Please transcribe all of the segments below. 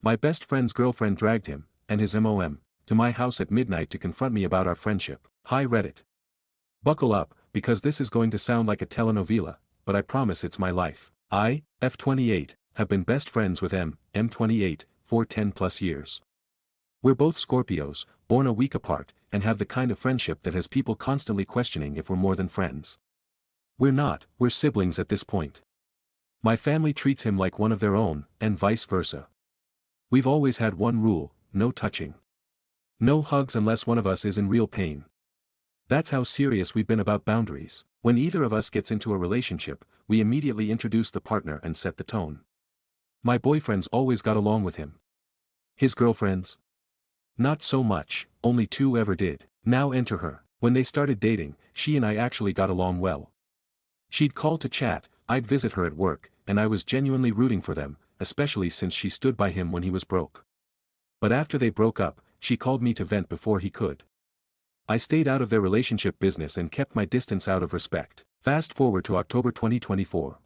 My best friend's girlfriend dragged him, and his mom, to my house at midnight to confront me about our friendship. Hi Reddit. Buckle up, because this is going to sound like a telenovela, but I promise it's my life. I, F28, have been best friends with M28, for 10 plus years. We're both Scorpios, born a week apart, and have the kind of friendship that has people constantly questioning if we're more than friends. We're not, we're siblings at this point. My family treats him like one of their own, and vice versa. We've always had one rule: no touching. No hugs unless one of us is in real pain. That's how serious we've been about boundaries. When either of us gets into a relationship, we immediately introduce the partner and set the tone. My boyfriends always got along with him. His girlfriends? Not so much, only 2 ever did. Now enter her. When they started dating, she and I actually got along well. She'd call to chat, I'd visit her at work, and I was genuinely rooting for them, especially since she stood by him when he was broke. But after they broke up, she called me to vent before he could. I stayed out of their relationship business and kept my distance out of respect. Fast forward to October 2024.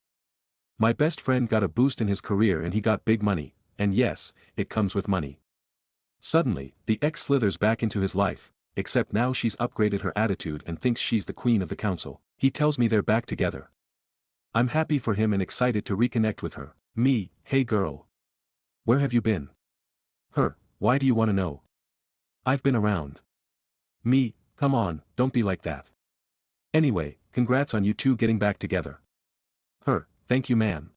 My best friend got a boost in his career and he got big money, and yes, it comes with money. Suddenly, the ex slithers back into his life, except now she's upgraded her attitude and thinks she's the queen of the council. He tells me they're back together. I'm happy for him and excited to reconnect with her. Me, hey girl. Where have you been? Her, why do you want to know? I've been around. Me, come on, don't be like that. Anyway, congrats on you two getting back together. Her, thank you man.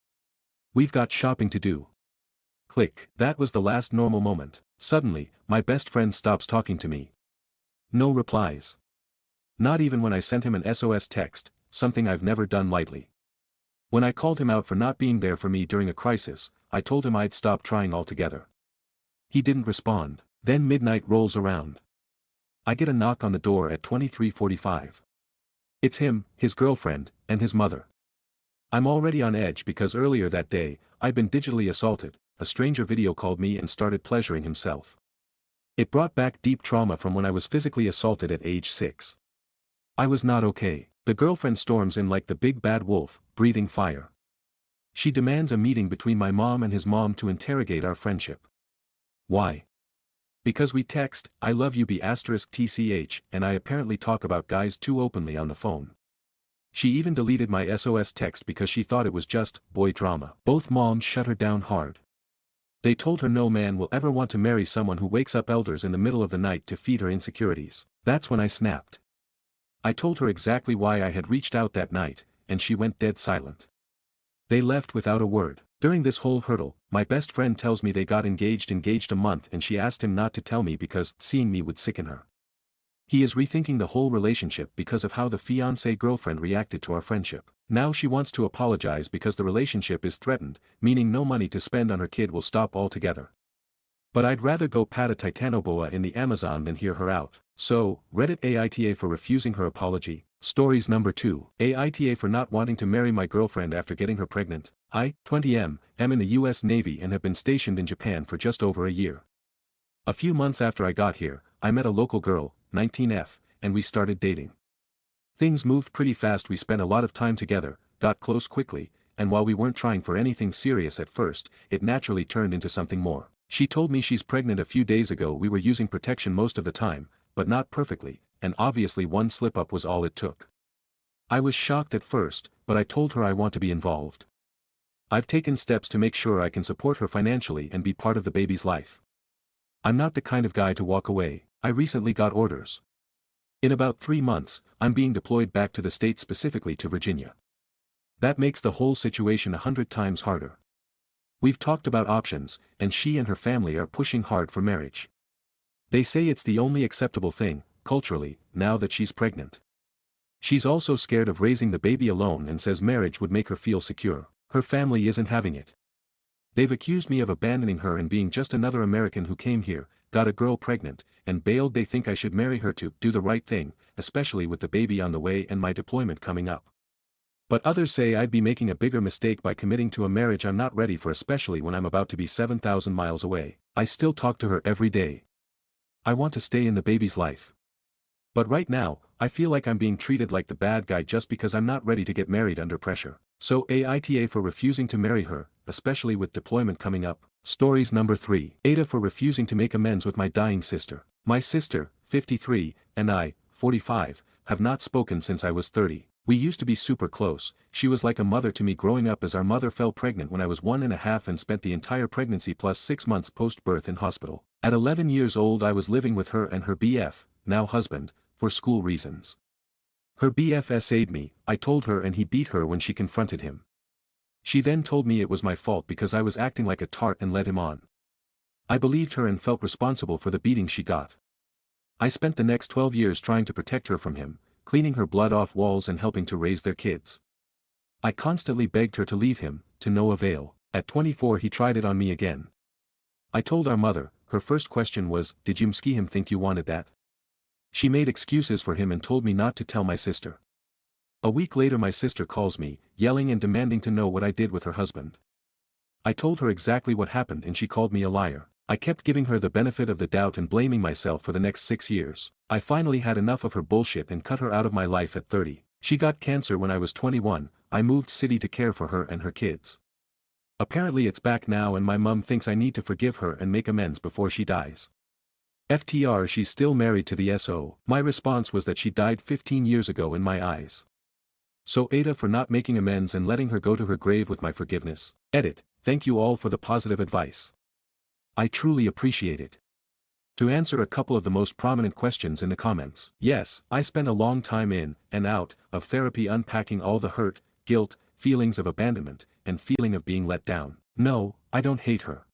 We've got shopping to do. Click. That was the last normal moment. Suddenly, my best friend stops talking to me. No replies. Not even when I sent him an SOS text, something I've never done lightly. When I called him out for not being there for me during a crisis, I told him I'd stop trying altogether. He didn't respond. Then midnight rolls around. I get a knock on the door at 23:45. It's him, his girlfriend, and his mother. I'm already on edge because earlier that day, I'd been digitally assaulted. A stranger video called me and started pleasuring himself. It brought back deep trauma from when I was physically assaulted at age 6. I was not okay. The girlfriend storms in like the big bad wolf, breathing fire. She demands a meeting between my mom and his mom to interrogate our friendship. Why? Because we text, I love you *TCH, and I apparently talk about guys too openly on the phone. She even deleted my SOS text because she thought it was just boy drama. Both moms shut her down hard. They told her no man will ever want to marry someone who wakes up elders in the middle of the night to feed her insecurities. That's when I snapped. I told her exactly why I had reached out that night, and she went dead silent. They left without a word. During this whole hurdle, my best friend tells me they got engaged a month and she asked him not to tell me because seeing me would sicken her. He is rethinking the whole relationship because of how the fiancé girlfriend reacted to our friendship. Now she wants to apologize because the relationship is threatened, meaning no money to spend on her kid will stop altogether. But I'd rather go pat a titanoboa in the Amazon than hear her out. So, Reddit Aita for refusing her apology. Stories number 2. Aita for not wanting to marry my girlfriend after getting her pregnant. I, 20M, am in the US Navy and have been stationed in Japan for just over a year. A few months after I got here, I met a local girl, 19F, and we started dating. Things moved pretty fast. We spent a lot of time together, got close quickly, and while we weren't trying for anything serious at first, it naturally turned into something more. She told me she's pregnant a few days ago. We were using protection most of the time, but not perfectly, and obviously one slip-up was all it took. I was shocked at first, but I told her I want to be involved. I've taken steps to make sure I can support her financially and be part of the baby's life. I'm not the kind of guy to walk away. I recently got orders. In about 3 months, I'm being deployed back to the States, specifically to Virginia. That makes the whole situation 100 times harder. We've talked about options, and she and her family are pushing hard for marriage. They say it's the only acceptable thing, culturally, now that she's pregnant. She's also scared of raising the baby alone and says marriage would make her feel secure. Her family isn't having it. They've accused me of abandoning her and being just another American who came here, got a girl pregnant, and bailed. They think I should marry her to do the right thing, especially with the baby on the way and my deployment coming up. But others say I'd be making a bigger mistake by committing to a marriage I'm not ready for, especially when I'm about to be 7,000 miles away. I still talk to her every day. I want to stay in the baby's life. But right now, I feel like I'm being treated like the bad guy just because I'm not ready to get married under pressure. So Aita for refusing to marry her, especially with deployment coming up. Stories number 3. Aita for refusing to make amends with my dying sister. My sister, 53, and I, 45, have not spoken since I was 30. We used to be super close. She was like a mother to me growing up, as our mother fell pregnant when I was 1.5 and spent the entire pregnancy plus 6 months post-birth in hospital. At 11 years old I was living with her and her BF, now husband, for school reasons. Her BF essayed me, I told her, and he beat her when she confronted him. She then told me it was my fault because I was acting like a tart and led him on. I believed her and felt responsible for the beating she got. I spent the next 12 years trying to protect her from him, cleaning her blood off walls and helping to raise their kids. I constantly begged her to leave him, to no avail. At 24 he tried it on me again. I told our mother. Her first question was, "Did you mski him think you wanted that?" She made excuses for him and told me not to tell my sister. A week later my sister calls me, yelling and demanding to know what I did with her husband. I told her exactly what happened and she called me a liar. I kept giving her the benefit of the doubt and blaming myself for the next 6 years. I finally had enough of her bullshit and cut her out of my life at 30. She got cancer when I was 21, I moved city to care for her and her kids. Apparently it's back now and my mum thinks I need to forgive her and make amends before she dies. FTR, she's still married to the SO. My response was that she died 15 years ago in my eyes. So Aita for not making amends and letting her go to her grave with my forgiveness. Edit, thank you all for the positive advice. I truly appreciate it. To answer a couple of the most prominent questions in the comments. Yes, I spent a long time in and out of therapy unpacking all the hurt, guilt, feelings of abandonment, and feeling of being let down. No, I don't hate her.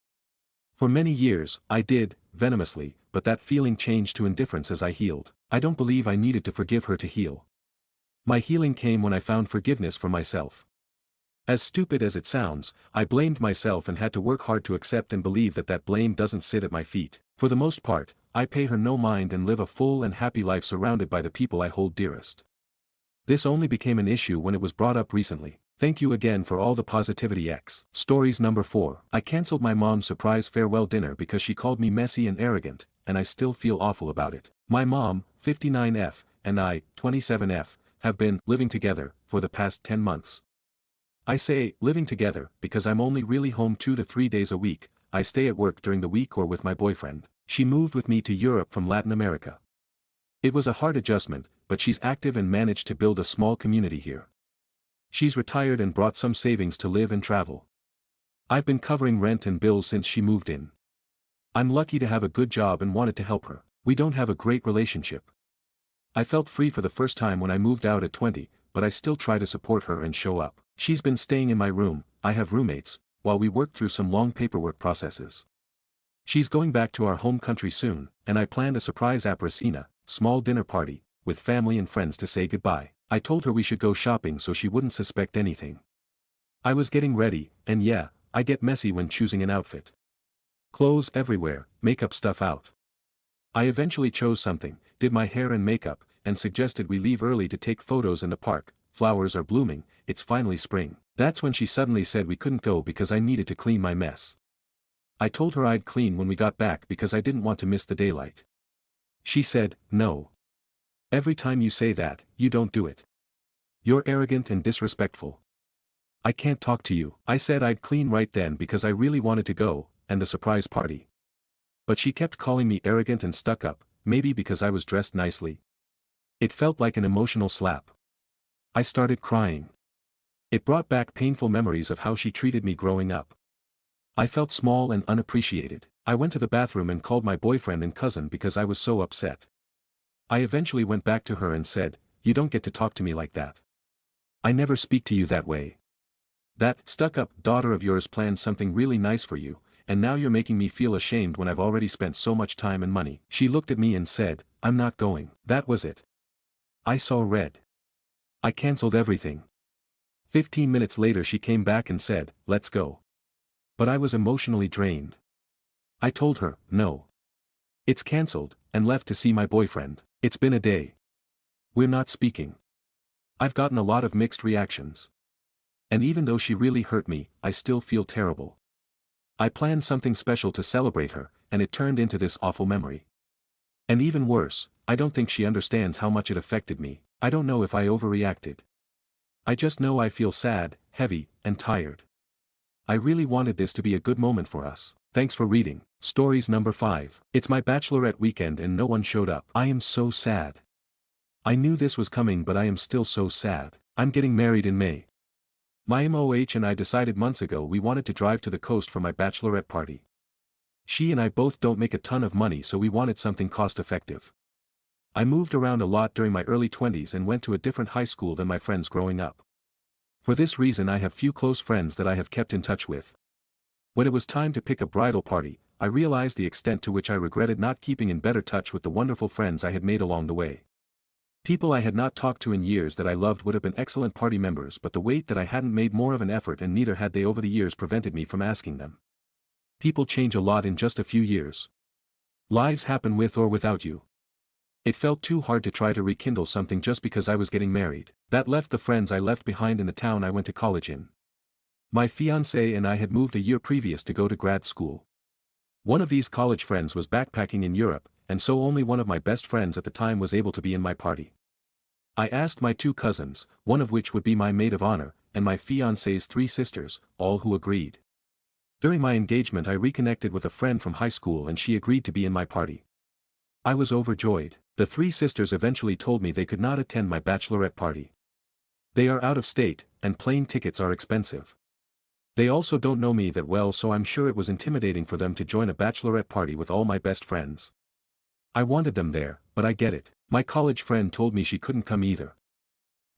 For many years, I did, venomously, but that feeling changed to indifference as I healed. I don't believe I needed to forgive her to heal. My healing came when I found forgiveness for myself. As stupid as it sounds, I blamed myself and had to work hard to accept and believe that that blame doesn't sit at my feet. For the most part, I pay her no mind and live a full and happy life surrounded by the people I hold dearest. This only became an issue when it was brought up recently. Thank you again for all the positivity. X. Stories number 4. I cancelled my mom's surprise farewell dinner because she called me messy and arrogant, and I still feel awful about it. My mom, 59F, and I, 27F, have been living together for the past 10 months. I say living together because I'm only really home 2 to 3 days a week. I stay at work during the week or with my boyfriend. She moved with me to Europe from Latin America. It was a hard adjustment, but she's active and managed to build a small community here. She's retired and brought some savings to live and travel. I've been covering rent and bills since she moved in. I'm lucky to have a good job and wanted to help her. We don't have a great relationship. I felt free for the first time when I moved out at 20, but I still try to support her and show up. She's been staying in my room, I have roommates, while we work through some long paperwork processes. She's going back to our home country soon, and I planned a surprise aprisina, small dinner party, with family and friends to say goodbye. I told her we should go shopping so she wouldn't suspect anything. I was getting ready, and yeah, I get messy when choosing an outfit. Clothes everywhere, makeup stuff out. I eventually chose something, did my hair and makeup, and suggested we leave early to take photos in the park. Flowers are blooming, it's finally spring. That's when she suddenly said we couldn't go because I needed to clean my mess. I told her I'd clean when we got back because I didn't want to miss the daylight. She said, "No. Every time you say that, you don't do it. You're arrogant and disrespectful. I can't talk to you." I said I'd clean right then because I really wanted to go, and the surprise party. But she kept calling me arrogant and stuck up, maybe because I was dressed nicely. It felt like an emotional slap. I started crying. It brought back painful memories of how she treated me growing up. I felt small and unappreciated. I went to the bathroom and called my boyfriend and cousin because I was so upset. I eventually went back to her and said, "You don't get to talk to me like that. I never speak to you that way. That stuck-up daughter of yours planned something really nice for you, and now you're making me feel ashamed when I've already spent so much time and money." She looked at me and said, "I'm not going." That was it. I saw red. I cancelled everything. 15 minutes later she came back and said, "Let's go." But I was emotionally drained. I told her, "No. It's cancelled," and left to see my boyfriend. It's been a day. We're not speaking. I've gotten a lot of mixed reactions. And even though she really hurt me, I still feel terrible. I planned something special to celebrate her, and it turned into this awful memory. And even worse, I don't think she understands how much it affected me. I don't know if I overreacted. I just know I feel sad, heavy, and tired. I really wanted this to be a good moment for us. Thanks for reading. Stories number 5. It's my bachelorette weekend and no one showed up. I am so sad. I knew this was coming, but I am still so sad. I'm getting married in May. My MOH and I decided months ago we wanted to drive to the coast for my bachelorette party. She and I both don't make a ton of money, so we wanted something cost-effective. I moved around a lot during my early 20s and went to a different high school than my friends growing up. For this reason I have few close friends that I have kept in touch with. When it was time to pick a bridal party, I realized the extent to which I regretted not keeping in better touch with the wonderful friends I had made along the way. People I had not talked to in years that I loved would have been excellent party members, but the weight that I hadn't made more of an effort, and neither had they over the years, prevented me from asking them. People change a lot in just a few years. Lives happen with or without you. It felt too hard to try to rekindle something just because I was getting married. That left the friends I left behind in the town I went to college in. My fiancée and I had moved a year previous to go to grad school. One of these college friends was backpacking in Europe, and so only one of my best friends at the time was able to be in my party. I asked my 2 cousins, one of which would be my maid of honor, and my fiancée's 3 sisters, all who agreed. During my engagement I reconnected with a friend from high school and she agreed to be in my party. I was overjoyed. The 3 sisters eventually told me they could not attend my bachelorette party. They are out of state, and plane tickets are expensive. They also don't know me that well, so I'm sure it was intimidating for them to join a bachelorette party with all my best friends. I wanted them there, but I get it. My college friend told me she couldn't come either.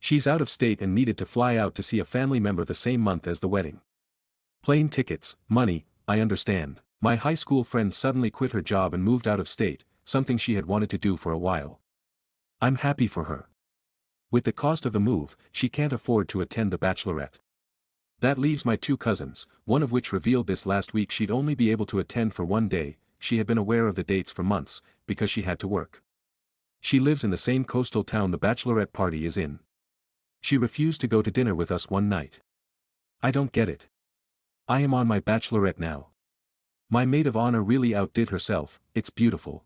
She's out of state and needed to fly out to see a family member the same month as the wedding. Plane tickets, money, I understand. My high school friend suddenly quit her job and moved out of state, something she had wanted to do for a while. I'm happy for her. With the cost of the move, she can't afford to attend the bachelorette. That leaves my 2 cousins, one of which revealed this last week she'd only be able to attend for one day. She had been aware of the dates for months, because she had to work. She lives in the same coastal town the bachelorette party is in. She refused to go to dinner with us one night. I don't get it. I am on my bachelorette now. My maid of honor really outdid herself. It's beautiful.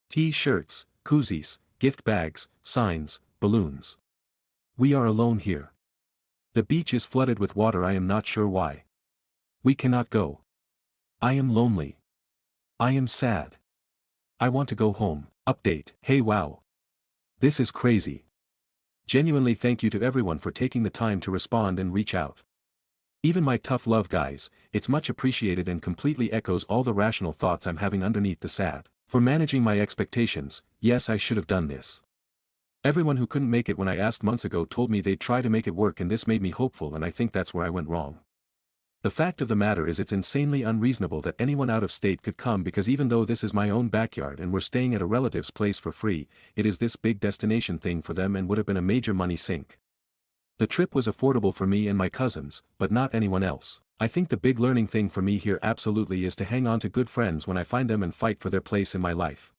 T-shirts, koozies, gift bags, signs, balloons. We are alone here. The beach is flooded with water. I am not sure why. We cannot go. I am lonely. I am sad. I want to go home. Update. Hey, wow. This is crazy. Genuinely thank you to everyone for taking the time to respond and reach out. Even my tough love guys, it's much appreciated and completely echoes all the rational thoughts I'm having underneath the sad. For managing my expectations, yes, I should have done this. Everyone who couldn't make it when I asked months ago told me they'd try to make it work, and this made me hopeful, and I think that's where I went wrong. The fact of the matter is it's insanely unreasonable that anyone out of state could come, because even though this is my own backyard and we're staying at a relative's place for free, it is this big destination thing for them and would have been a major money sink. The trip was affordable for me and my cousins, but not anyone else. I think the big learning thing for me here absolutely is to hang on to good friends when I find them and fight for their place in my life.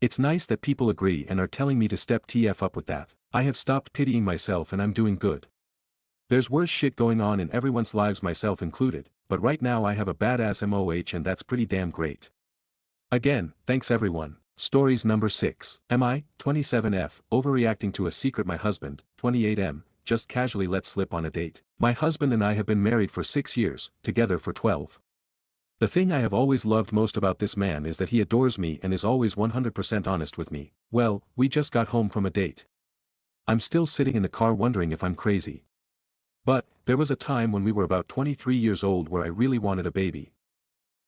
It's nice that people agree and are telling me to step TF up with that. I have stopped pitying myself and I'm doing good. There's worse shit going on in everyone's lives, myself included, but right now I have a badass MOH and that's pretty damn great. Again, thanks everyone. Stories number 6. Am I, 27F, overreacting to a secret my husband, 28M, just casually let slip on a date? My husband and I have been married for 6 years, together for 12. The thing I have always loved most about this man is that he adores me and is always 100% honest with me. Well, we just got home from a date. I'm still sitting in the car wondering if I'm crazy. But, there was a time when we were about 23 years old where I really wanted a baby.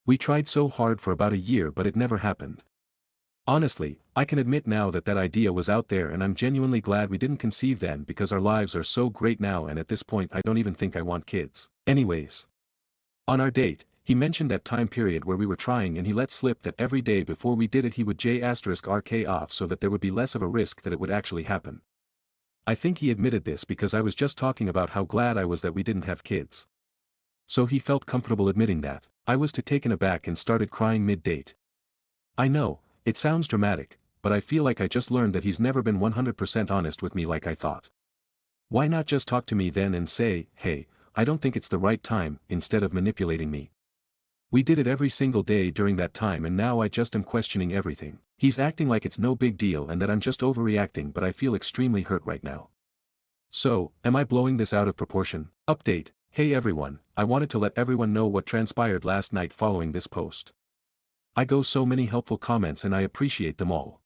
We tried so hard for about a year, but it never happened. Honestly, I can admit now that that idea was out there, and I'm genuinely glad we didn't conceive then, because our lives are so great now, and at this point I don't even think I want kids. Anyways. On our date, he mentioned that time period where we were trying, and he let slip that every day before we did it he would *RK off so that there would be less of a risk that it would actually happen. I think he admitted this because I was just talking about how glad I was that we didn't have kids. So he felt comfortable admitting that. I was taken aback and started crying mid-date. I know, it sounds dramatic, but I feel like I just learned that he's never been 100% honest with me like I thought. Why not just talk to me then and say, hey, I don't think it's the right time, instead of manipulating me? We did it every single day during that time and now I just am questioning everything. He's acting like it's no big deal and that I'm just overreacting, but I feel extremely hurt right now. So, am I blowing this out of proportion? Update: Hey everyone, I wanted to let everyone know what transpired last night following this post. I got so many helpful comments and I appreciate them all.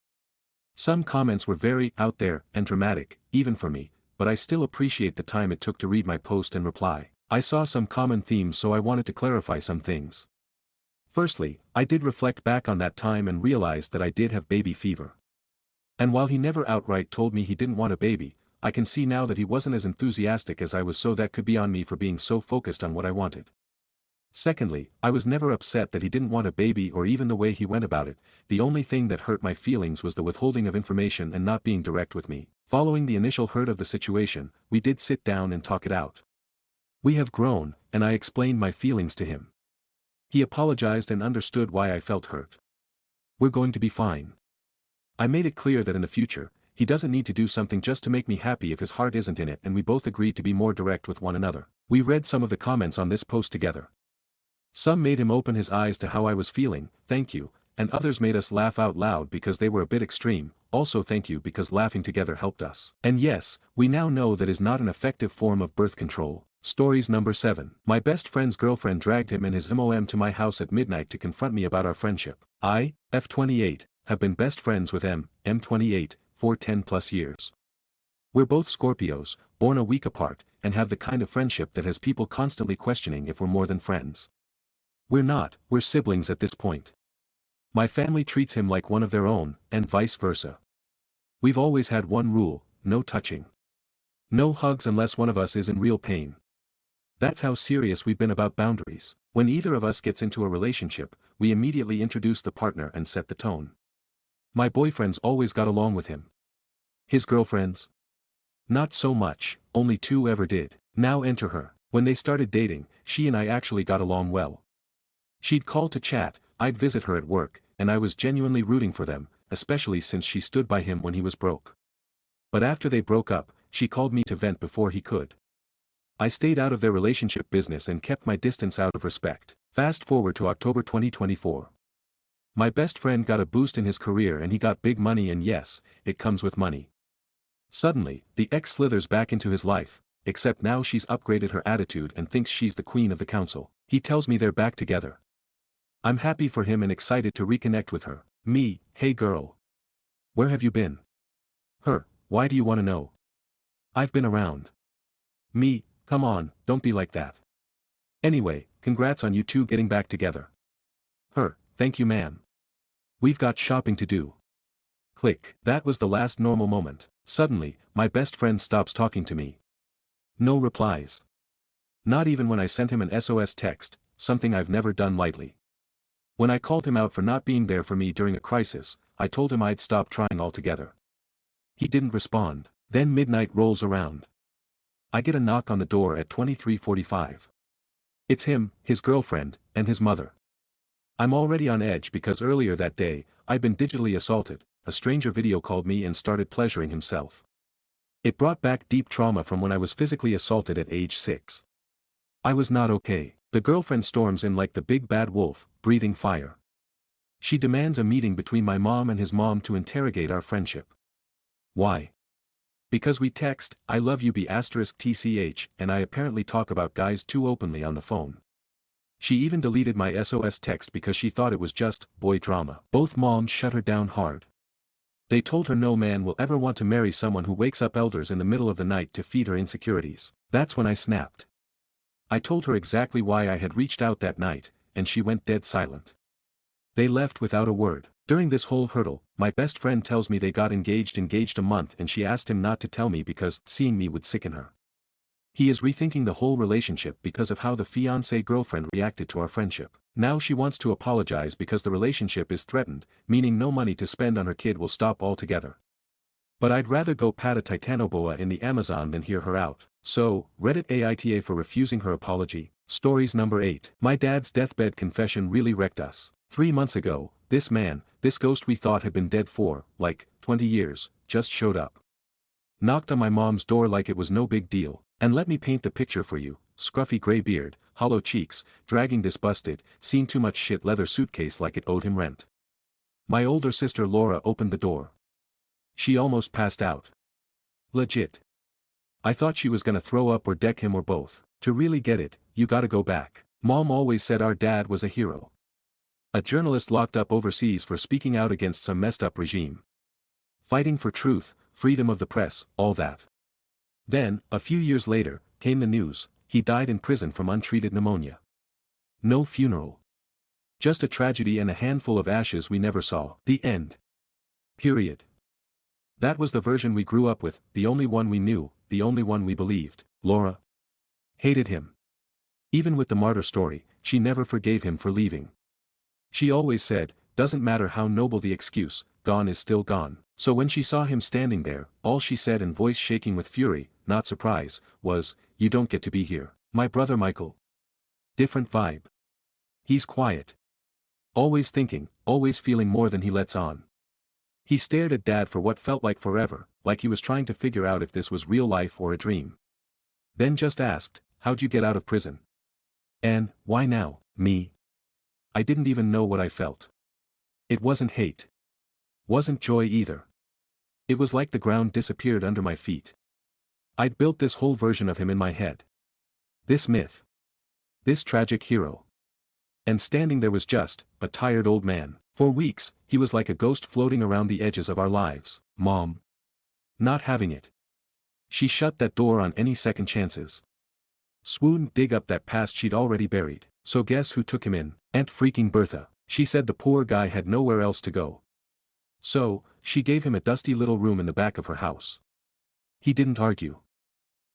Some comments were very out there and dramatic, even for me, but I still appreciate the time it took to read my post and reply. I saw some common themes, so I wanted to clarify some things. Firstly, I did reflect back on that time and realized that I did have baby fever. And while he never outright told me he didn't want a baby, I can see now that he wasn't as enthusiastic as I was, so that could be on me for being so focused on what I wanted. Secondly, I was never upset that he didn't want a baby or even the way he went about it. The only thing that hurt my feelings was the withholding of information and not being direct with me. Following the initial hurt of the situation, we did sit down and talk it out. We have grown, and I explained my feelings to him. He apologized and understood why I felt hurt. We're going to be fine. I made it clear that in the future, he doesn't need to do something just to make me happy if his heart isn't in it, and we both agreed to be more direct with one another. We read some of the comments on this post together. Some made him open his eyes to how I was feeling, thank you, and others made us laugh out loud because they were a bit extreme, also thank you because laughing together helped us. And yes, we now know that is not an effective form of birth control. Stories number 7. My best friend's girlfriend dragged him and his mom to my house at midnight to confront me about our friendship. I, F28, have been best friends with M28, for 10 plus years. We're both Scorpios, born a week apart, and have the kind of friendship that has people constantly questioning if we're more than friends. We're not, we're siblings at this point. My family treats him like one of their own, and vice versa. We've always had one rule: no touching. No hugs unless one of us is in real pain. That's how serious we've been about boundaries. When either of us gets into a relationship, we immediately introduce the partner and set the tone. My boyfriends always got along with him. His girlfriends? Not so much, only 2 ever did. Now enter her. When they started dating, she and I actually got along well. She'd call to chat, I'd visit her at work, and I was genuinely rooting for them, especially since she stood by him when he was broke. But after they broke up, she called me to vent before he could. I stayed out of their relationship business and kept my distance out of respect. Fast forward to October 2024. My best friend got a boost in his career and he got big money, and yes, it comes with money. Suddenly, the ex slithers back into his life, except now she's upgraded her attitude and thinks she's the queen of the council. He tells me they're back together. I'm happy for him and excited to reconnect with her. Me, hey girl. Where have you been? Her, why do you want to know? I've been around. Me, come on, don't be like that. Anyway, congrats on you two getting back together. Her, thank you ma'am. We've got shopping to do. Click. That was the last normal moment. Suddenly, my best friend stops talking to me. No replies. Not even when I sent him an SOS text, something I've never done lightly. When I called him out for not being there for me during a crisis, I told him I'd stop trying altogether. He didn't respond. Then midnight rolls around. I get a knock on the door at 23:45. It's him, his girlfriend, and his mother. I'm already on edge because earlier that day, I'd been digitally assaulted. A stranger video called me and started pleasuring himself. It brought back deep trauma from when I was physically assaulted at age 6. I was not okay. The girlfriend storms in like the big bad wolf, breathing fire. She demands a meeting between my mom and his mom to interrogate our friendship. Why? Because we text, I love you *TCH, and I apparently talk about guys too openly on the phone. She even deleted my SOS text because she thought it was just boy drama. Both moms shut her down hard. They told her no man will ever want to marry someone who wakes up elders in the middle of the night to feed her insecurities. That's when I snapped. I told her exactly why I had reached out that night, and she went dead silent. They left without a word. During this whole hurdle, my best friend tells me they got engaged a month, and she asked him not to tell me because seeing me would sicken her. He is rethinking the whole relationship because of how the fiancé-girlfriend reacted to our friendship. Now she wants to apologize because the relationship is threatened, meaning no money to spend on her kid will stop altogether. But I'd rather go pat a titanoboa in the Amazon than hear her out. So, Reddit Aita for refusing her apology. Stories number 8. My dad's deathbed confession really wrecked us. 3 months ago, this man, this ghost we thought had been dead for, like, 20 years, just showed up. Knocked on my mom's door like it was no big deal, and let me paint the picture for you: scruffy gray beard, hollow cheeks, dragging this busted, seen too much shit leather suitcase like it owed him rent. My older sister Laura opened the door. She almost passed out. Legit. I thought she was gonna throw up or deck him or both. To really get it, you gotta go back. Mom always said our dad was a hero. A journalist locked up overseas for speaking out against some messed up regime. Fighting for truth, freedom of the press, all that. Then, a few years later, came the news, he died in prison from untreated pneumonia. No funeral. Just a tragedy and a handful of ashes we never saw. The end. Period. That was the version we grew up with, the only one we knew, the only one we believed. Laura hated him. Even with the martyr story, she never forgave him for leaving. She always said, doesn't matter how noble the excuse, gone is still gone. So when she saw him standing there, all she said in voice shaking with fury, not surprise, was, you don't get to be here. My brother Michael. Different vibe. He's quiet. Always thinking, always feeling more than he lets on. He stared at Dad for what felt like forever, like he was trying to figure out if this was real life or a dream. Then just asked, how'd you get out of prison? And, why now, me? I didn't even know what I felt. It wasn't hate. Wasn't joy either. It was like the ground disappeared under my feet. I'd built this whole version of him in my head. This myth. This tragic hero. And standing there was just, a tired old man. For weeks, he was like a ghost floating around the edges of our lives. Mom. Not having it. She shut that door on any second chances. Swooned dig up that past she'd already buried. So guess who took him in? Aunt freaking Bertha. She said the poor guy had nowhere else to go. So, she gave him a dusty little room in the back of her house. He didn't argue.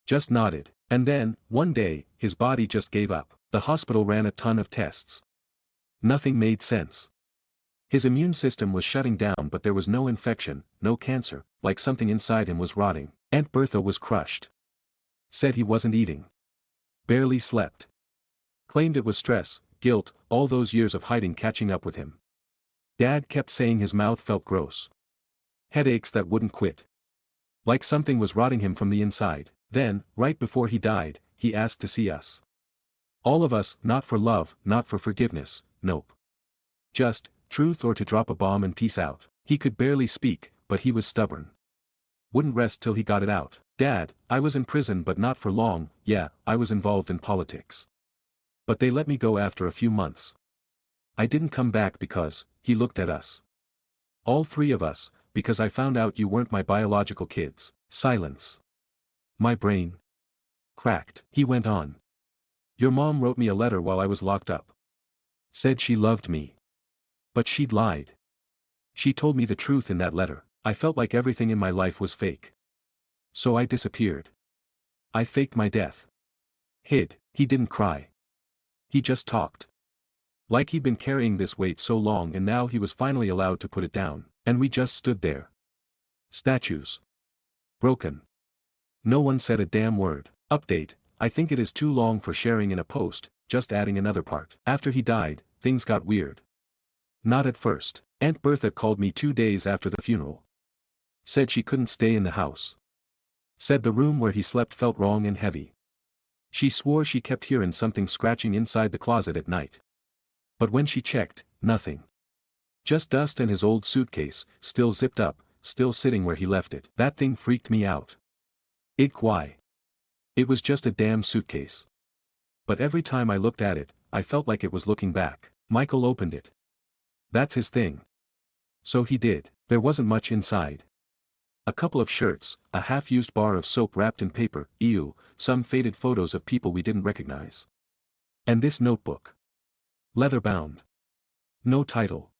Just nodded. And then, one day, his body just gave up. The hospital ran a ton of tests. Nothing made sense. His immune system was shutting down but there was no infection, no cancer, like something inside him was rotting. Aunt Bertha was crushed. Said he wasn't eating. Barely slept. Claimed it was stress, guilt, all those years of hiding catching up with him. Dad kept saying his mouth felt gross. Headaches that wouldn't quit. Like something was rotting him from the inside. Then, right before he died, he asked to see us. All of us, not for love, not for forgiveness, nope. Just, truth or to drop a bomb and peace out. He could barely speak, but he was stubborn. Wouldn't rest till he got it out. Dad, I was in prison but not for long, yeah, I was involved in politics. But they let me go after a few months. I didn't come back because, he looked at us. All three of us, because I found out you weren't my biological kids. Silence. My brain cracked. He went on. Your mom wrote me a letter while I was locked up. Said she loved me. But she'd lied. She told me the truth in that letter. I felt like everything in my life was fake. So I disappeared. I faked my death. Hid. He didn't cry. He just talked. Like he'd been carrying this weight so long and now he was finally allowed to put it down, and we just stood there. Statues. Broken. No one said a damn word. Update, I think it is too long for sharing in a post, just adding another part. After he died, things got weird. Not at first. Aunt Bertha called me 2 days after the funeral. Said she couldn't stay in the house. Said the room where he slept felt wrong and heavy. She swore she kept hearing something scratching inside the closet at night. But when she checked, nothing. Just dust and his old suitcase, still zipped up, still sitting where he left it. That thing freaked me out. Why? It was just a damn suitcase. But every time I looked at it, I felt like it was looking back. Michael opened it. That's his thing. So he did. There wasn't much inside. A couple of shirts, a half-used bar of soap wrapped in paper, ew, some faded photos of people we didn't recognize. And this notebook. Leather-bound. No title.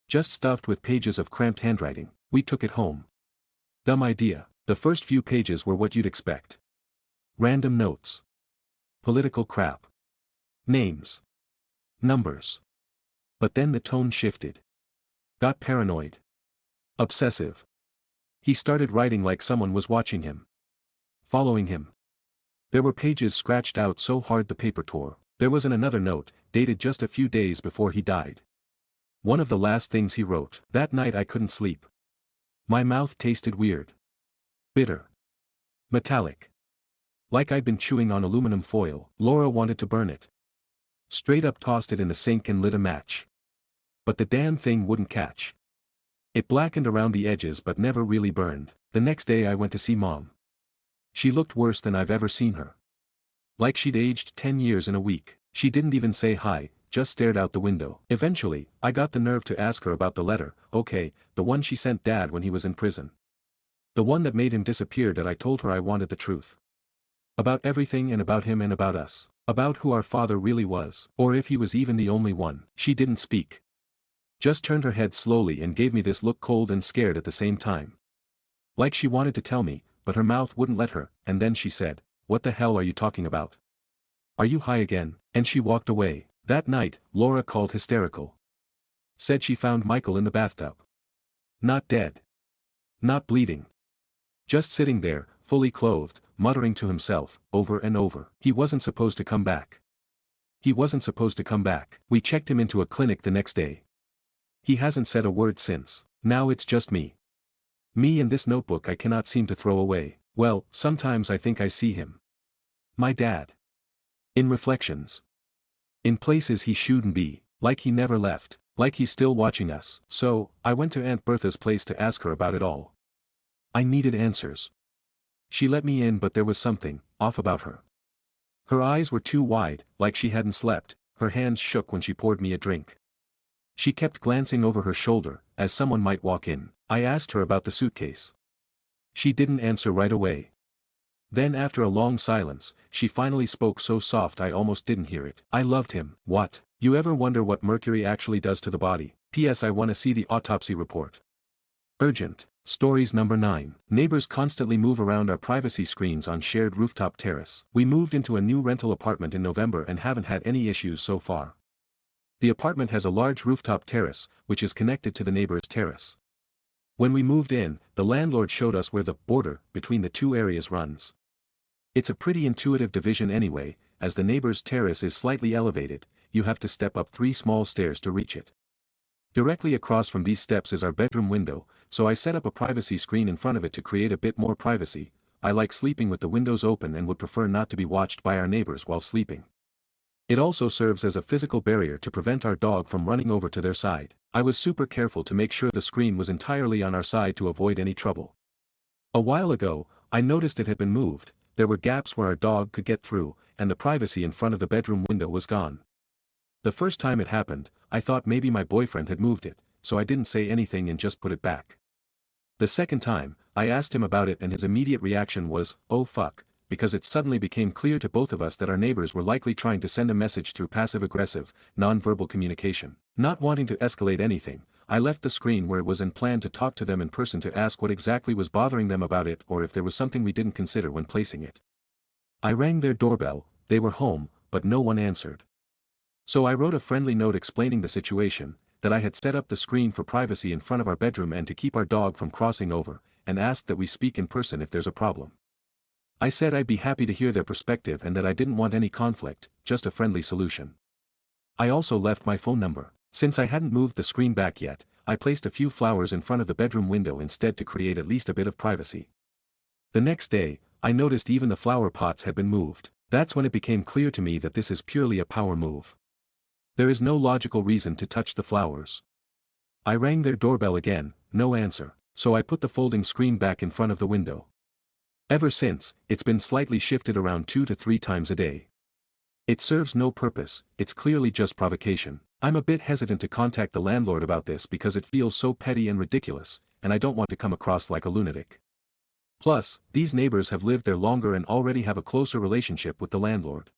Just stuffed with pages of cramped handwriting. We took it home. Dumb idea. The first few pages were what you'd expect. Random notes. Political crap. Names. Numbers. But then the tone shifted. Got paranoid. Obsessive. He started writing like someone was watching him. Following him. There were pages scratched out so hard the paper tore. There was another note, dated just a few days before he died. One of the last things he wrote. That night I couldn't sleep. My mouth tasted weird. Bitter. Metallic. Like I'd been chewing on aluminum foil. Laura wanted to burn it. Straight up tossed it in the sink and lit a match. But the damn thing wouldn't catch. It blackened around the edges but never really burned. The next day I went to see Mom. She looked worse than I've ever seen her. Like she'd aged 10 years in a week. She didn't even say hi, just stared out the window. Eventually, I got the nerve to ask her about the letter. Okay, the one she sent Dad when he was in prison. The one that made him disappear. That I told her I wanted the truth. About everything and about him and about us. About who our father really was. Or if he was even the only one. She didn't speak. Just turned her head slowly and gave me this look, cold and scared at the same time. Like she wanted to tell me, but her mouth wouldn't let her, and then she said, "What the hell are you talking about? Are you high again?" And she walked away. That night, Laura called hysterical. Said she found Michael in the bathtub. Not dead. Not bleeding. Just sitting there, fully clothed, muttering to himself, over and over. He wasn't supposed to come back. He wasn't supposed to come back. We checked him into a clinic the next day. He hasn't said a word since. Now it's just me. Me and this notebook I cannot seem to throw away. Well, sometimes I think I see him. My dad. In reflections. In places he shouldn't be, like he never left, like he's still watching us. So, I went to Aunt Bertha's place to ask her about it all. I needed answers. She let me in, but there was something off about her. Her eyes were too wide, like she hadn't slept. Her hands shook when she poured me a drink. She kept glancing over her shoulder, as someone might walk in. I asked her about the suitcase. She didn't answer right away. Then after a long silence, she finally spoke so soft I almost didn't hear it. "I loved him." What? You ever wonder what mercury actually does to the body? P.S. I want to see the autopsy report. Urgent. Stories number 9. Neighbors constantly move around our privacy screens on shared rooftop terrace. We moved into a new rental apartment in November and haven't had any issues so far. The apartment has a large rooftop terrace, which is connected to the neighbor's terrace. When we moved in, the landlord showed us where the border between the two areas runs. It's a pretty intuitive division anyway, as the neighbor's terrace is slightly elevated. You have to step up 3 small stairs to reach it. Directly across from these steps is our bedroom window, so I set up a privacy screen in front of it to create a bit more privacy. I like sleeping with the windows open and would prefer not to be watched by our neighbors while sleeping. It also serves as a physical barrier to prevent our dog from running over to their side. I was super careful to make sure the screen was entirely on our side to avoid any trouble. A while ago, I noticed it had been moved. There were gaps where our dog could get through, and the privacy in front of the bedroom window was gone. The first time it happened, I thought maybe my boyfriend had moved it, so I didn't say anything and just put it back. The second time, I asked him about it and his immediate reaction was, "Oh fuck," because it suddenly became clear to both of us that our neighbors were likely trying to send a message through passive-aggressive, non-verbal communication. Not wanting to escalate anything, I left the screen where it was and planned to talk to them in person to ask what exactly was bothering them about it or if there was something we didn't consider when placing it. I rang their doorbell. They were home, but no one answered. So I wrote a friendly note explaining the situation, that I had set up the screen for privacy in front of our bedroom and to keep our dog from crossing over, and asked that we speak in person if there's a problem. I said I'd be happy to hear their perspective and that I didn't want any conflict, just a friendly solution. I also left my phone number. Since I hadn't moved the screen back yet, I placed a few flowers in front of the bedroom window instead to create at least a bit of privacy. The next day, I noticed even the flower pots had been moved. That's when it became clear to me that this is purely a power move. There is no logical reason to touch the flowers. I rang their doorbell again, no answer, so I put the folding screen back in front of the window. Ever since, it's been slightly shifted around 2 to 3 times a day. It serves no purpose, it's clearly just provocation. I'm a bit hesitant to contact the landlord about this because it feels so petty and ridiculous, and I don't want to come across like a lunatic. Plus, these neighbors have lived there longer and already have a closer relationship with the landlord.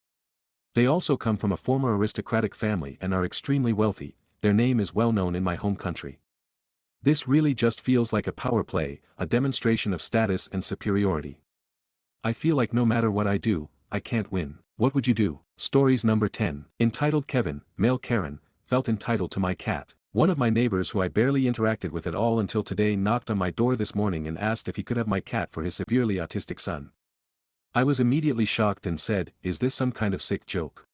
They also come from a former aristocratic family and are extremely wealthy. Their name is well known in my home country. This really just feels like a power play, a demonstration of status and superiority. I feel like no matter what I do, I can't win. What would you do? Stories number 10. Entitled Kevin, male Karen, felt entitled to my cat. One of my neighbors who I barely interacted with at all until today knocked on my door this morning and asked if he could have my cat for his severely autistic son. I was immediately shocked and said, "Is this some kind of sick joke?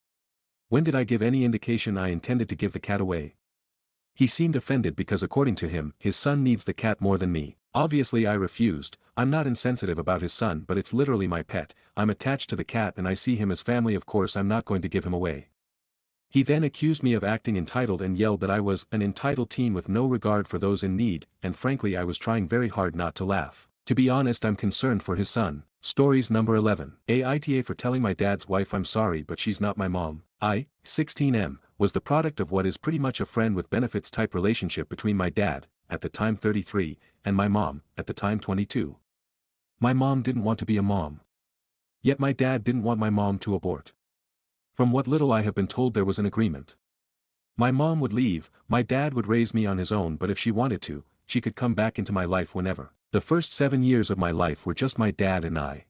When did I give any indication I intended to give the cat away?" He seemed offended because according to him, his son needs the cat more than me. Obviously I refused. I'm not insensitive about his son, but it's literally my pet. I'm attached to the cat and I see him as family. Of course I'm not going to give him away. He then accused me of acting entitled and yelled that I was an entitled teen with no regard for those in need, and frankly I was trying very hard not to laugh. To be honest, I'm concerned for his son. Stories number 11. Aita for telling my dad's wife I'm sorry but she's not my mom. 16M, was the product of what is pretty much a friend with benefits type relationship between my dad, at the time 33, and my mom, at the time 22. My mom didn't want to be a mom. Yet my dad didn't want my mom to abort. From what little I have been told, there was an agreement. My mom would leave, my dad would raise me on his own, but if she wanted to, she could come back into my life whenever. The first 7 years of my life were just my dad and I.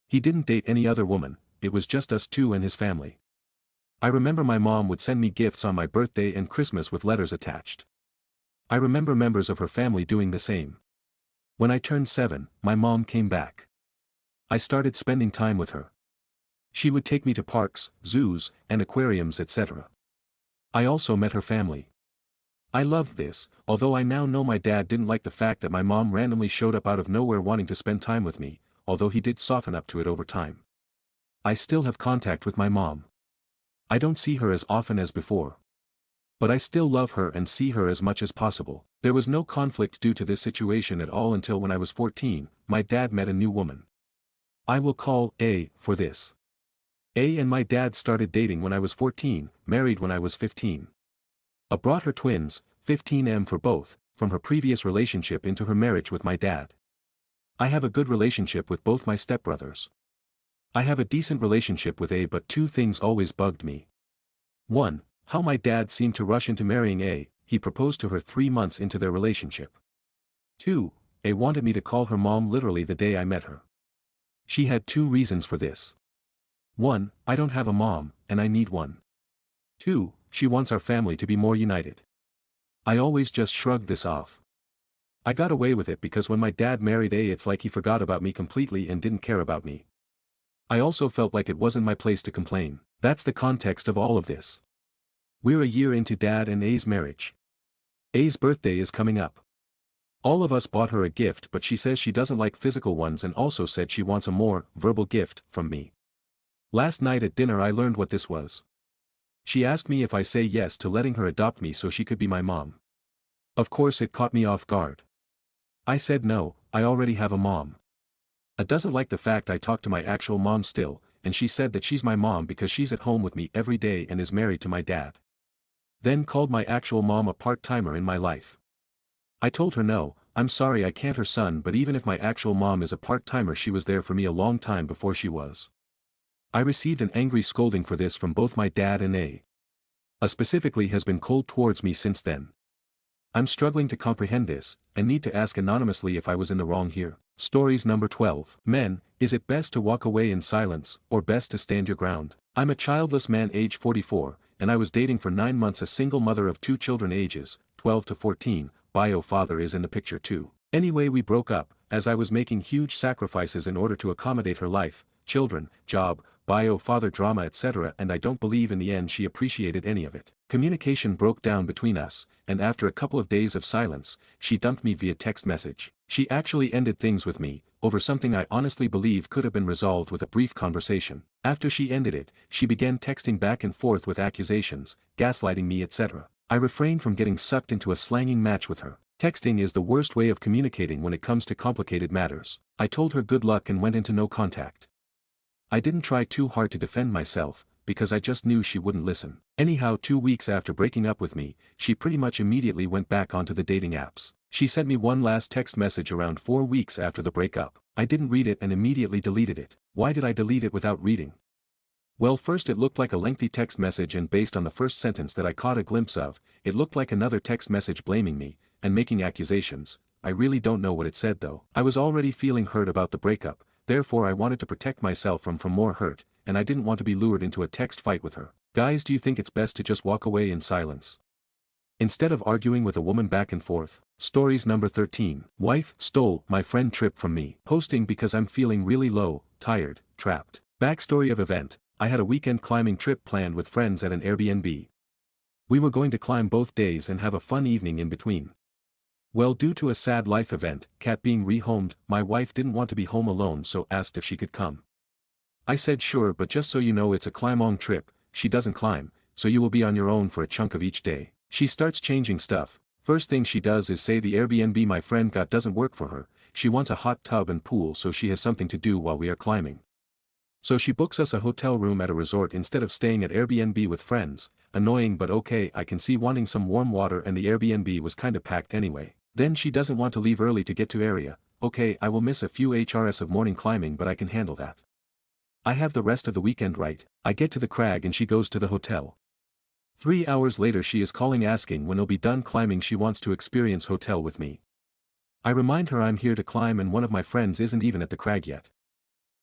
He didn't date any other woman, it was just us two and his family. I remember my mom would send me gifts on my birthday and Christmas with letters attached. I remember members of her family doing the same. When I turned 7, my mom came back. I started spending time with her. She would take me to parks, zoos, and aquariums, etc. I also met her family. I loved this, although I now know my dad didn't like the fact that my mom randomly showed up out of nowhere wanting to spend time with me, although he did soften up to it over time. I still have contact with my mom. I don't see her as often as before. But I still love her and see her as much as possible. There was no conflict due to this situation at all until when I was 14, my dad met a new woman. I will call A for this. A and my dad started dating when I was 14, married when I was 15. A brought her twins, 15M for both, from her previous relationship into her marriage with my dad. I have a good relationship with both my stepbrothers. I have a decent relationship with A, but two things always bugged me. 1. How my dad seemed to rush into marrying A. He proposed to her 3 months into their relationship. 2. A wanted me to call her mom literally the day I met her. She had 2 reasons for this. 1. I don't have a mom, and I need one. 2. She wants our family to be more united. I always just shrugged this off. I got away with it because when my dad married A, it's like he forgot about me completely and didn't care about me. I also felt like it wasn't my place to complain. That's the context of all of this. We're a year into Dad and A's marriage. A's birthday is coming up. All of us bought her a gift, but she says she doesn't like physical ones and also said she wants a more verbal gift from me. Last night at dinner I learned what this was. She asked me if I say yes to letting her adopt me so she could be my mom. Of course it caught me off guard. I said no, I already have a mom. A doesn't like the fact I talk to my actual mom still, and she said that she's my mom because she's at home with me every day and is married to my dad. Then called my actual mom a part-timer in my life. I told her no, I'm sorry I can't her son, but even if my actual mom is a part-timer, she was there for me a long time before she was. I received an angry scolding for this from both my dad and A. Specifically has been cold towards me since then. I'm struggling to comprehend this, and need to ask anonymously if I was in the wrong here. Stories number 12. Men, is it best to walk away in silence, or best to stand your ground? I'm a childless man age 44, and I was dating for 9 months a single mother of 2 children ages, 12 to 14, bio father is in the picture too. Anyway, we broke up, as I was making huge sacrifices in order to accommodate her life, children, job, bio father drama etc., and I don't believe in the end she appreciated any of it. Communication broke down between us, and after a couple of days of silence, she dumped me via text message. She actually ended things with me, over something I honestly believe could have been resolved with a brief conversation. After she ended it, she began texting back and forth with accusations, gaslighting me etc. I refrained from getting sucked into a slanging match with her. Texting is the worst way of communicating when it comes to complicated matters. I told her good luck and went into no contact. I didn't try too hard to defend myself, because I just knew she wouldn't listen. Anyhow, 2 weeks after breaking up with me, she pretty much immediately went back onto the dating apps. She sent me one last text message around 4 weeks after the breakup. I didn't read it and immediately deleted it. Why did I delete it without reading? Well, first it looked like a lengthy text message, and based on the first sentence that I caught a glimpse of, it looked like another text message blaming me, and making accusations. I really don't know what it said though. I was already feeling hurt about the breakup, therefore I wanted to protect myself from more hurt, and I didn't want to be lured into a text fight with her. Guys, do you think it's best to just walk away in silence, instead of arguing with a woman back and forth? Stories number 13. Wife stole my friend trip from me. Posting because I'm feeling really low, tired, trapped. Backstory of event: I had a weekend climbing trip planned with friends at an Airbnb. We were going to climb both days and have a fun evening in between. Well, due to a sad life event, Kat being rehomed, my wife didn't want to be home alone, so asked if she could come. I said sure, but just so you know, it's a climb-on trip. She doesn't climb, so you will be on your own for a chunk of each day. She starts changing stuff. First thing she does is say the Airbnb my friend got doesn't work for her. She wants a hot tub and pool so she has something to do while we are climbing. So she books us a hotel room at a resort instead of staying at Airbnb with friends. Annoying, but okay, I can see wanting some warm water, and the Airbnb was kinda packed anyway. Then she doesn't want to leave early to get to area. Okay, I will miss a few HRS of morning climbing, but I can handle that. I have the rest of the weekend right. I get to the crag and she goes to the hotel. 3 hours later she is calling asking when I'll be done climbing. She wants to experience hotel with me. I remind her I'm here to climb and one of my friends isn't even at the crag yet.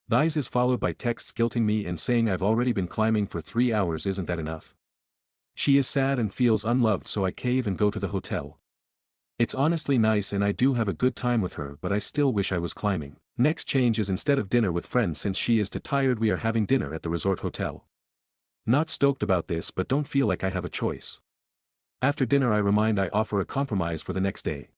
This is followed by texts guilting me and saying I've already been climbing for 3 hours, isn't that enough? She is sad and feels unloved, so I cave and go to the hotel. It's honestly nice and I do have a good time with her, but I still wish I was climbing. Next change is instead of dinner with friends, since she is too tired, we are having dinner at the resort hotel. Not stoked about this, but don't feel like I have a choice. After dinner I offer a compromise for the next day.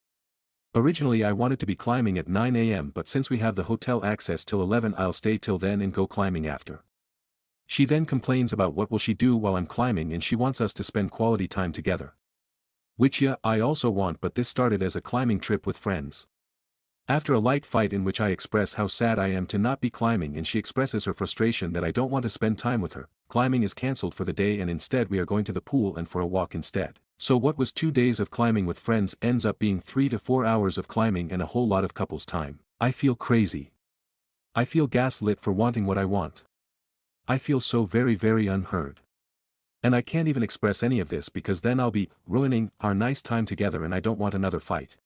Originally I wanted to be climbing at 9 AM, but since we have the hotel access till 11 I'll stay till then and go climbing after. She then complains about what will she do while I'm climbing and she wants us to spend quality time together. Which yeah, I also want, but this started as a climbing trip with friends. After a light fight in which I express how sad I am to not be climbing and she expresses her frustration that I don't want to spend time with her, climbing is cancelled for the day and instead we are going to the pool and for a walk instead. So what was 2 days of climbing with friends ends up being 3 to 4 hours of climbing and a whole lot of couples time. I feel crazy. I feel gaslit for wanting what I want. I feel so very, very unheard. And I can't even express any of this because then I'll be ruining our nice time together and I don't want another fight.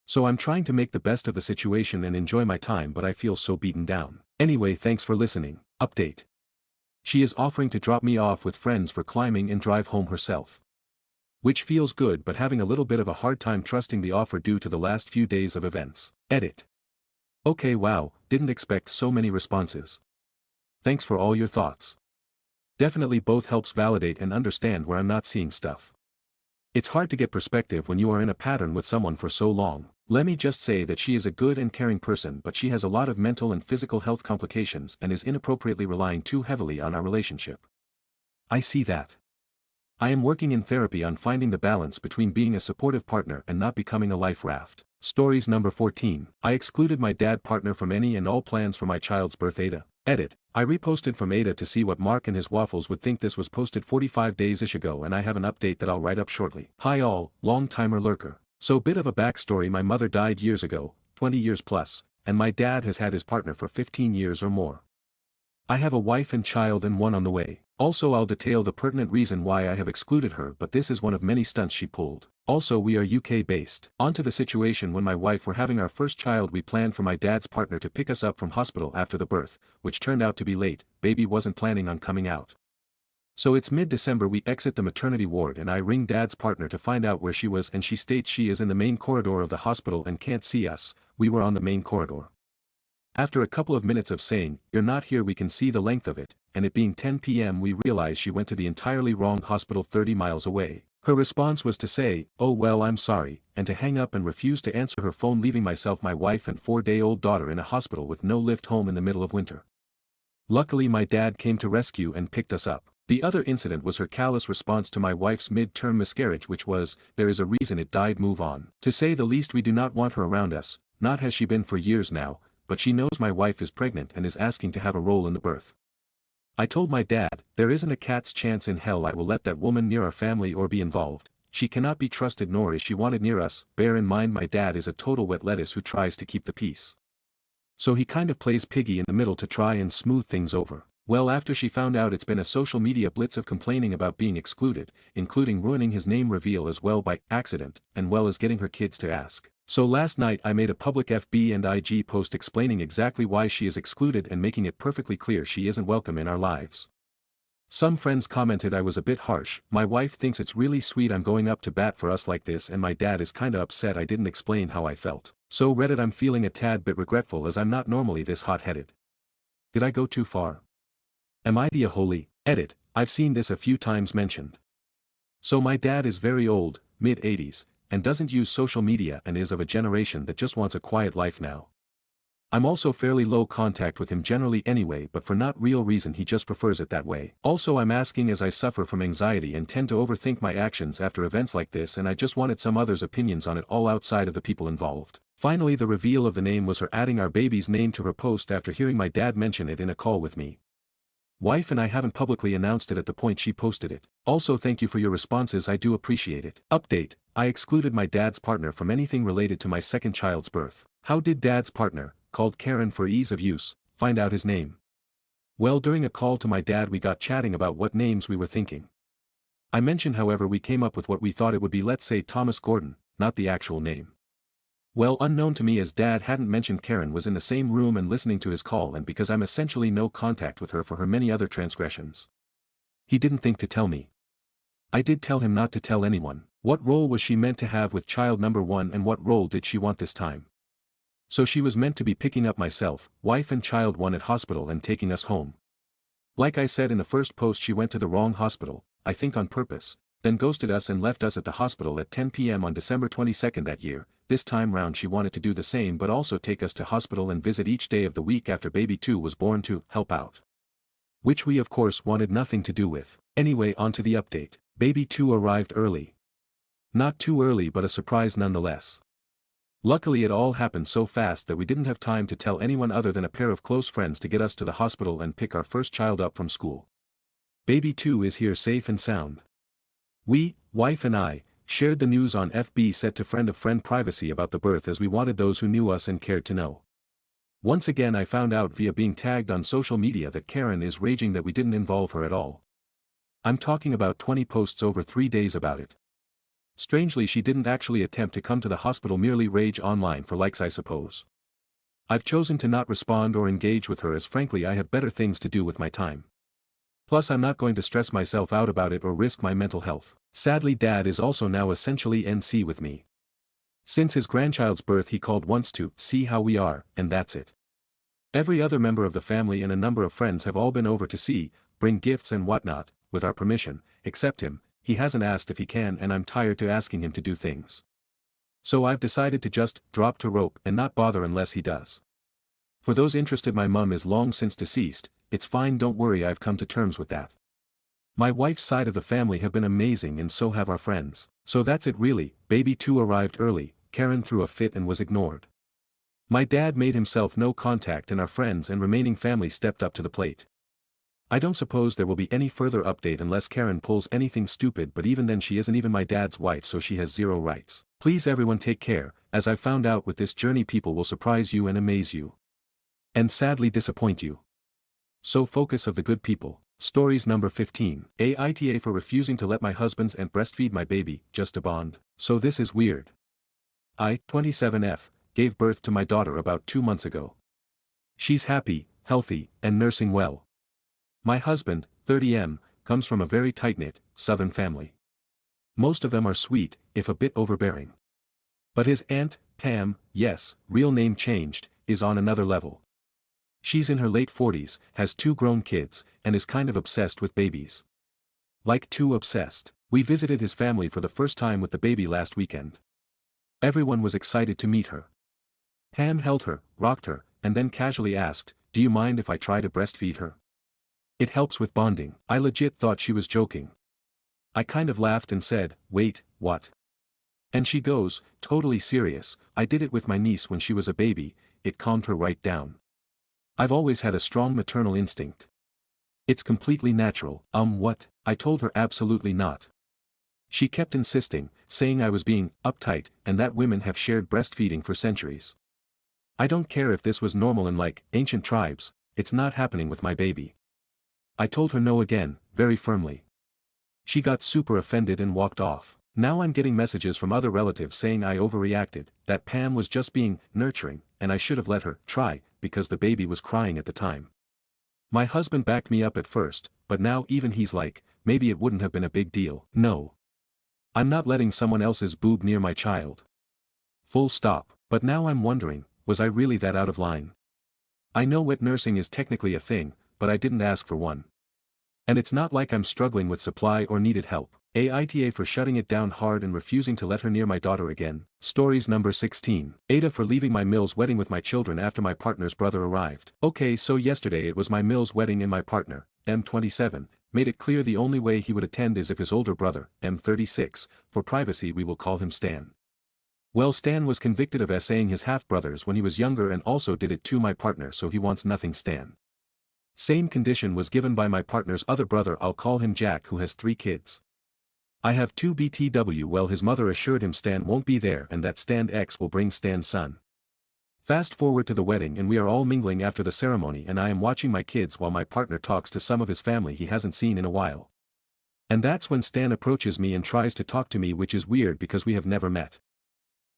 So I'm trying to make the best of the situation and enjoy my time, but I feel so beaten down. Anyway, thanks for listening. Update. She is offering to drop me off with friends for climbing and drive home herself. Which feels good, but having a little bit of a hard time trusting the offer due to the last few days of events. Edit. Okay, wow, didn't expect so many responses. Thanks for all your thoughts. Definitely both helps validate and understand where I'm not seeing stuff. It's hard to get perspective when you are in a pattern with someone for so long. Let me just say that she is a good and caring person, but she has a lot of mental and physical health complications and is inappropriately relying too heavily on our relationship. I see that. I am working in therapy on finding the balance between being a supportive partner and not becoming a life raft. Stories number 14. I excluded my dad partner from any and all plans for my child's birth. Aita. Edit. I reposted from Aita to see what Mark and his waffles would think. This was posted 45 days-ish ago and I have an update that I'll write up shortly. Hi all, long-timer lurker. So bit of a backstory, my mother died years ago, 20 years plus, and my dad has had his partner for 15 years or more. I have a wife and child and one on the way. Also I'll detail the pertinent reason why I have excluded her, but this is one of many stunts she pulled. Also we are UK based. On to the situation. When my wife were having our first child, we planned for my dad's partner to pick us up from hospital after the birth, which turned out to be late. Baby wasn't planning on coming out. So it's mid-December, we exit the maternity ward and I ring dad's partner to find out where she was, and she states she is in the main corridor of the hospital and can't see us. We were on the main corridor. After a couple of minutes of saying, "You're not here, we can see the length of it," and it being 10 PM, we realize she went to the entirely wrong hospital 30 miles away. Her response was to say, "Oh well, I'm sorry," and to hang up and refuse to answer her phone, leaving myself, my wife and 4-day-old daughter in a hospital with no lift home in the middle of winter. Luckily my dad came to rescue and picked us up. The other incident was her callous response to my wife's mid-term miscarriage, which was, "There is a reason it died, move on." To say the least, we do not want her around us, not has she been for years now, but she knows my wife is pregnant and is asking to have a role in the birth. I told my dad, there isn't a cat's chance in hell I will let that woman near our family or be involved. She cannot be trusted, nor is she wanted near us. Bear in mind my dad is a total wet lettuce who tries to keep the peace. So he kind of plays piggy in the middle to try and smooth things over. Well, after she found out, it's been a social media blitz of complaining about being excluded, including ruining his name reveal as well by accident, and well as getting her kids to ask. So last night I made a public FB and IG post explaining exactly why she is excluded and making it perfectly clear she isn't welcome in our lives. Some friends commented I was a bit harsh. My wife thinks it's really sweet I'm going up to bat for us like this, and my dad is kinda upset I didn't explain how I felt. So Reddit, I'm feeling a tad bit regretful as I'm not normally this hot-headed. Did I go too far? Am I the holy? Edit. I've seen this a few times mentioned. So my dad is very old, mid-80s, and doesn't use social media and is of a generation that just wants a quiet life now. I'm also fairly low contact with him generally anyway, but for not real reason, he just prefers it that way. Also, I'm asking as I suffer from anxiety and tend to overthink my actions after events like this, and I just wanted some others' opinions on it all outside of the people involved. Finally, the reveal of the name was her adding our baby's name to her post after hearing my dad mention it in a call with me. Wife and I haven't publicly announced it at the point she posted it. Also, thank you for your responses, I do appreciate it. Update: I excluded my dad's partner from anything related to my second child's birth. How did dad's partner, called Karen for ease of use, find out his name? Well, during a call to my dad we got chatting about what names we were thinking. I mentioned however we came up with what we thought it would be, let's say Thomas Gordon, not the actual name. Well, unknown to me as dad hadn't mentioned Karen was in the same room and listening to his call, and because I'm essentially no contact with her for her many other transgressions. He didn't think to tell me. I did tell him not to tell anyone. What role was she meant to have with child number 1, and what role did she want this time? So she was meant to be picking up myself, wife and child 1 at hospital and taking us home. Like I said in the first post, she went to the wrong hospital, I think on purpose, then ghosted us and left us at the hospital at 10 p.m. on December 22nd that year. This time round she wanted to do the same, but also take us to hospital and visit each day of the week after baby 2 was born to help out. Which we of course wanted nothing to do with. Anyway, on to the update. Baby 2 arrived early. Not too early, but a surprise nonetheless. Luckily it all happened so fast that we didn't have time to tell anyone other than a pair of close friends to get us to the hospital and pick our first child up from school. Baby 2 is here safe and sound. We, wife and I, shared the news on FB set to friend of friend privacy about the birth, as we wanted those who knew us and cared to know. Once again I found out via being tagged on social media that Karen is raging that we didn't involve her at all. I'm talking about 20 posts over 3 days about it. Strangely, she didn't actually attempt to come to the hospital, merely rage online for likes I suppose. I've chosen to not respond or engage with her as frankly I have better things to do with my time. Plus I'm not going to stress myself out about it or risk my mental health. Sadly, dad is also now essentially NC with me. Since his grandchild's birth he called once to see how we are, and that's it. Every other member of the family and a number of friends have all been over to see, bring gifts and whatnot, with our permission, except him. He hasn't asked if he can, and I'm tired to asking him to do things. So I've decided to just drop to rope and not bother unless he does. For those interested, my mum is long since deceased. It's fine, don't worry, I've come to terms with that. My wife's side of the family have been amazing, and so have our friends. So that's it really. Baby 2 arrived early, Karen threw a fit and was ignored. My dad made himself no contact, and our friends and remaining family stepped up to the plate. I don't suppose there will be any further update unless Karen pulls anything stupid, but even then she isn't even my dad's wife, so she has zero rights. Please everyone take care, as I've found out with this journey people will surprise you and amaze you. And sadly disappoint you. So focus of the good people. Stories number 15. Aita for refusing to let my husband's aunt breastfeed my baby, just a bond. So this is weird. I, 27F, gave birth to my daughter about 2 months ago. She's happy, healthy, and nursing well. My husband, 30M, comes from a very tight-knit, southern family. Most of them are sweet, if a bit overbearing. But his aunt, Pam, yes, real name changed, is on another level. She's in her late 40s, has 2 grown kids, and is kind of obsessed with babies. Like too obsessed. We visited his family for the first time with the baby last weekend. Everyone was excited to meet her. Pam held her, rocked her, and then casually asked, "Do you mind if I try to breastfeed her? It helps with bonding." I legit thought she was joking. I kind of laughed and said, "Wait, what?" And she goes, totally serious, "I did it with my niece when she was a baby, it calmed her right down. I've always had a strong maternal instinct. It's completely natural." What? I told her absolutely not. She kept insisting, saying I was being uptight and that women have shared breastfeeding for centuries. I don't care if this was normal in like ancient tribes, it's not happening with my baby. I told her no again, very firmly. She got super offended and walked off. Now I'm getting messages from other relatives saying I overreacted, that Pam was just being nurturing, and I should have let her try, because the baby was crying at the time. My husband backed me up at first, but now even he's like, maybe it wouldn't have been a big deal. No. I'm not letting someone else's boob near my child. Full stop. But now I'm wondering, was I really that out of line? I know wet nursing is technically a thing, but I didn't ask for one. And it's not like I'm struggling with supply or needed help. Aita for shutting it down hard and refusing to let her near my daughter again. Stories number 16. Aita for leaving my Mills wedding with my children after my partner's brother arrived. Okay, so yesterday it was my Mills wedding and my partner, M27, made it clear the only way he would attend is if his older brother, M36, for privacy we will call him Stan. Well, Stan was convicted of essaying his half-brothers when he was younger and also did it to my partner, so he wants nothing Stan. Same condition was given by my partner's other brother, I'll call him Jack, who has 3 kids. I have 2 BTW. Well, his mother assured him Stan won't be there and that Stan X will bring Stan's son. Fast forward to the wedding and we are all mingling after the ceremony and I am watching my kids while my partner talks to some of his family he hasn't seen in a while. And that's when Stan approaches me and tries to talk to me, which is weird because we have never met.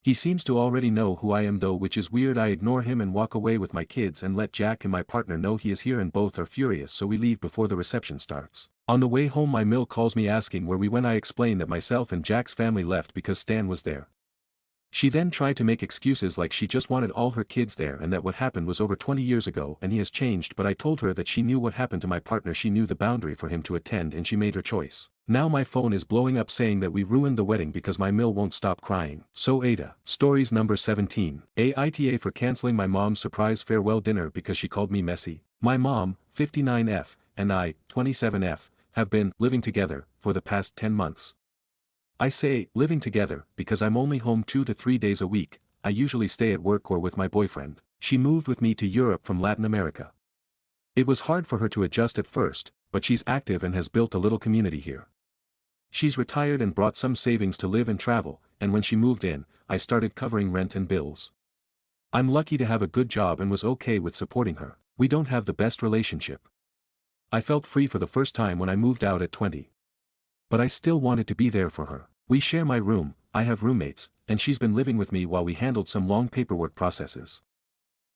He seems to already know who I am though, which is weird. I ignore him and walk away with my kids and let Jack and my partner know he is here and both are furious, so we leave before the reception starts. On the way home my Mill calls me asking where we went. I explain that myself and Jack's family left because Stan was there. She then tried to make excuses like she just wanted all her kids there and that what happened was over 20 years ago and he has changed, but I told her that she knew what happened to my partner, she knew the boundary for him to attend and she made her choice. Now my phone is blowing up saying that we ruined the wedding because my Mill won't stop crying. So Aita. Stories number 17. Aita for cancelling my mom's surprise farewell dinner because she called me messy. My mom, 59F, and I, 27F, have been living together for the past 10 months. I say living together because I'm only home 2 to 3 days a week. I usually stay at work or with my boyfriend. She moved with me to Europe from Latin America. It was hard for her to adjust at first, but she's active and has built a little community here. She's retired and brought some savings to live and travel, and when she moved in, I started covering rent and bills. I'm lucky to have a good job and was okay with supporting her. We don't have the best relationship. I felt free for the first time when I moved out at 20. But I still wanted to be there for her. We share my room, I have roommates, and she's been living with me while we handled some long paperwork processes.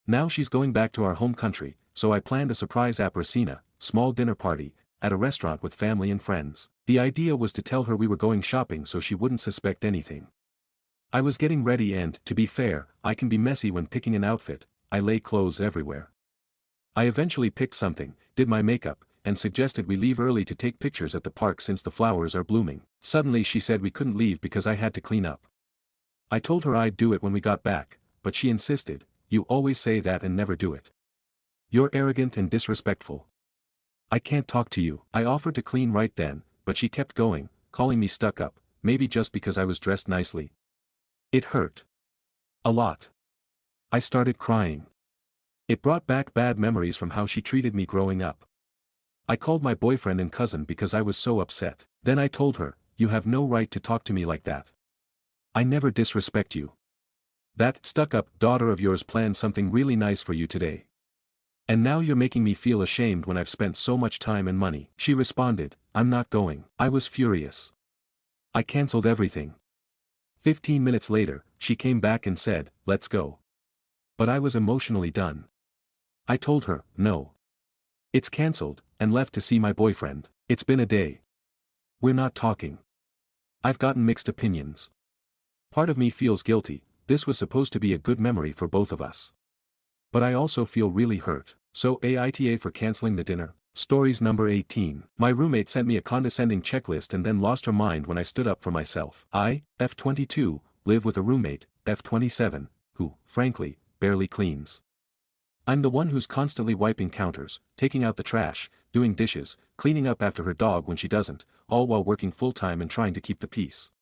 Now she's going back to our home country, so I planned a surprise apricina, small dinner party, at a restaurant with family and friends. The idea was to tell her we were going shopping so she wouldn't suspect anything. I was getting ready and, to be fair, I can be messy when picking an outfit. I lay clothes everywhere. I eventually picked something, did my makeup, and suggested we leave early to take pictures at the park since the flowers are blooming. Suddenly she said we couldn't leave because I had to clean up. I told her I'd do it when we got back, but she insisted, "You always say that and never do it. You're arrogant and disrespectful. I can't talk to you." I offered to clean right then, but she kept going, calling me stuck up, maybe just because I was dressed nicely. It hurt. A lot. I started crying. It brought back bad memories from how she treated me growing up. I called my boyfriend and cousin because I was so upset. Then I told her, "You have no right to talk to me like that. I never disrespect you. That stuck-up daughter of yours planned something really nice for you today. And now you're making me feel ashamed when I've spent so much time and money." She responded, "I'm not going." I was furious. I cancelled everything. 15 minutes later, she came back and said, "Let's go." But I was emotionally done. I told her, "No. It's cancelled," and left to see my boyfriend. It's been a day. We're not talking. I've gotten mixed opinions. Part of me feels guilty, this was supposed to be a good memory for both of us. But I also feel really hurt. So Aita for cancelling the dinner. Stories number 18. My roommate sent me a condescending checklist and then lost her mind when I stood up for myself. I, F22, live with a roommate, F27, who, frankly, barely cleans. I'm the one who's constantly wiping counters, taking out the trash, doing dishes, cleaning up after her dog when she doesn't, all while working full-time and trying to keep the peace.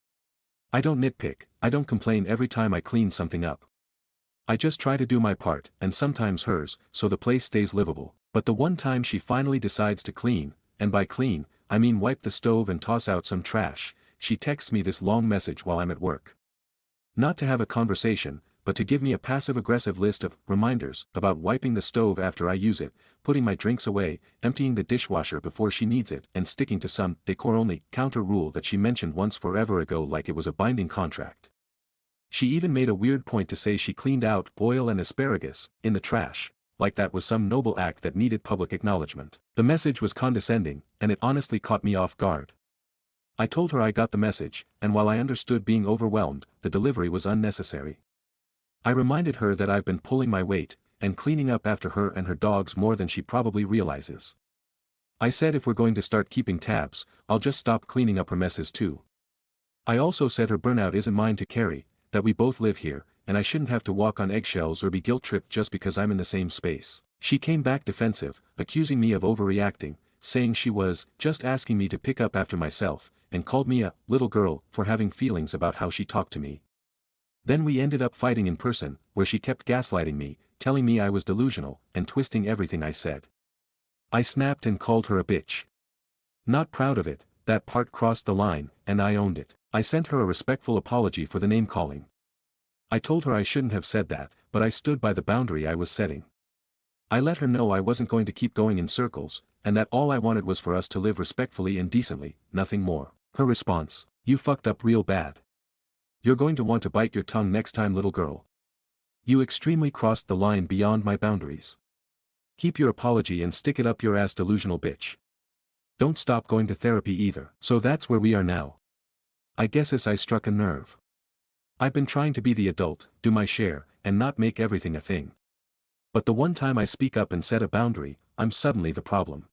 I don't nitpick, I don't complain every time I clean something up. I just try to do my part, and sometimes hers, so the place stays livable. But the one time she finally decides to clean, and by clean, I mean wipe the stove and toss out some trash, she texts me this long message while I'm at work. Not to have a conversation, but to give me a passive-aggressive list of reminders about wiping the stove after I use it, putting my drinks away, emptying the dishwasher before she needs it, and sticking to some decor-only counter rule that she mentioned once forever ago like it was a binding contract. She even made a weird point to say she cleaned out oil and asparagus in the trash, like that was some noble act that needed public acknowledgement. The message was condescending, and it honestly caught me off guard. I told her I got the message, and while I understood being overwhelmed, the delivery was unnecessary. I reminded her that I've been pulling my weight, and cleaning up after her and her dogs more than she probably realizes. I said if we're going to start keeping tabs, I'll just stop cleaning up her messes too. I also said her burnout isn't mine to carry, that we both live here, and I shouldn't have to walk on eggshells or be guilt-tripped just because I'm in the same space. She came back defensive, accusing me of overreacting, saying she was just asking me to pick up after myself, and called me a little girl for having feelings about how she talked to me. Then we ended up fighting in person, where she kept gaslighting me, telling me I was delusional, and twisting everything I said. I snapped and called her a bitch. Not proud of it, that part crossed the line, and I owned it. I sent her a respectful apology for the name-calling. I told her I shouldn't have said that, but I stood by the boundary I was setting. I let her know I wasn't going to keep going in circles, and that all I wanted was for us to live respectfully and decently, nothing more. Her response: "You fucked up real bad. You're going to want to bite your tongue next time, little girl. You extremely crossed the line beyond my boundaries. Keep your apology and stick it up your ass, delusional bitch. Don't stop going to therapy either." So that's where we are now. I guess I struck a nerve. I've been trying to be the adult, do my share, and not make everything a thing. But the one time I speak up and set a boundary, I'm suddenly the problem.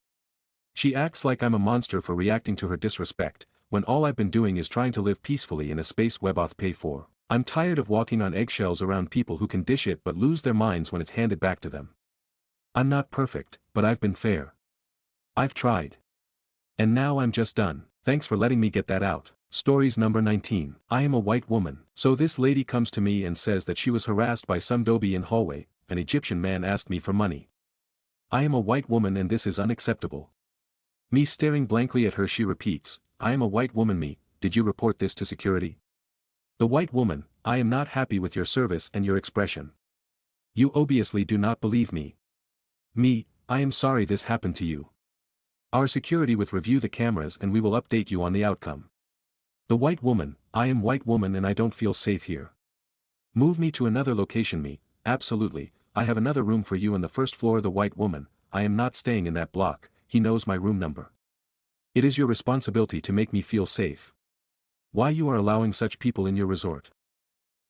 She acts like I'm a monster for reacting to her disrespect, when all I've been doing is trying to live peacefully in a space weboth pay for. I'm tired of walking on eggshells around people who can dish it but lose their minds when it's handed back to them. I'm not perfect, but I've been fair. I've tried. And now I'm just done. Thanks for letting me get that out. Stories number 19. I am a white woman. So this lady comes to me and says that she was harassed by some doby in hallway. An Egyptian man asked me for money. I am a white woman and this is unacceptable. Me staring blankly at her, she repeats, I am a white woman. Me, did you report this to security? The white woman, I am not happy with your service and your expression. You obviously do not believe me. Me, I am sorry this happened to you. Our security will review the cameras and we will update you on the outcome. The white woman, I am white woman and I don't feel safe here. Move me to another location. Me, absolutely, I have another room for you on the first floor. The white woman, I am not staying in that block, he knows my room number. It is your responsibility to make me feel safe. Why you are allowing such people in your resort?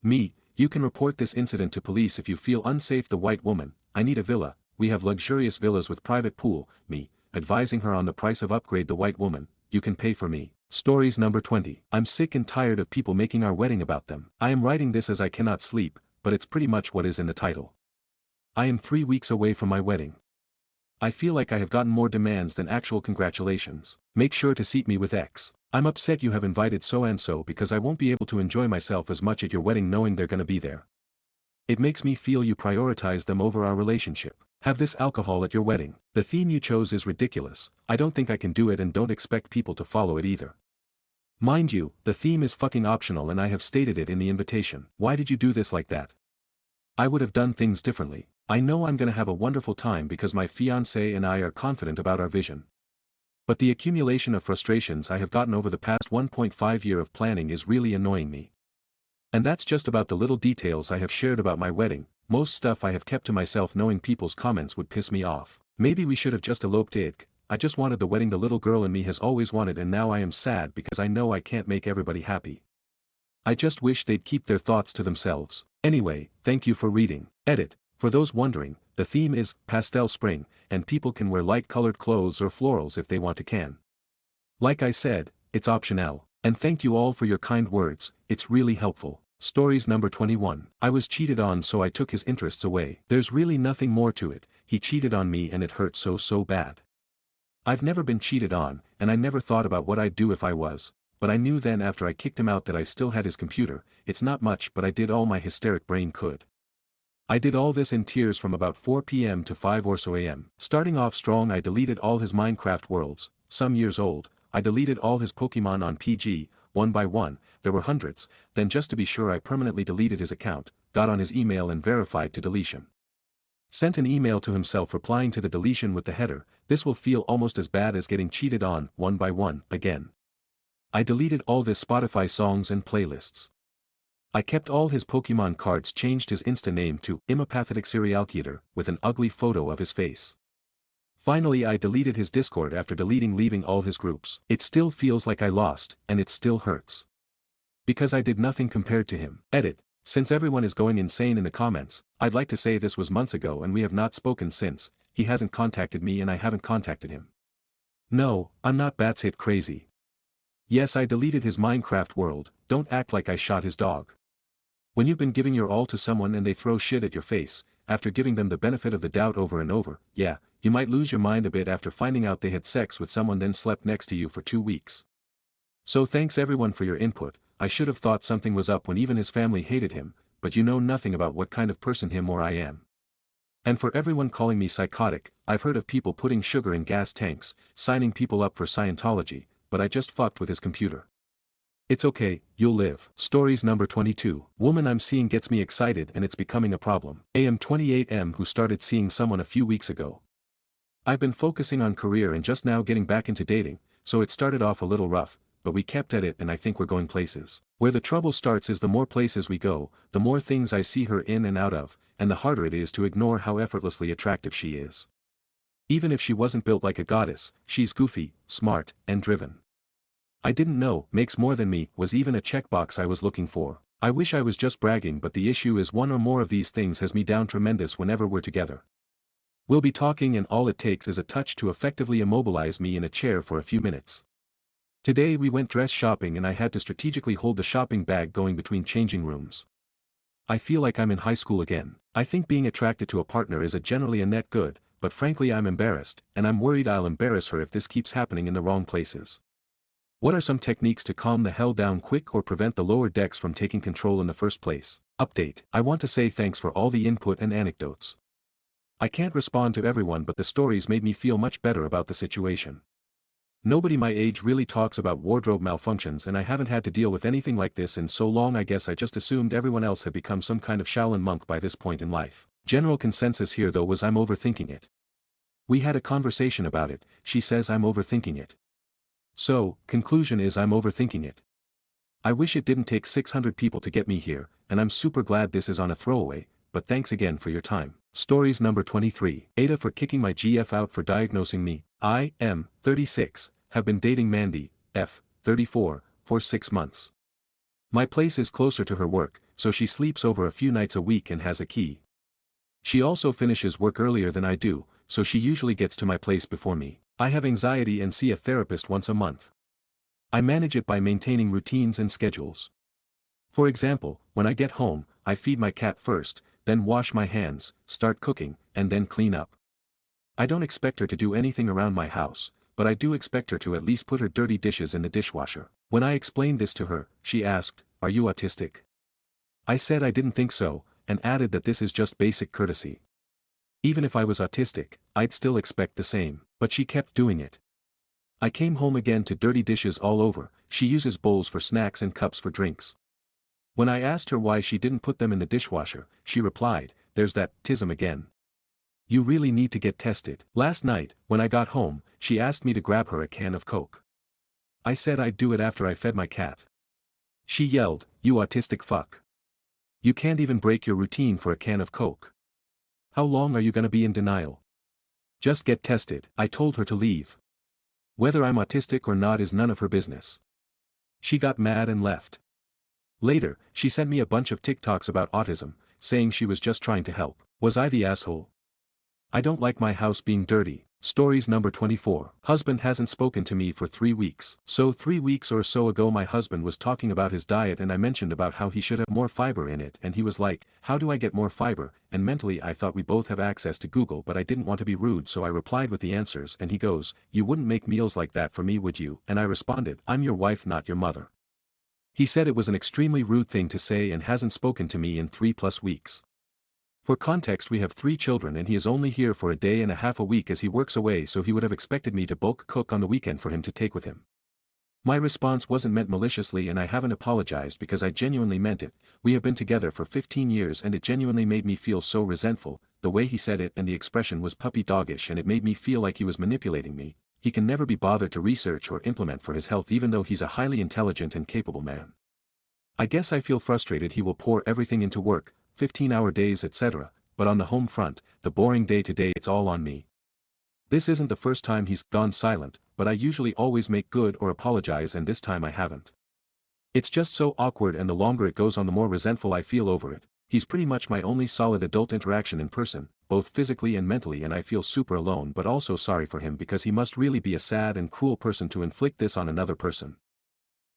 Me, you can report this incident to police if you feel unsafe. The white woman, I need a villa, we have luxurious villas with private pool. Me, advising her on the price of upgrade. The white woman, you can pay for me. Stories number 20. I'm sick and tired of people making our wedding about them. I am writing this as I cannot sleep, but it's pretty much what is in the title. I am 3 weeks away from my wedding. I feel like I have gotten more demands than actual congratulations. Make sure to seat me with X. I'm upset you have invited so-and-so because I won't be able to enjoy myself as much at your wedding knowing they're gonna be there. It makes me feel you prioritize them over our relationship. Have this alcohol at your wedding. The theme you chose is ridiculous. I don't think I can do it and don't expect people to follow it either. Mind you, the theme is fucking optional and I have stated it in the invitation. Why did you do this like that? I would have done things differently. I know I'm gonna have a wonderful time because my fiancé and I are confident about our vision. But the accumulation of frustrations I have gotten over the past 1.5 year of planning is really annoying me. And that's just about the little details I have shared about my wedding. Most stuff I have kept to myself knowing people's comments would piss me off. Maybe we should have just eloped it. I just wanted the wedding the little girl in me has always wanted and now I am sad because I know I can't make everybody happy. I just wish they'd keep their thoughts to themselves. Anyway, thank you for reading. Edit. For those wondering, the theme is pastel spring, and people can wear light-colored clothes or florals if they want to can. Like I said, it's optional. And thank you all for your kind words, it's really helpful. Stories number 21. I was cheated on so I took his interests away. There's really nothing more to it, he cheated on me and it hurt so bad. I've never been cheated on, and I never thought about what I'd do if I was, but I knew then after I kicked him out that I still had his computer. It's not much but I did all my hysteric brain could. I did all this in tears from about 4 p.m. to 5 or so a.m. Starting off strong, I deleted all his Minecraft worlds, some years old. I deleted all his Pokemon on PG, one by one, there were hundreds. Then just to be sure I permanently deleted his account, got on his email and verified to deletion. Sent an email to himself replying to the deletion with the header, this will feel almost as bad as getting cheated on, one by one, again. I deleted all his Spotify songs and playlists. I kept all his Pokemon cards, changed his Insta name to Imapathetic Serial Killer with an ugly photo of his face. Finally I deleted his Discord after leaving all his groups. It still feels like I lost, and it still hurts. Because I did nothing compared to him. Edit. Since everyone is going insane in the comments, I'd like to say this was months ago and we have not spoken since. He hasn't contacted me and I haven't contacted him. No, I'm not batshit crazy. Yes, I deleted his Minecraft world, don't act like I shot his dog. When you've been giving your all to someone and they throw shit at your face, after giving them the benefit of the doubt over and over, yeah, you might lose your mind a bit after finding out they had sex with someone then slept next to you for 2 weeks. So thanks everyone for your input. I should have thought something was up when even his family hated him, but you know nothing about what kind of person him or I am. And for everyone calling me psychotic, I've heard of people putting sugar in gas tanks, signing people up for Scientology, but I just fucked with his computer. It's okay, you'll live. Stories number 22. Woman I'm seeing gets me excited and it's becoming a problem. I'm 28 who started seeing someone a few weeks ago. I've been focusing on career and just now getting back into dating, so it started off a little rough, but we kept at it and I think we're going places. Where the trouble starts is the more places we go, the more things I see her in and out of, and the harder it is to ignore how effortlessly attractive she is. Even if she wasn't built like a goddess, she's goofy, smart, and driven. I didn't know, makes more than me, was even a checkbox I was looking for. I wish I was just bragging, but the issue is one or more of these things has me down tremendous whenever we're together. We'll be talking and all it takes is a touch to effectively immobilize me in a chair for a few minutes. Today we went dress shopping and I had to strategically hold the shopping bag going between changing rooms. I feel like I'm in high school again. I think being attracted to a partner is generally a net good, but frankly I'm embarrassed, and I'm worried I'll embarrass her if this keeps happening in the wrong places. What are some techniques to calm the hell down quick or prevent the lower decks from taking control in the first place? Update. I want to say thanks for all the input and anecdotes. I can't respond to everyone, but the stories made me feel much better about the situation. Nobody my age really talks about wardrobe malfunctions and I haven't had to deal with anything like this in so long. I guess I just assumed everyone else had become some kind of Shaolin monk by this point in life. General consensus here though was I'm overthinking it. We had a conversation about it, she says I'm overthinking it. So, conclusion is I'm overthinking it. I wish it didn't take 600 people to get me here, and I'm super glad this is on a throwaway, but thanks again for your time. Stories number 23. Aita for kicking my GF out for diagnosing me. I am 36. Have been dating Mandy, F, 34, for 6 months. My place is closer to her work, so she sleeps over a few nights a week and has a key. She also finishes work earlier than I do, so she usually gets to my place before me. I have anxiety and see a therapist once a month. I manage it by maintaining routines and schedules. For example, when I get home, I feed my cat first, then wash my hands, start cooking, and then clean up. I don't expect her to do anything around my house, but I do expect her to at least put her dirty dishes in the dishwasher. When I explained this to her, she asked, "Are you autistic?" I said I didn't think so, and added that this is just basic courtesy. Even if I was autistic, I'd still expect the same, but she kept doing it. I came home again to dirty dishes all over. She uses bowls for snacks and cups for drinks. When I asked her why she didn't put them in the dishwasher, she replied, "There's that autism again. You really need to get tested." Last night, when I got home, she asked me to grab her a can of Coke. I said I'd do it after I fed my cat. She yelled, "You autistic fuck. You can't even break your routine for a can of Coke. How long are you gonna be in denial? Just get tested." I told her to leave. Whether I'm autistic or not is none of her business. She got mad and left. Later, she sent me a bunch of TikToks about autism, saying she was just trying to help. Was I the asshole? I don't like my house being dirty. Stories number 24. Husband hasn't spoken to me for 3 weeks. So 3 weeks or so ago my husband was talking about his diet and I mentioned about how he should have more fiber in it and he was like, "How do I get more fiber?" And mentally I thought we both have access to Google, but I didn't want to be rude, so I replied with the answers and he goes, "You wouldn't make meals like that for me, would you?" And I responded, "I'm your wife, not your mother." He said it was an extremely rude thing to say and hasn't spoken to me in 3+ weeks. For context, we have 3 children and he is only here for a day and a half a week as he works away, so he would have expected me to bulk cook on the weekend for him to take with him. My response wasn't meant maliciously and I haven't apologized because I genuinely meant it. We have been together for 15 years and it genuinely made me feel so resentful. The way he said it and the expression was puppy doggish and it made me feel like he was manipulating me. He can never be bothered to research or implement for his health even though he's a highly intelligent and capable man. I guess I feel frustrated he will pour everything into work, 15-hour days etc., but on the home front, the boring day-to-day, it's all on me. This isn't the first time he's gone silent, but I usually always make good or apologize and this time I haven't. It's just so awkward and the longer it goes on the more resentful I feel over it. He's pretty much my only solid adult interaction in person, both physically and mentally, and I feel super alone but also sorry for him because he must really be a sad and cruel person to inflict this on another person.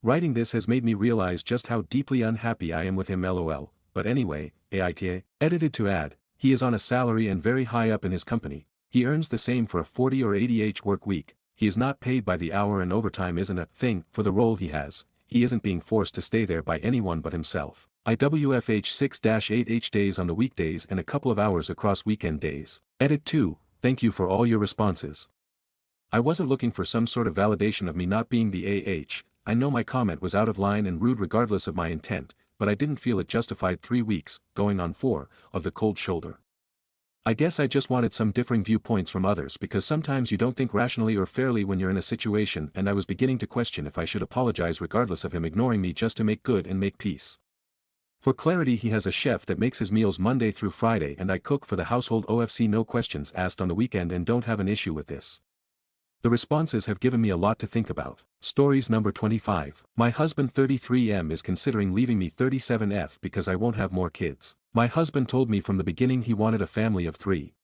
Writing this has made me realize just how deeply unhappy I am with him, lol, but anyway, Aita, edited to add, he is on a salary and very high up in his company, he earns the same for a 40 or 80-hour work week, he is not paid by the hour and overtime isn't a thing for the role he has, he isn't being forced to stay there by anyone but himself. IWFH 6-8H days on the weekdays and a couple of hours across weekend days. Edit 2, thank you for all your responses. I wasn't looking for some sort of validation of me not being the AH, I know my comment was out of line and rude regardless of my intent, but I didn't feel it justified 3 weeks, going on 4, of the cold shoulder. I guess I just wanted some differing viewpoints from others because sometimes you don't think rationally or fairly when you're in a situation, and I was beginning to question if I should apologize regardless of him ignoring me just to make good and make peace. For clarity, he has a chef that makes his meals Monday through Friday and I cook for the household OFC, no questions asked on the weekend, and don't have an issue with this. The responses have given me a lot to think about. Stories number 25. My husband 33M is considering leaving me 37F because I won't have more kids. My husband told me from the beginning he wanted a family of 3.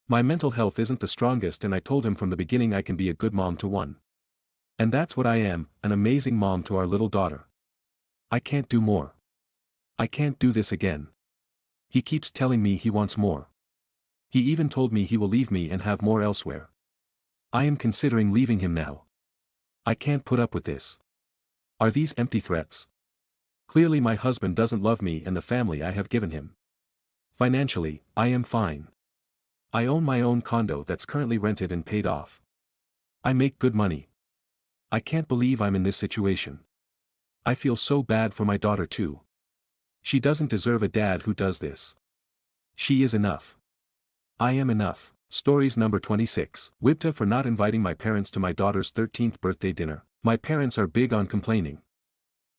My mental health isn't the strongest and I told him from the beginning I can be a good mom to 1. And that's what I am, an amazing mom to our little daughter. I can't do more. I can't do this again. He keeps telling me he wants more. He even told me he will leave me and have more elsewhere. I am considering leaving him now. I can't put up with this. Are these empty threats? Clearly my husband doesn't love me and the family I have given him. Financially, I am fine. I own my own condo that's currently rented and paid off. I make good money. I can't believe I'm in this situation. I feel so bad for my daughter too. She doesn't deserve a dad who does this. She is enough. I am enough. Stories number 26. Wipta for not inviting my parents to my daughter's 13th birthday dinner. My parents are big on complaining.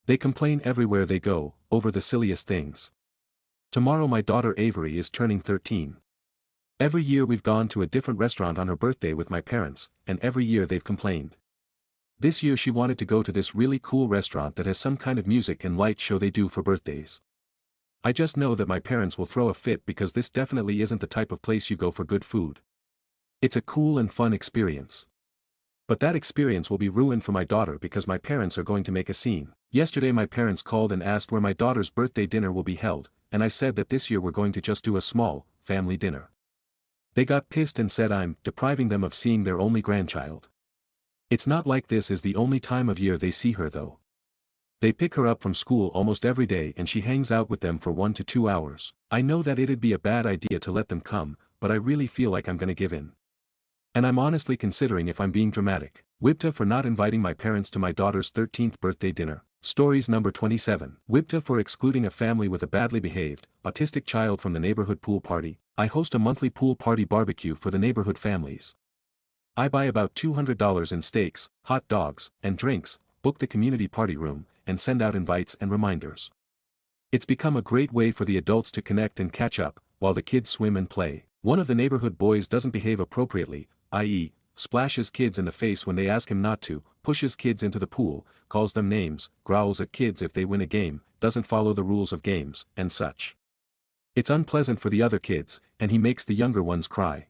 They complain everywhere they go, over the silliest things. Tomorrow my daughter Avery is turning 13. Every year we've gone to a different restaurant on her birthday with my parents, and every year they've complained. This year she wanted to go to this really cool restaurant that has some kind of music and light show they do for birthdays. I just know that my parents will throw a fit because this definitely isn't the type of place you go for good food. It's a cool and fun experience. But that experience will be ruined for my daughter because my parents are going to make a scene. Yesterday my parents called and asked where my daughter's birthday dinner will be held, and I said that this year we're going to just do a small, family dinner. They got pissed and said I'm depriving them of seeing their only grandchild. It's not like this is the only time of year they see her though. They pick her up from school almost every day and she hangs out with them for 1 to 2 hours. I know that it'd be a bad idea to let them come, but I really feel like I'm gonna give in. And I'm honestly considering if I'm being dramatic. Wipta for not inviting my parents to my daughter's 13th birthday dinner. Stories number 27. Wipta for excluding a family with a badly behaved, autistic child from the neighborhood pool party. I host a monthly pool party barbecue for the neighborhood families. I buy about $200 in steaks, hot dogs, and drinks, book the community party room, and send out invites and reminders. It's become a great way for the adults to connect and catch up, while the kids swim and play. One of the neighborhood boys doesn't behave appropriately, i.e., splashes kids in the face when they ask him not to, pushes kids into the pool, calls them names, growls at kids if they win a game, doesn't follow the rules of games, and such. It's unpleasant for the other kids, and he makes the younger ones cry.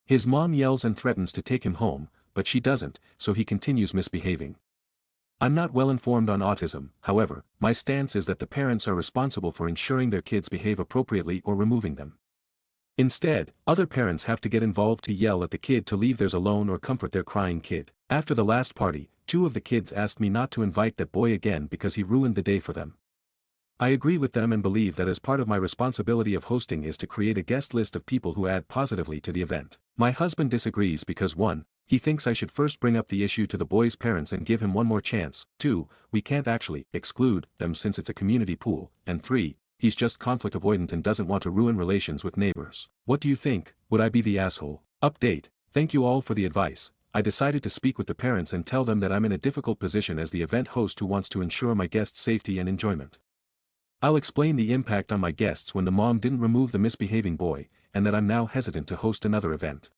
His mom yells and threatens to take him home, but she doesn't, so he continues misbehaving. I'm not well informed on autism, however, my stance is that the parents are responsible for ensuring their kids behave appropriately or removing them. Instead, other parents have to get involved to yell at the kid to leave theirs alone or comfort their crying kid. After the last party, 2 of the kids asked me not to invite that boy again because he ruined the day for them. I agree with them and believe that as part of my responsibility of hosting is to create a guest list of people who add positively to the event. My husband disagrees because 1, he thinks I should first bring up the issue to the boy's parents and give him one more chance, 2, we can't actually exclude them since it's a community pool, and 3, he's just conflict avoidant and doesn't want to ruin relations with neighbors. What do you think? Would I be the asshole? Update. Thank you all for the advice. I decided to speak with the parents and tell them that I'm in a difficult position as the event host who wants to ensure my guests' safety and enjoyment. I'll explain the impact on my guests when the mom didn't remove the misbehaving boy, and that I'm now hesitant to host another event.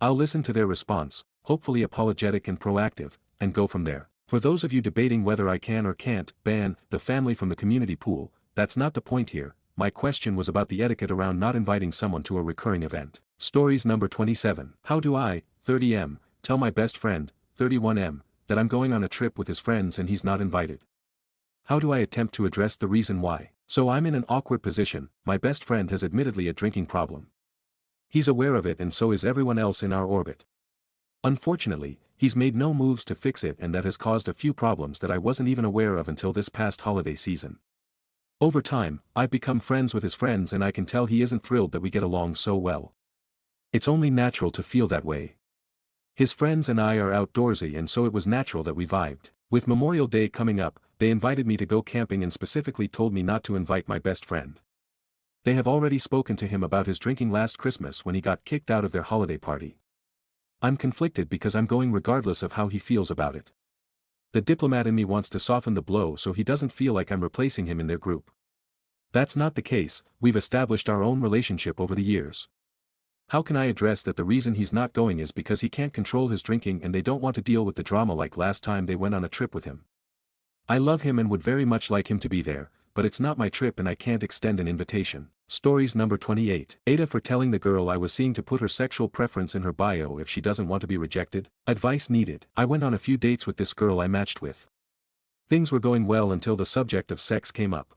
I'll listen to their response, hopefully apologetic and proactive, and go from there. For those of you debating whether I can or can't ban the family from the community pool, that's not the point here, my question was about the etiquette around not inviting someone to a recurring event. Stories number 27. How do I, 30M, tell my best friend, 31M, that I'm going on a trip with his friends and he's not invited? How do I attempt to address the reason why? So I'm in an awkward position. My best friend has admittedly a drinking problem. He's aware of it and so is everyone else in our orbit. Unfortunately, he's made no moves to fix it and that has caused a few problems that I wasn't even aware of until this past holiday season. Over time, I've become friends with his friends and I can tell he isn't thrilled that we get along so well. It's only natural to feel that way. His friends and I are outdoorsy and so it was natural that we vibed. With Memorial Day coming up, they invited me to go camping and specifically told me not to invite my best friend. They have already spoken to him about his drinking last Christmas when he got kicked out of their holiday party. I'm conflicted because I'm going regardless of how he feels about it. The diplomat in me wants to soften the blow so he doesn't feel like I'm replacing him in their group. That's not the case. We've established our own relationship over the years. How can I address that the reason he's not going is because he can't control his drinking and they don't want to deal with the drama like last time they went on a trip with him? I love him and would very much like him to be there, but it's not my trip and I can't extend an invitation. Stories number 28. Aita for telling the girl I was seeing to put her sexual preference in her bio if she doesn't want to be rejected. Advice needed. I went on a few dates with this girl I matched with. Things were going well until the subject of sex came up.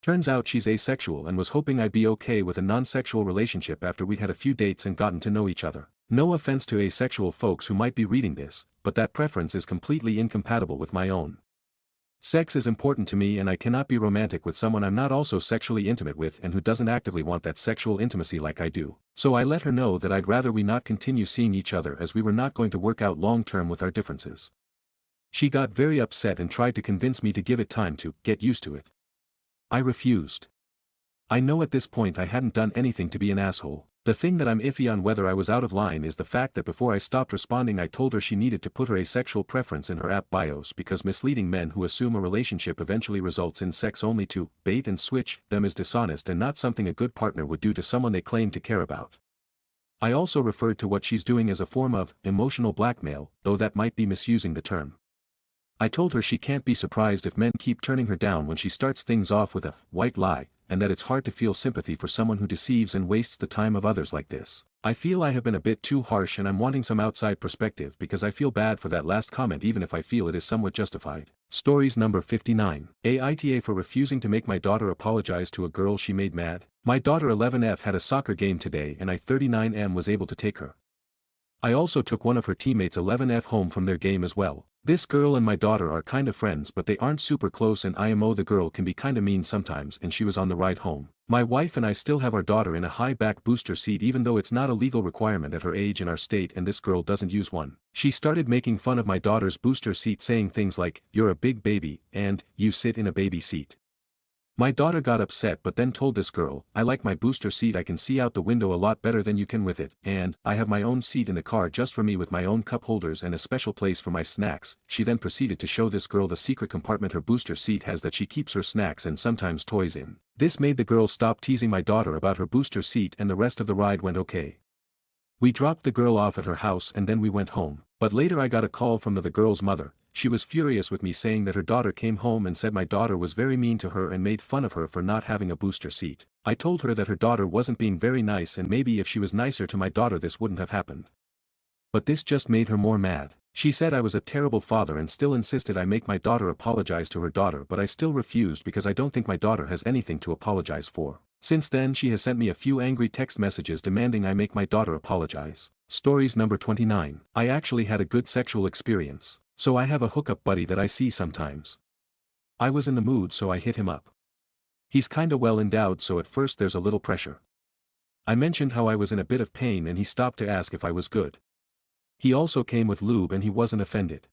Turns out she's asexual and was hoping I'd be okay with a non-sexual relationship after we'd had a few dates and gotten to know each other. No offense to asexual folks who might be reading this, but that preference is completely incompatible with my own. Sex is important to me and I cannot be romantic with someone I'm not also sexually intimate with and who doesn't actively want that sexual intimacy like I do. So I let her know that I'd rather we not continue seeing each other as we were not going to work out long-term with our differences. She got very upset and tried to convince me to give it time to get used to it. I refused. I know at this point I hadn't done anything to be an asshole. The thing that I'm iffy on whether I was out of line is the fact that before I stopped responding I told her she needed to put her asexual preference in her app bios because misleading men who assume a relationship eventually results in sex only to bait and switch them is dishonest and not something a good partner would do to someone they claim to care about. I also referred to what she's doing as a form of emotional blackmail, though that might be misusing the term. I told her she can't be surprised if men keep turning her down when she starts things off with a white lie, and that it's hard to feel sympathy for someone who deceives and wastes the time of others like this. I feel I have been a bit too harsh and I'm wanting some outside perspective because I feel bad for that last comment even if I feel it is somewhat justified. Stories number 59. Aita for refusing to make my daughter apologize to a girl she made mad. My daughter 11F had a soccer game today and I 39M was able to take her. I also took one of her teammates 11F home from their game as well. This girl and my daughter are kinda friends but they aren't super close and IMO the girl can be kinda mean sometimes and she was on the ride home. My wife and I still have our daughter in a high back booster seat even though it's not a legal requirement at her age in our state and this girl doesn't use one. She started making fun of my daughter's booster seat saying things like, "You're a big baby," and "You sit in a baby seat." My daughter got upset but then told this girl, "I like my booster seat, I can see out the window a lot better than you can with it, and I have my own seat in the car just for me with my own cup holders and a special place for my snacks." She then proceeded to show this girl the secret compartment her booster seat has that she keeps her snacks and sometimes toys in. This made the girl stop teasing my daughter about her booster seat and the rest of the ride went okay. We dropped the girl off at her house and then we went home. But later I got a call from the girl's mother. She was furious with me saying that her daughter came home and said my daughter was very mean to her and made fun of her for not having a booster seat. I told her that her daughter wasn't being very nice and maybe if she was nicer to my daughter this wouldn't have happened. But this just made her more mad. She said I was a terrible father and still insisted I make my daughter apologize to her daughter but I still refused because I don't think my daughter has anything to apologize for. Since then she has sent me a few angry text messages demanding I make my daughter apologize. Stories number 29. I actually had a good sexual experience. So I have a hookup buddy that I see sometimes. I was in the mood so I hit him up. He's kinda well endowed so at first there's a little pressure. I mentioned how I was in a bit of pain and he stopped to ask if I was good. He also came with lube and he wasn't offended.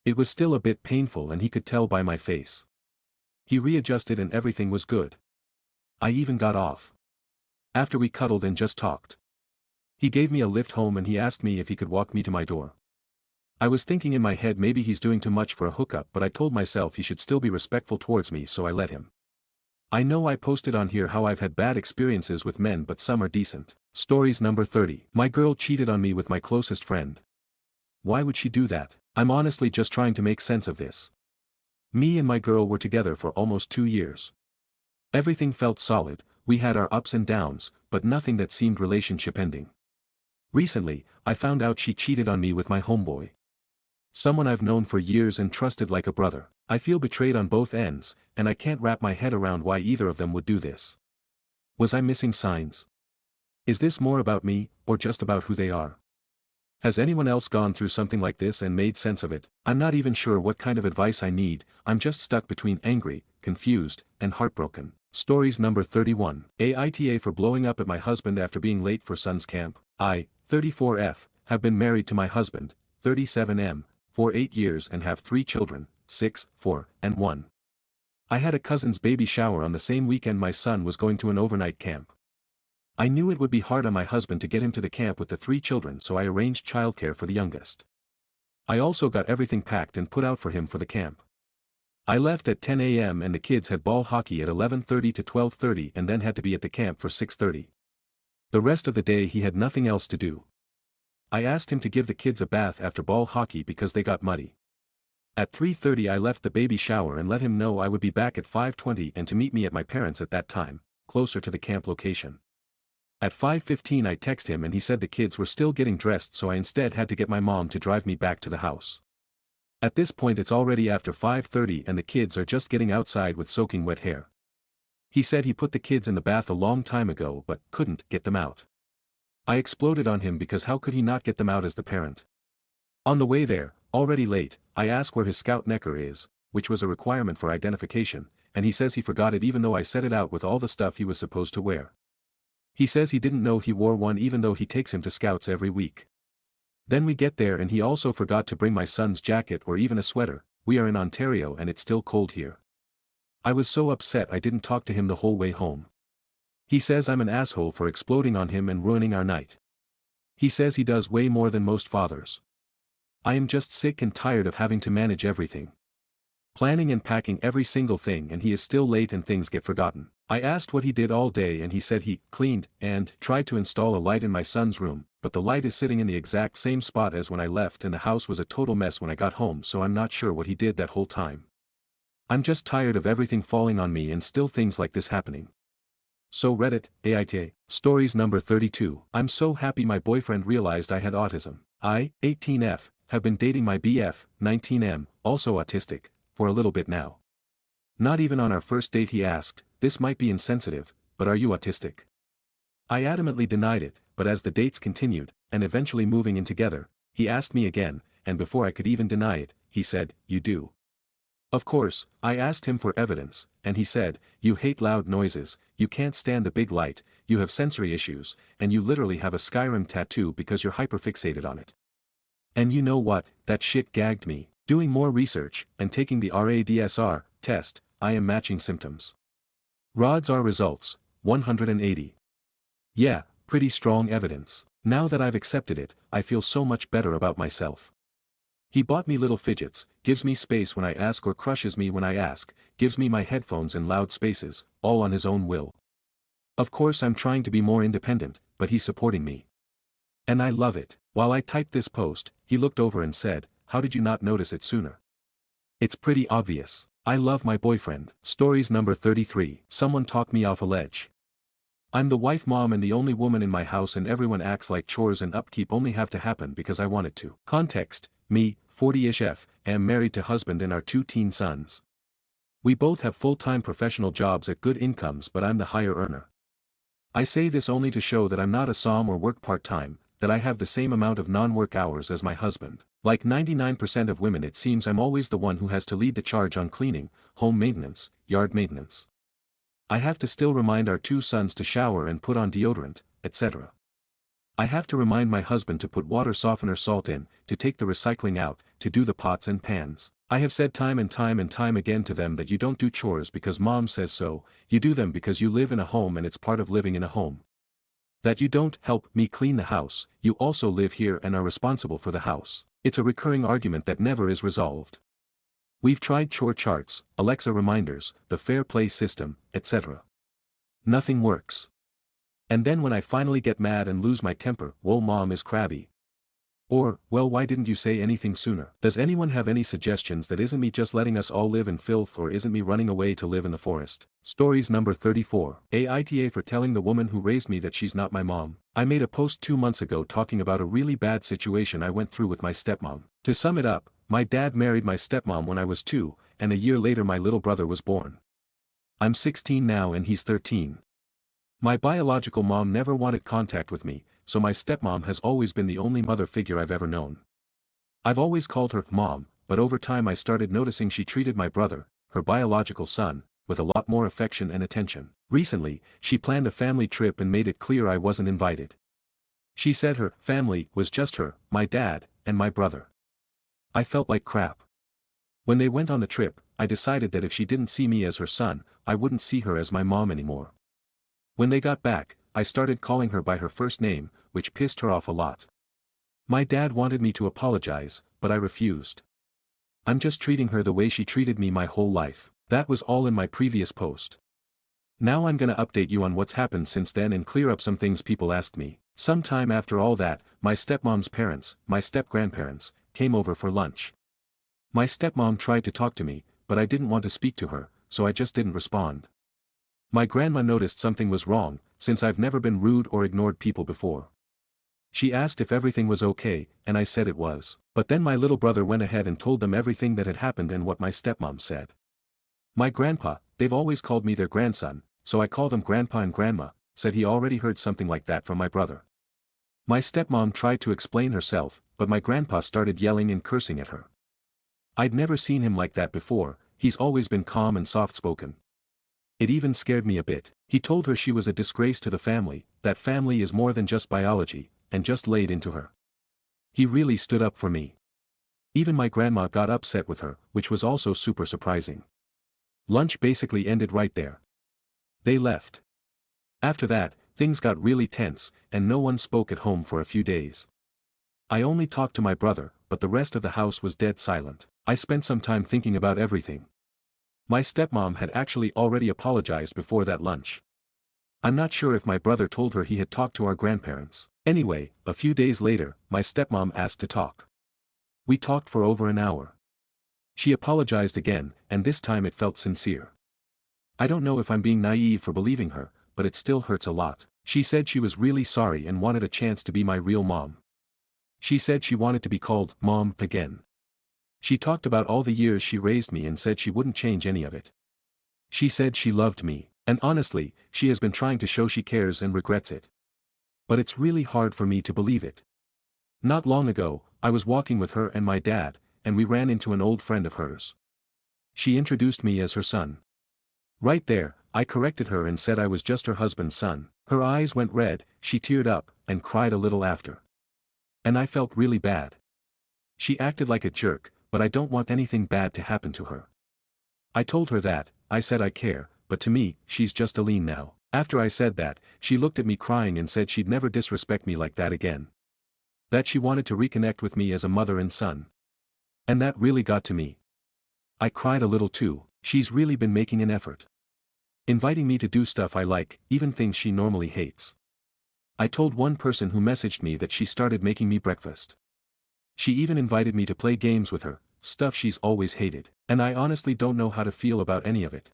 It was still a bit painful and he could tell by my face. He readjusted and everything was good. I even got off. After we cuddled and just talked. He gave me a lift home and he asked me if he could walk me to my door. I was thinking in my head maybe he's doing too much for a hookup but I told myself he should still be respectful towards me so I let him. I know I posted on here how I've had bad experiences with men but some are decent. Stories number 30. My girl cheated on me with my closest friend. Why would she do that? I'm honestly just trying to make sense of this. Me and my girl were together for almost 2 years. Everything felt solid, we had our ups and downs, but nothing that seemed relationship ending. Recently, I found out she cheated on me with my homeboy. Someone I've known for years and trusted like a brother. I feel betrayed on both ends, and I can't wrap my head around why either of them would do this. Was I missing signs? Is this more about me, or just about who they are? Has anyone else gone through something like this and made sense of it? I'm not even sure what kind of advice I need, I'm just stuck between angry, confused, and heartbroken. Stories number 31. Aita for blowing up at my husband after being late for son's camp. I, 34F, have been married to my husband, 37M, for 8 years and have 3 children, 6, 4, and 1. I had a cousin's baby shower on the same weekend my son was going to an overnight camp. I knew it would be hard on my husband to get him to the camp with the 3 children, so I arranged childcare for the youngest. I also got everything packed and put out for him for the camp. I left at 10 a.m. and the kids had ball hockey at 11:30 to 12:30 and then had to be at the camp for 6:30. The rest of the day he had nothing else to do. I asked him to give the kids a bath after ball hockey because they got muddy. At 3:30 I left the baby shower and let him know I would be back at 5:20 and to meet me at my parents' at that time, closer to the camp location. At 5:15 I texted him and he said the kids were still getting dressed, so I instead had to get my mom to drive me back to the house. At this point it's already after 5:30 and the kids are just getting outside with soaking wet hair. He said he put the kids in the bath a long time ago but couldn't get them out. I exploded on him because how could he not get them out as the parent? On the way there, already late, I ask where his scout necker is, which was a requirement for identification, and he says he forgot it even though I set it out with all the stuff he was supposed to wear. He says he didn't know he wore one even though he takes him to scouts every week. Then we get there and he also forgot to bring my son's jacket or even a sweater. We are in Ontario and it's still cold here. I was so upset I didn't talk to him the whole way home. He says I'm an asshole for exploding on him and ruining our night. He says he does way more than most fathers. I am just sick and tired of having to manage everything. Planning and packing every single thing, and he is still late and things get forgotten. I asked what he did all day and he said he cleaned and tried to install a light in my son's room, but the light is sitting in the exact same spot as when I left and the house was a total mess when I got home, so I'm not sure what he did that whole time. I'm just tired of everything falling on me and still things like this happening. So Reddit, Aita, stories number 32. I'm so happy my boyfriend realized I had autism. I, 18F, have been dating my BF, 19M, also autistic, for a little bit now. Not even on our first date he asked, this might be insensitive, but are you autistic? I adamantly denied it, but as the dates continued, and eventually moving in together, he asked me again, and before I could even deny it, he said, you do. Of course, I asked him for evidence, and he said, you hate loud noises, you can't stand the big light, you have sensory issues, and you literally have a Skyrim tattoo because you're hyperfixated on it. And you know what, that shit gagged me. Doing more research, and taking the RADSR test, I am matching symptoms. Rods are results, 180. Yeah, pretty strong evidence. Now that I've accepted it, I feel so much better about myself. He bought me little fidgets, gives me space when I ask or crushes me when I ask, gives me my headphones in loud spaces, all on his own will. Of course I'm trying to be more independent, but he's supporting me. And I love it. While I typed this post, he looked over and said, how did you not notice it sooner? It's pretty obvious. I love my boyfriend. Stories number 33. Someone talk me off a ledge. I'm the wife mom and the only woman in my house and everyone acts like chores and upkeep only have to happen because I want it to. Context, me, 40-ish F, am married to husband and our 2 teen sons. We both have full-time professional jobs at good incomes but I'm the higher earner. I say this only to show that I'm not a SOM or work part-time, that I have the same amount of non-work hours as my husband. Like 99% of women it seems I'm always the one who has to lead the charge on cleaning, home maintenance, yard maintenance. I have to still remind our 2 sons to shower and put on deodorant, etc. I have to remind my husband to put water softener salt in, to take the recycling out, to do the pots and pans. I have said time and time again to them that you don't do chores because mom says so, you do them because you live in a home and it's part of living in a home. That you don't help me clean the house, you also live here and are responsible for the house. It's a recurring argument that never is resolved. We've tried chore charts, Alexa reminders, the fair play system, etc. Nothing works. And then when I finally get mad and lose my temper, whoa, mom is crabby. Or, well, why didn't you say anything sooner? Does anyone have any suggestions that isn't me just letting us all live in filth or isn't me running away to live in the forest? Stories number 34. Aita for telling the woman who raised me that she's not my mom. I made a post 2 months ago talking about a really bad situation I went through with my stepmom. To sum it up, my dad married my stepmom when I was 2, and a year later my little brother was born. I'm 16 now and he's 13. My biological mom never wanted contact with me, so my stepmom has always been the only mother figure I've ever known. I've always called her mom, but over time I started noticing she treated my brother, her biological son, with a lot more affection and attention. Recently, she planned a family trip and made it clear I wasn't invited. She said her family was just her, my dad, and my brother. I felt like crap. When they went on the trip, I decided that if she didn't see me as her son, I wouldn't see her as my mom anymore. When they got back, I started calling her by her first name, which pissed her off a lot. My dad wanted me to apologize, but I refused. I'm just treating her the way she treated me my whole life. That was all in my previous post. Now I'm gonna update you on what's happened since then and clear up some things people asked me. Sometime after all that, my stepmom's parents, my step-grandparents, came over for lunch. My stepmom tried to talk to me, but I didn't want to speak to her, so I just didn't respond. My grandma noticed something was wrong, since I've never been rude or ignored people before. She asked if everything was okay, and I said it was. But then my little brother went ahead and told them everything that had happened and what my stepmom said. My grandpa, they've always called me their grandson, so I call them grandpa and grandma, said he already heard something like that from my brother. My stepmom tried to explain herself, but my grandpa started yelling and cursing at her. I'd never seen him like that before, he's always been calm and soft-spoken. It even scared me a bit. He told her she was a disgrace to the family, that family is more than just biology, and just laid into her. He really stood up for me. Even my grandma got upset with her, which was also super surprising. Lunch basically ended right there. They left. After that, things got really tense, and no one spoke at home for a few days. I only talked to my brother, but the rest of the house was dead silent. I spent some time thinking about everything. My stepmom had actually already apologized before that lunch. I'm not sure if my brother told her he had talked to our grandparents. Anyway, a few days later, my stepmom asked to talk. We talked for over an hour. She apologized again, and this time it felt sincere. I don't know if I'm being naive for believing her, but it still hurts a lot. She said she was really sorry and wanted a chance to be my real mom. She said she wanted to be called Mom again. She talked about all the years she raised me and said she wouldn't change any of it. She said she loved me, and honestly, she has been trying to show she cares and regrets it. But it's really hard for me to believe it. Not long ago, I was walking with her and my dad, and we ran into an old friend of hers. She introduced me as her son. Right there, I corrected her and said I was just her husband's son. Her eyes went red, she teared up, and cried a little after. And I felt really bad. She acted like a jerk, but I don't want anything bad to happen to her. I told her that, I said I care, but to me, she's just Aline now. After I said that, she looked at me crying and said she'd never disrespect me like that again. That she wanted to reconnect with me as a mother and son. And that really got to me. I cried a little too. She's really been making an effort. Inviting me to do stuff I like, even things she normally hates. I told one person who messaged me that she started making me breakfast. She even invited me to play games with her, stuff she's always hated, and I honestly don't know how to feel about any of it.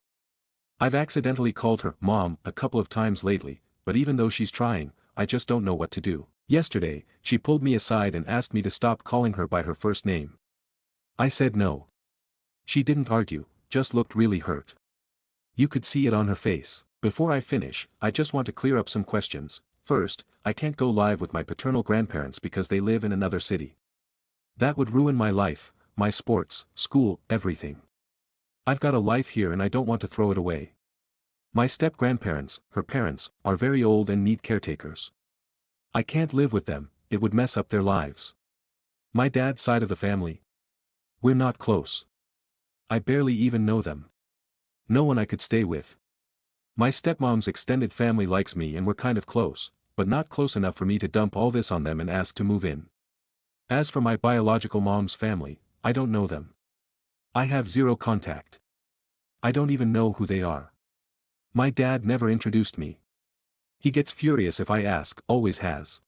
I've accidentally called her Mom a couple of times lately, but even though she's trying, I just don't know what to do. Yesterday, she pulled me aside and asked me to stop calling her by her first name. I said no. She didn't argue, just looked really hurt. You could see it on her face. Before I finish, I just want to clear up some questions. First, I can't go live with my paternal grandparents because they live in another city. That would ruin my life, my sports, school, everything. I've got a life here and I don't want to throw it away. My step-grandparents, her parents, are very old and need caretakers. I can't live with them, it would mess up their lives. My dad's side of the family. We're not close. I barely even know them. No one I could stay with. My stepmom's extended family likes me and we're kind of close, but not close enough for me to dump all this on them and ask to move in. As for my biological mom's family, I don't know them. I have zero contact. I don't even know who they are. My dad never introduced me. He gets furious if I ask, always has.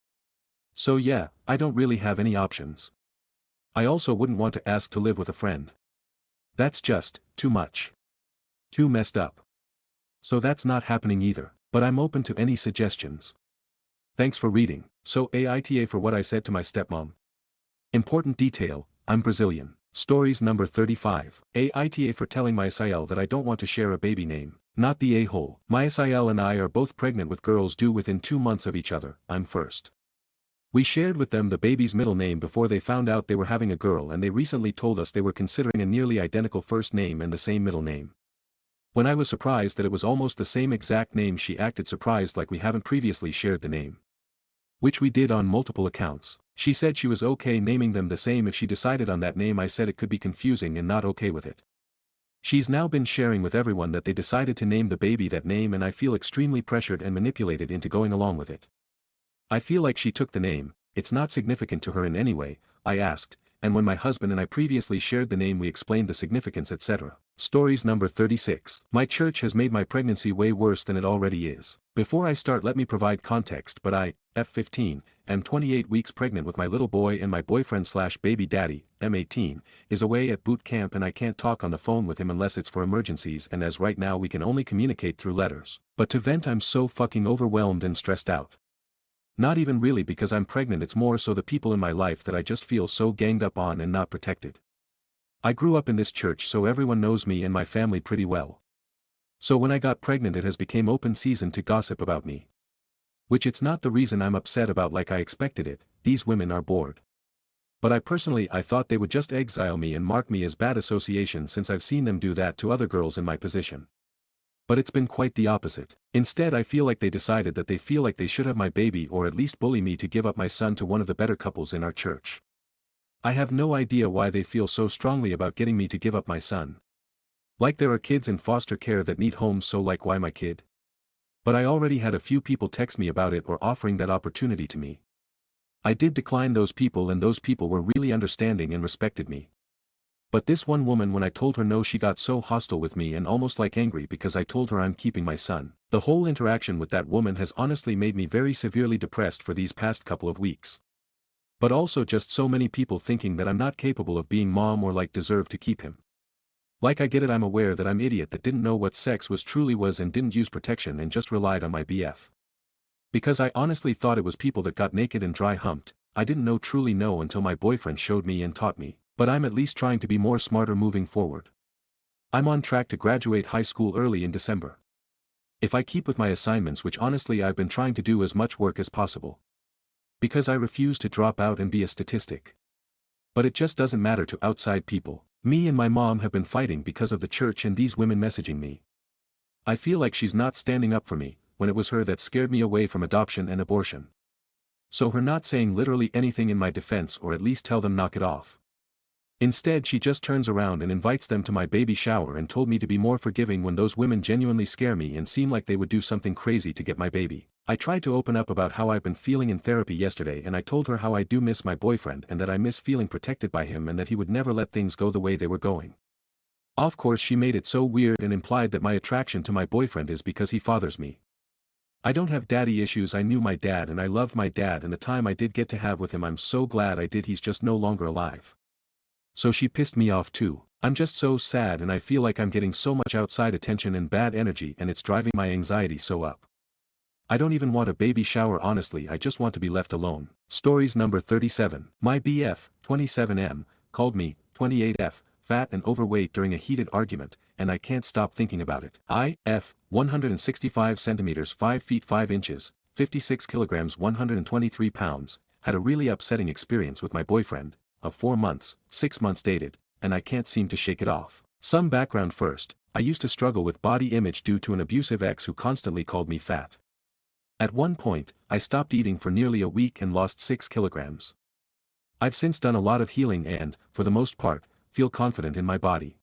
So yeah, I don't really have any options. I also wouldn't want to ask to live with a friend. That's just, too much. Too messed up. So that's not happening either, but I'm open to any suggestions. Thanks for reading. So AITA for what I said to my stepmom. Important detail, I'm Brazilian. Stories number 35. AITA for telling my Isael that I don't want to share a baby name. Not the a-hole. My Isael and I are both pregnant with girls due within 2 months of each other. I'm first. We shared with them the baby's middle name before they found out they were having a girl, and they recently told us they were considering a nearly identical first name and the same middle name. When I was surprised that it was almost the same exact name, she acted surprised like we haven't previously shared the name. Which we did on multiple accounts. She said she was okay naming them the same if she decided on that name. I said it could be confusing and not okay with it. She's now been sharing with everyone that they decided to name the baby that name, and I feel extremely pressured and manipulated into going along with it. I feel like she took the name, it's not significant to her in any way, I asked, and when my husband and I previously shared the name we explained the significance, etc. Stories number 36. My church has made my pregnancy way worse than it already is. Before I start, let me provide context, but I, F15, am 28 weeks pregnant with my little boy, and my boyfriend/baby daddy, M18, is away at boot camp, and I can't talk on the phone with him unless it's for emergencies, and as right now we can only communicate through letters. But to vent, I'm so fucking overwhelmed and stressed out. Not even really because I'm pregnant, it's more so the people in my life that I just feel so ganged up on and not protected. I grew up in this church, so everyone knows me and my family pretty well. So when I got pregnant, it has become open season to gossip about me. Which it's not the reason I'm upset about like I expected it, these women are bored. But I thought they would just exile me and mark me as bad association, since I've seen them do that to other girls in my position. But it's been quite the opposite. Instead, I feel like they decided that they feel like they should have my baby, or at least bully me to give up my son to one of the better couples in our church. I have no idea why they feel so strongly about getting me to give up my son. Like there are kids in foster care that need homes, so like why my kid? But I already had a few people text me about it or offering that opportunity to me. I did decline those people, and those people were really understanding and respected me. But this one woman, when I told her no, she got so hostile with me and almost like angry because I told her I'm keeping my son. The whole interaction with that woman has honestly made me very severely depressed for these past couple of weeks. But also just so many people thinking that I'm not capable of being mom or like deserve to keep him. Like I get it, I'm aware that I'm an idiot that didn't know what sex truly was and didn't use protection and just relied on my BF. Because I honestly thought it was people that got naked and dry humped. I didn't truly know until my boyfriend showed me and taught me. But I'm at least trying to be more smarter moving forward. I'm on track to graduate high school early in December. If I keep with my assignments, which honestly I've been trying to do as much work as possible. Because I refuse to drop out and be a statistic. But it just doesn't matter to outside people. Me and my mom have been fighting because of the church and these women messaging me. I feel like she's not standing up for me, when it was her that scared me away from adoption and abortion. So her not saying literally anything in my defense, or at least tell them knock it off. Instead, she just turns around and invites them to my baby shower and told me to be more forgiving when those women genuinely scare me and seem like they would do something crazy to get my baby. I tried to open up about how I've been feeling in therapy yesterday, and I told her how I do miss my boyfriend and that I miss feeling protected by him and that he would never let things go the way they were going. Of course, she made it so weird and implied that my attraction to my boyfriend is because he fathers me. I don't have daddy issues. I knew my dad and I loved my dad, and the time I did get to have with him I'm so glad I did. He's just no longer alive. So she pissed me off too. I'm just so sad, and I feel like I'm getting so much outside attention and bad energy, and it's driving my anxiety so up. I don't even want a baby shower, honestly, I just want to be left alone. Stories number 37. My BF, 27M, called me, 28F, fat and overweight during a heated argument, and I can't stop thinking about it. I, F, 165 centimeters 5 feet 5 inches, 56 kilograms 123 pounds, had a really upsetting experience with my boyfriend. Of 4 months, 6 months dated, and I can't seem to shake it off. Some background first. I used to struggle with body image due to an abusive ex who constantly called me fat. At one point, I stopped eating for nearly a week and lost 6 kilograms. I've since done a lot of healing and, for the most part, feel confident in my body.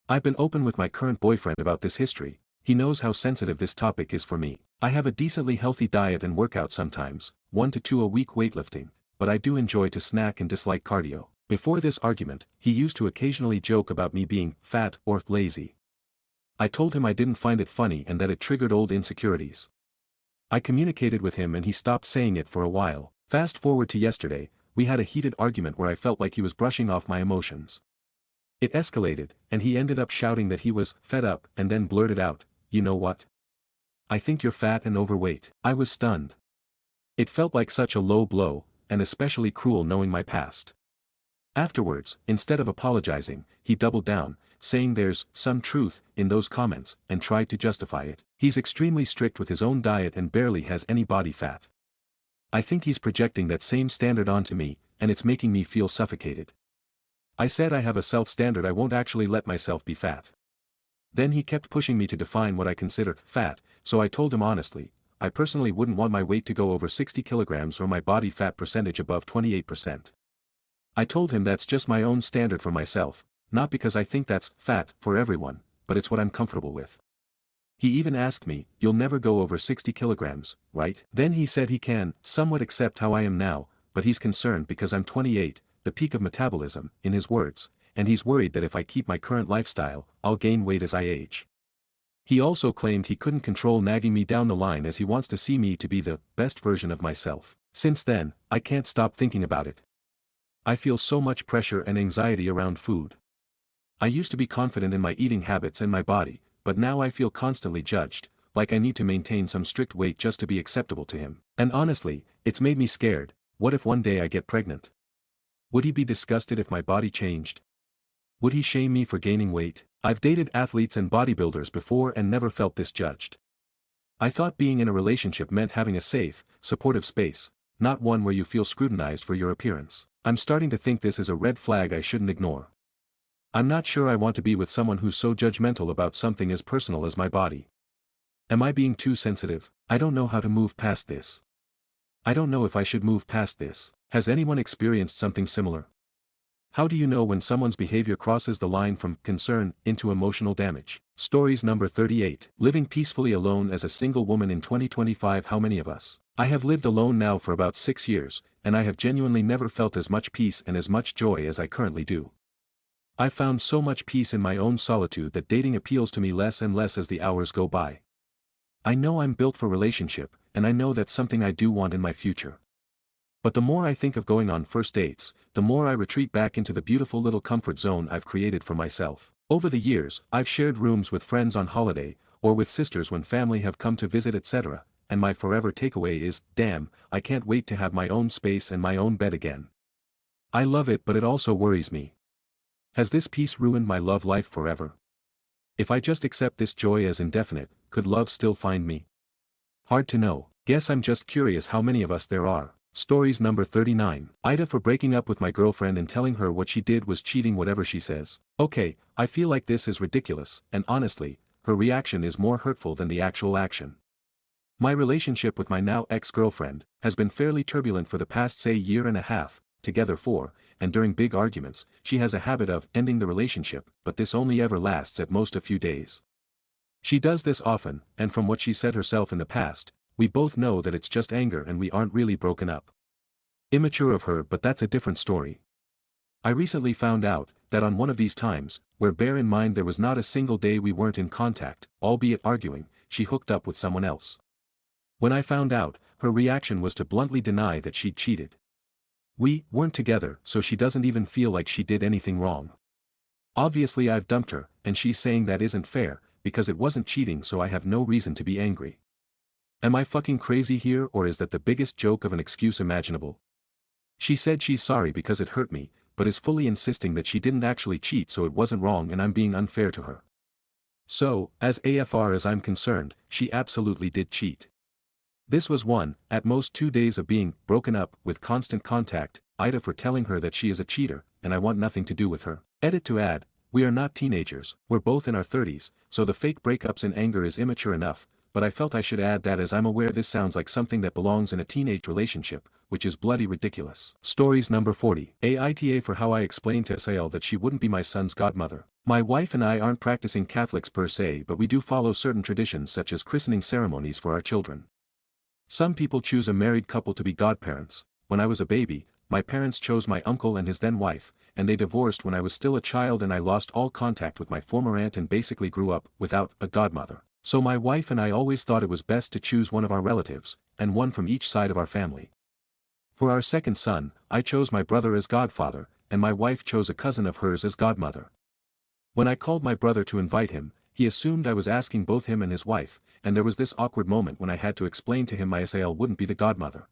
I've been open with my current boyfriend about this history. He knows how sensitive this topic is for me. I have a decently healthy diet and workout sometimes, 1 to 2 a week weightlifting. But I do enjoy to snack and dislike cardio. Before this argument, he used to occasionally joke about me being fat or lazy. I told him I didn't find it funny and that it triggered old insecurities. I communicated with him and he stopped saying it for a while. Fast forward to yesterday, we had a heated argument where I felt like he was brushing off my emotions. It escalated, and he ended up shouting that he was fed up and then blurted out, "You know what? I think you're fat and overweight." I was stunned. It felt like such a low blow, and especially cruel knowing my past. Afterwards, instead of apologizing, he doubled down, saying there's some truth in those comments, and tried to justify it. He's extremely strict with his own diet and barely has any body fat. I think he's projecting that same standard onto me, and it's making me feel suffocated. I said I have a self-standard, I won't actually let myself be fat. Then he kept pushing me to define what I consider fat, so I told him honestly, I personally wouldn't want my weight to go over 60 kilograms or my body fat percentage above 28%. I told him that's just my own standard for myself, not because I think that's fat for everyone, but it's what I'm comfortable with. He even asked me, "You'll never go over 60 kilograms, right?" Then he said he can somewhat accept how I am now, but he's concerned because I'm 28, the peak of metabolism, in his words, and he's worried that if I keep my current lifestyle, I'll gain weight as I age. He also claimed he couldn't control nagging me down the line as he wants to see me to be the best version of myself. Since then, I can't stop thinking about it. I feel so much pressure and anxiety around food. I used to be confident in my eating habits and my body, but now I feel constantly judged, like I need to maintain some strict weight just to be acceptable to him. And honestly, it's made me scared. What if one day I get pregnant? Would he be disgusted if my body changed? Would he shame me for gaining weight? I've dated athletes and bodybuilders before and never felt this judged. I thought being in a relationship meant having a safe, supportive space, not one where you feel scrutinized for your appearance. I'm starting to think this is a red flag I shouldn't ignore. I'm not sure I want to be with someone who's so judgmental about something as personal as my body. Am I being too sensitive? I don't know how to move past this. I don't know if I should move past this. Has anyone experienced something similar? How do you know when someone's behavior crosses the line from concern into emotional damage? Stories number 38. Living peacefully alone as a single woman in 2025. How many of us? I have lived alone now for about 6 years, and I have genuinely never felt as much peace and as much joy as I currently do. I've found so much peace in my own solitude that dating appeals to me less and less as the hours go by. I know I'm built for relationship, and I know that's something I do want in my future. But the more I think of going on first dates, the more I retreat back into the beautiful little comfort zone I've created for myself. Over the years, I've shared rooms with friends on holiday, or with sisters when family have come to visit, etc., and my forever takeaway is, damn, I can't wait to have my own space and my own bed again. I love it, but it also worries me. Has this peace ruined my love life forever? If I just accept this joy as indefinite, could love still find me? Hard to know. Guess I'm just curious how many of us there are. Stories number 39. Aita for breaking up with my girlfriend and telling her what she did was cheating, whatever she says. Okay, I feel like this is ridiculous, and honestly, her reaction is more hurtful than the actual action. My relationship with my now ex-girlfriend has been fairly turbulent for the past say year and a half, together for, and during big arguments, she has a habit of ending the relationship, but this only ever lasts at most a few days. She does this often, and from what she said herself in the past, we both know that it's just anger and we aren't really broken up. Immature of her, but that's a different story. I recently found out that on one of these times, where bear in mind there was not a single day we weren't in contact, albeit arguing, she hooked up with someone else. When I found out, her reaction was to bluntly deny that she'd cheated. We weren't together, so she doesn't even feel like she did anything wrong. Obviously I've dumped her, and she's saying that isn't fair, because it wasn't cheating, so I have no reason to be angry. Am I fucking crazy here, or is that the biggest joke of an excuse imaginable? She said she's sorry because it hurt me, but is fully insisting that she didn't actually cheat, so it wasn't wrong and I'm being unfair to her. So, as far as I'm concerned, she absolutely did cheat. This was one, at most 2 days of being broken up with constant contact, Aita for telling her that she is a cheater, and I want nothing to do with her. Edit to add, we are not teenagers, we're both in our 30s, so the fake breakups in anger is immature enough, but I felt I should add that as I'm aware this sounds like something that belongs in a teenage relationship, which is bloody ridiculous. Stories number 40. Aita for how I explained to Asexual that she wouldn't be my son's godmother. My wife and I aren't practicing Catholics per se, but we do follow certain traditions such as christening ceremonies for our children. Some people choose a married couple to be godparents. When I was a baby, my parents chose my uncle and his then wife, and they divorced when I was still a child and I lost all contact with my former aunt and basically grew up without a godmother. So my wife and I always thought it was best to choose one of our relatives, and one from each side of our family. For our second son, I chose my brother as godfather, and my wife chose a cousin of hers as godmother. When I called my brother to invite him, he assumed I was asking both him and his wife, and there was this awkward moment when I had to explain to him my Asexual wouldn't be the godmother.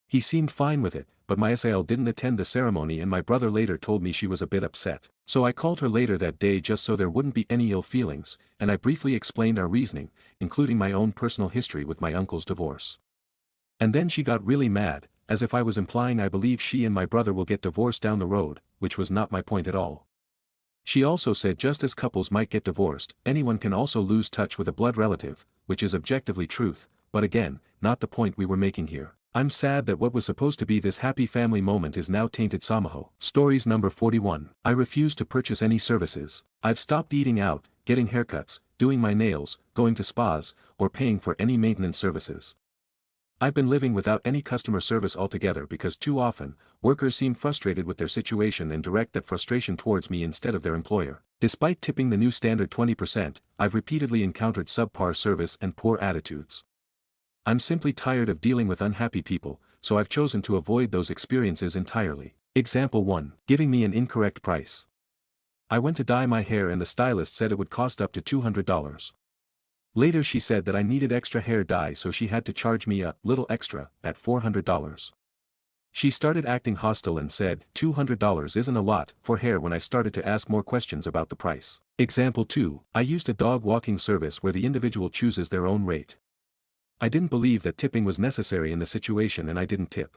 He seemed fine with it, but my Asexual didn't attend the ceremony and my brother later told me she was a bit upset. So I called her later that day just so there wouldn't be any ill feelings, and I briefly explained our reasoning, including my own personal history with my uncle's divorce. And then she got really mad, as if I was implying I believe she and my brother will get divorced down the road, which was not my point at all. She also said just as couples might get divorced, anyone can also lose touch with a blood relative, which is objectively truth, but again, not the point we were making here. I'm sad that what was supposed to be this happy family moment is now tainted somehow. Stories number 41. I refuse to purchase any services. I've stopped eating out, getting haircuts, doing my nails, going to spas, or paying for any maintenance services. I've been living without any customer service altogether because too often, workers seem frustrated with their situation and direct that frustration towards me instead of their employer. Despite tipping the new standard 20%, I've repeatedly encountered subpar service and poor attitudes. I'm simply tired of dealing with unhappy people, so I've chosen to avoid those experiences entirely. Example 1. Giving me an incorrect price. I went to dye my hair and the stylist said it would cost up to $200. Later she said that I needed extra hair dye so she had to charge me a little extra, at $400. She started acting hostile and said, $200 isn't a lot for hair when I started to ask more questions about the price. Example 2. I used a dog walking service where the individual chooses their own rate. I didn't believe that tipping was necessary in the situation and I didn't tip.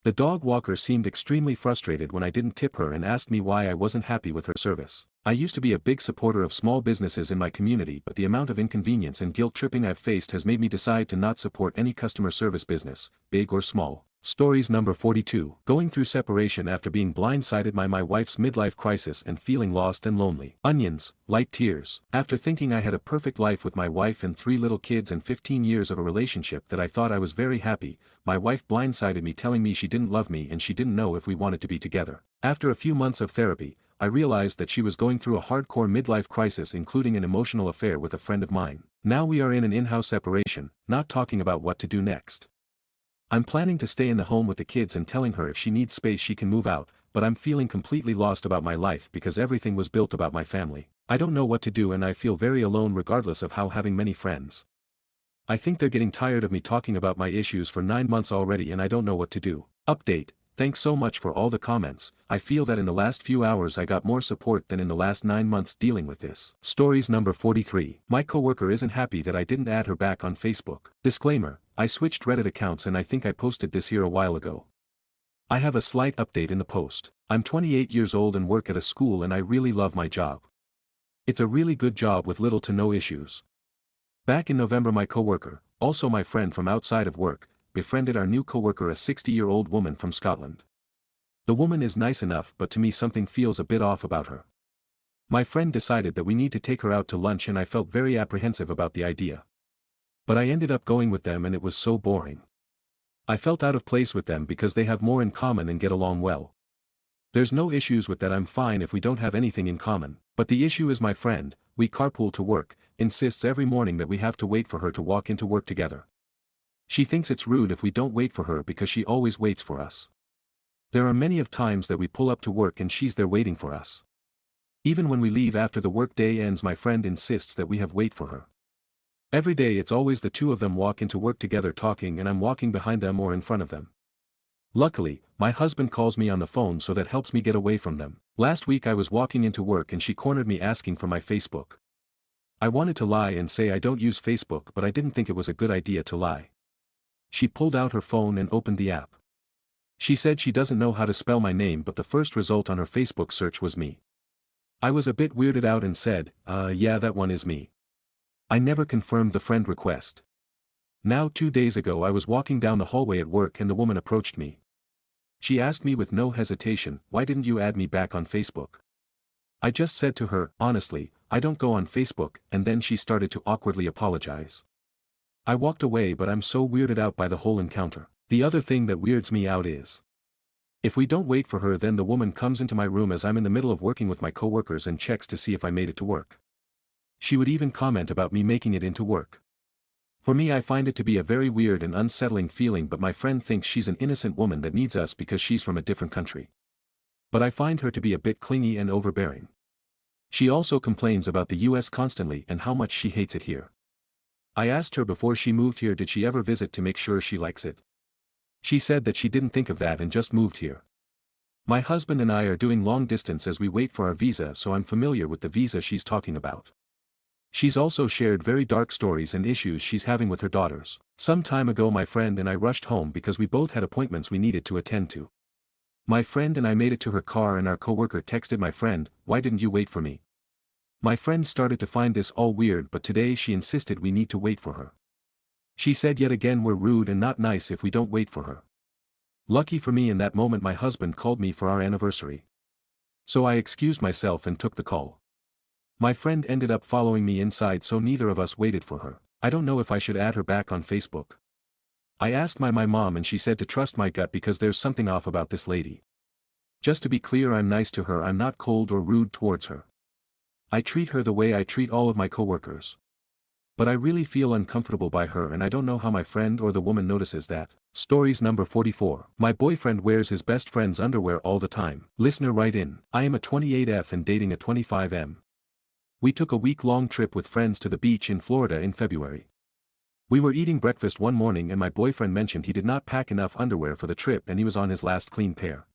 The dog walker seemed extremely frustrated when I didn't tip her and asked me why I wasn't happy with her service. I used to be a big supporter of small businesses in my community, but the amount of inconvenience and guilt tripping I've faced has made me decide to not support any customer service business, big or small. Stories number 42. Going through separation after being blindsided by my wife's midlife crisis and feeling lost and lonely. Onions, light tears. After thinking I had a perfect life with my wife and 3 little kids and 15 years of a relationship that I thought I was very happy, my wife blindsided me telling me she didn't love me and she didn't know if we wanted to be together. After a few months of therapy, I realized that she was going through a hardcore midlife crisis including an emotional affair with a friend of mine. Now we are in an in-house separation, not talking about what to do next. I'm planning to stay in the home with the kids and telling her if she needs space she can move out, but I'm feeling completely lost about my life because everything was built about my family. I don't know what to do and I feel very alone regardless of how having many friends. I think they're getting tired of me talking about my issues for 9 months already and I don't know what to do. Update. Thanks so much for all the comments. I feel that in the last few hours I got more support than in the last 9 months dealing with this. Stories number 43. My coworker isn't happy that I didn't add her back on Facebook. Disclaimer, I switched Reddit accounts and I think I posted this here a while ago. I have a slight update in the post. I'm 28 years old and work at a school and I really love my job. It's a really good job with little to no issues. Back in November my coworker, also my friend from outside of work, befriended our new coworker, a 60-year-old woman from Scotland. The woman is nice enough but to me something feels a bit off about her. My friend decided that we need to take her out to lunch and I felt very apprehensive about the idea. But I ended up going with them and it was so boring. I felt out of place with them because they have more in common and get along well. There's no issues with that, I'm fine if we don't have anything in common, but the issue is my friend, we carpool to work, insists every morning that we have to wait for her to walk into work together. She thinks it's rude if we don't wait for her because she always waits for us. There are many of times that we pull up to work and she's there waiting for us. Even when we leave after the work day ends my friend insists that we have wait for her. Every day it's always the two of them walk into work together talking and I'm walking behind them or in front of them. Luckily, my husband calls me on the phone so that helps me get away from them. Last week I was walking into work and she cornered me asking for my Facebook. I wanted to lie and say I don't use Facebook but I didn't think it was a good idea to lie. She pulled out her phone and opened the app. She said she doesn't know how to spell my name but the first result on her Facebook search was me. I was a bit weirded out and said, yeah, that one is me. I never confirmed the friend request. Now 2 days ago I was walking down the hallway at work and the woman approached me. She asked me with no hesitation, why didn't you add me back on Facebook? I just said to her, honestly, I don't go on Facebook, and then she started to awkwardly apologize. I walked away but I'm so weirded out by the whole encounter. The other thing that weirds me out is, if we don't wait for her then the woman comes into my room as I'm in the middle of working with my coworkers and checks to see if I made it to work. She would even comment about me making it into work. For me, I find it to be a very weird and unsettling feeling, but my friend thinks she's an innocent woman that needs us because she's from a different country. But I find her to be a bit clingy and overbearing. She also complains about the US constantly and how much she hates it here. I asked her before she moved here did she ever visit to make sure she likes it. She said that she didn't think of that and just moved here. My husband and I are doing long distance as we wait for our visa, so I'm familiar with the visa she's talking about. She's also shared very dark stories and issues she's having with her daughters. Some time ago my friend and I rushed home because we both had appointments we needed to attend to. My friend and I made it to her car and our coworker texted my friend, "Why didn't you wait for me?" My friend started to find this all weird, but today she insisted we need to wait for her. She said yet again we're rude and not nice if we don't wait for her. Lucky for me, in that moment my husband called me for our anniversary. So I excused myself and took the call. My friend ended up following me inside, so neither of us waited for her. I don't know if I should add her back on Facebook. I asked my mom and she said to trust my gut because there's something off about this lady. Just to be clear, I'm nice to her, I'm not cold or rude towards her. I treat her the way I treat all of my coworkers. But I really feel uncomfortable by her and I don't know how my friend or the woman notices that. Stories number 44. My boyfriend wears his best friend's underwear all the time. Listener write in. I am a 28F and dating a 25M. We took a week-long trip with friends to the beach in Florida in February. We were eating breakfast one morning and my boyfriend mentioned he did not pack enough underwear for the trip and he was on his last clean pair.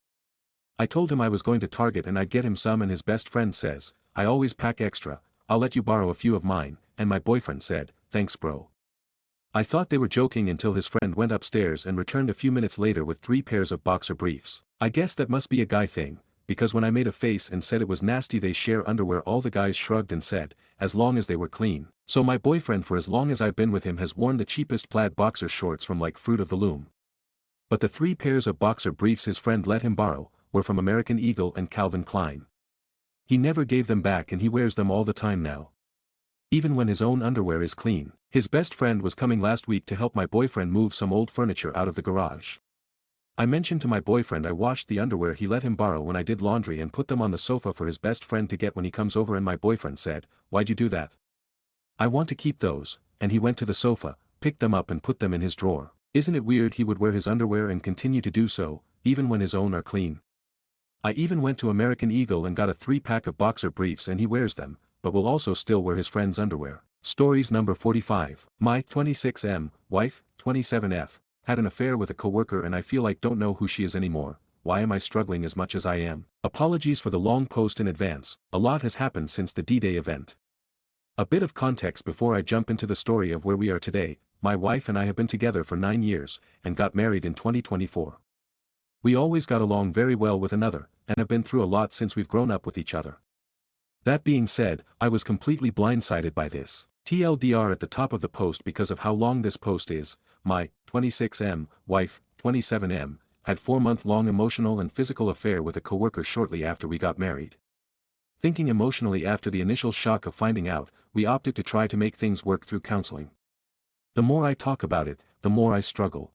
I told him I was going to Target and I'd get him some, and his best friend says, "I always pack extra, I'll let you borrow a few of mine," and my boyfriend said, "Thanks bro." I thought they were joking until his friend went upstairs and returned a few minutes later with 3 pairs of boxer briefs. I guess that must be a guy thing, because when I made a face and said it was nasty they share underwear, all the guys shrugged and said, as long as they were clean. So my boyfriend, for as long as I've been with him, has worn the cheapest plaid boxer shorts from like Fruit of the Loom. But the 3 pairs of boxer briefs his friend let him borrow were from American Eagle and Calvin Klein. He never gave them back and he wears them all the time now. Even when his own underwear is clean. His best friend was coming last week to help my boyfriend move some old furniture out of the garage. I mentioned to my boyfriend I washed the underwear he let him borrow when I did laundry and put them on the sofa for his best friend to get when he comes over, and my boyfriend said, "Why'd you do that?" "I want to keep those," and he went to the sofa, picked them up and put them in his drawer. Isn't it weird he would wear his underwear and continue to do so, even when his own are clean? I even went to American Eagle and got a 3-pack of boxer briefs and he wears them, but will also still wear his friend's underwear. Stories number 45. My 26M, wife, 27F, had an affair with a coworker and I feel like don't know who she is anymore. Why am I struggling as much as I am? Apologies for the long post in advance, a lot has happened since the D-Day event. A bit of context before I jump into the story of where we are today. My wife and I have been together for 9 years, and got married in 2024. We always got along very well with another, and have been through a lot since we've grown up with each other. That being said, I was completely blindsided by this. TLDR at the top of the post because of how long this post is. My 26M, wife, 27M, had 4-month-long emotional and physical affair with a coworker shortly after we got married. Thinking emotionally after the initial shock of finding out, we opted to try to make things work through counseling. The more I talk about it, the more I struggle.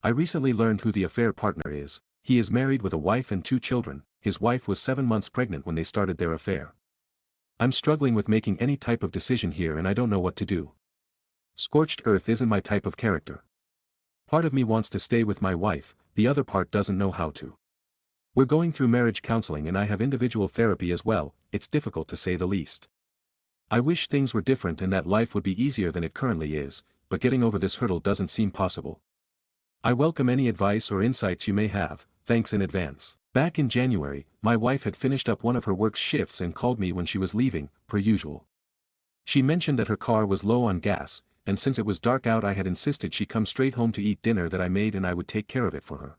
I recently learned who the affair partner is. He is married with a wife and 2 children. His wife was 7 months pregnant when they started their affair. I'm struggling with making any type of decision here and I don't know what to do. Scorched earth isn't my type of character. Part of me wants to stay with my wife, the other part doesn't know how to. We're going through marriage counseling and I have individual therapy as well. It's difficult to say the least. I wish things were different and that life would be easier than it currently is, but getting over this hurdle doesn't seem possible. I welcome any advice or insights you may have, thanks in advance. Back in January, my wife had finished up one of her work shifts and called me when she was leaving, per usual. She mentioned that her car was low on gas, and since it was dark out I had insisted she come straight home to eat dinner that I made and I would take care of it for her.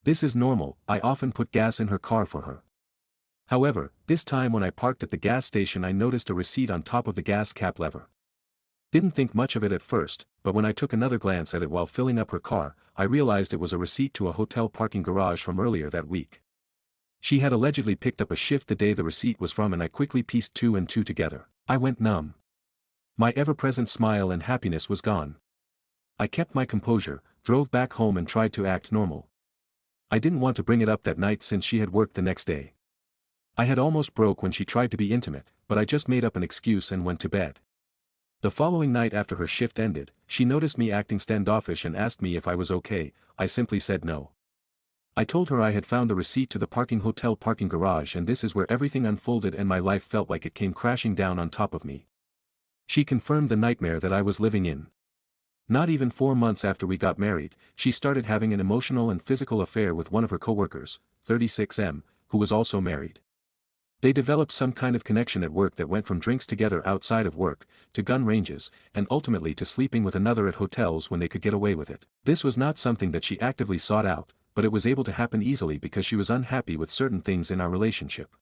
This is normal, I often put gas in her car for her. However, this time when I parked at the gas station I noticed a receipt on top of the gas cap lever. Didn't think much of it at first, but when I took another glance at it while filling up her car, I realized it was a receipt to a hotel parking garage from earlier that week. She had allegedly picked up a shift the day the receipt was from and I quickly pieced 2 and 2 together. I went numb. My ever-present smile and happiness was gone. I kept my composure, drove back home and tried to act normal. I didn't want to bring it up that night since she had worked the next day. I had almost broke when she tried to be intimate, but I just made up an excuse and went to bed. The following night after her shift ended, she noticed me acting standoffish and asked me if I was okay. I simply said no. I told her I had found a receipt to the hotel parking garage, and this is where everything unfolded and my life felt like it came crashing down on top of me. She confirmed the nightmare that I was living in. Not even 4 months after we got married, she started having an emotional and physical affair with one of her coworkers, 36M, who was also married. They developed some kind of connection at work that went from drinks together outside of work, to gun ranges, and ultimately to sleeping with another at hotels when they could get away with it. This was not something that she actively sought out, but it was able to happen easily because she was unhappy with certain things in our relationship.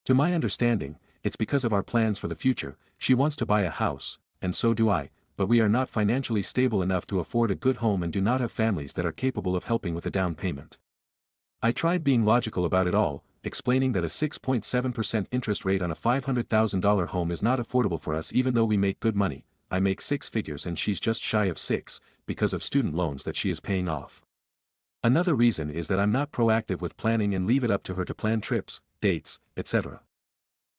To my understanding, it's because of our plans for the future. She wants to buy a house, and so do I, but we are not financially stable enough to afford a good home and do not have families that are capable of helping with a down payment. I tried being logical about it all, explaining that a 6.7% interest rate on a $500,000 home is not affordable for us even though we make good money. I make 6 figures and she's just shy of 6, because of student loans that she is paying off. Another reason is that I'm not proactive with planning and leave it up to her to plan trips, dates, etc.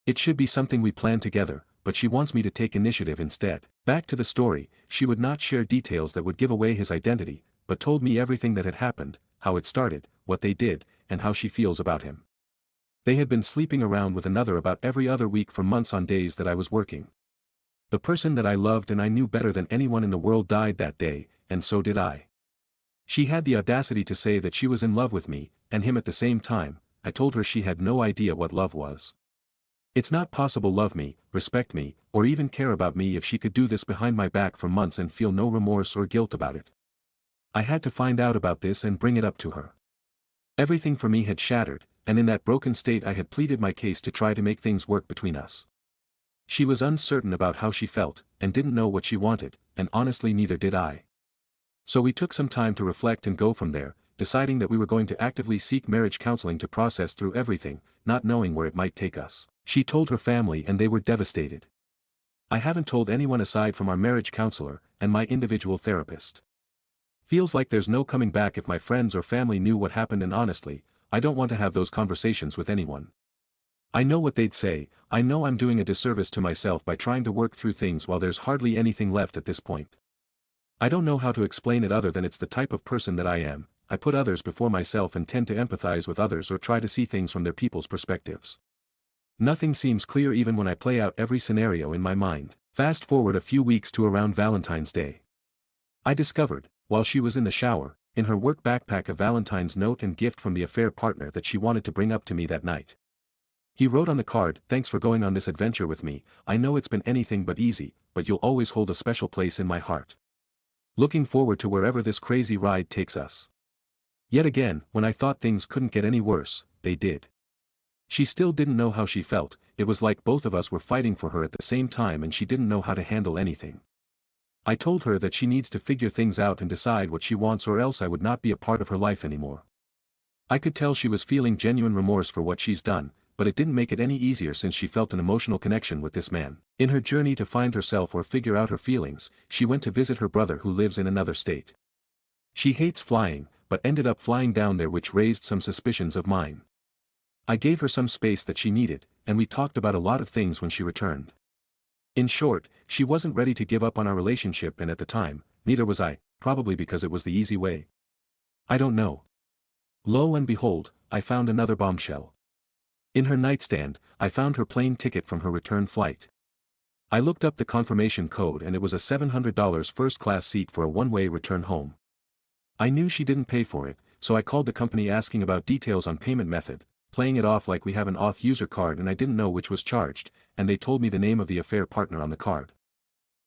It should be something we plan together, but she wants me to take initiative instead. Back to the story, she would not share details that would give away his identity, but told me everything that had happened, how it started, what they did, and how she feels about him. They had been sleeping around with another about every other week for months on days that I was working. The person that I loved and I knew better than anyone in the world died that day, and so did I. She had the audacity to say that she was in love with me, and him at the same time. I told her she had no idea what love was. It's not possible love me, respect me, or even care about me if she could do this behind my back for months and feel no remorse or guilt about it. I had to find out about this and bring it up to her. Everything for me had shattered, and in that broken state I had pleaded my case to try to make things work between us. She was uncertain about how she felt, and didn't know what she wanted, and honestly neither did I. So we took some time to reflect and go from there, deciding that we were going to actively seek marriage counseling to process through everything, not knowing where it might take us. She told her family and they were devastated. I haven't told anyone aside from our marriage counselor, and my individual therapist. Feels like there's no coming back if my friends or family knew what happened, and honestly, I don't want to have those conversations with anyone. I know what they'd say. I know I'm doing a disservice to myself by trying to work through things while there's hardly anything left at this point. I don't know how to explain it other than it's the type of person that I am. I put others before myself and tend to empathize with others or try to see things from their people's perspectives. Nothing seems clear even when I play out every scenario in my mind. Fast forward a few weeks to around Valentine's Day. I discovered, while she was in the shower, in her work backpack a Valentine's note and gift from the affair partner that she wanted to bring up to me that night. He wrote on the card, "Thanks for going on this adventure with me. I know it's been anything but easy, but you'll always hold a special place in my heart. Looking forward to wherever this crazy ride takes us." Yet again, when I thought things couldn't get any worse, they did. She still didn't know how she felt. It was like both of us were fighting for her at the same time and she didn't know how to handle anything. I told her that she needs to figure things out and decide what she wants, or else I would not be a part of her life anymore. I could tell she was feeling genuine remorse for what she's done, but it didn't make it any easier since she felt an emotional connection with this man. In her journey to find herself or figure out her feelings, she went to visit her brother who lives in another state. She hates flying, but ended up flying down there, which raised some suspicions of mine. I gave her some space that she needed, and we talked about a lot of things when she returned. In short, she wasn't ready to give up on our relationship, and at the time, neither was I, probably because it was the easy way. I don't know. Lo and behold, I found another bombshell. In her nightstand, I found her plane ticket from her return flight. I looked up the confirmation code and it was a $700 first-class seat for a one-way return home. I knew she didn't pay for it, so I called the company asking about details on payment method, playing it off like we have an auth user card and I didn't know which was charged, and they told me the name of the affair partner on the card.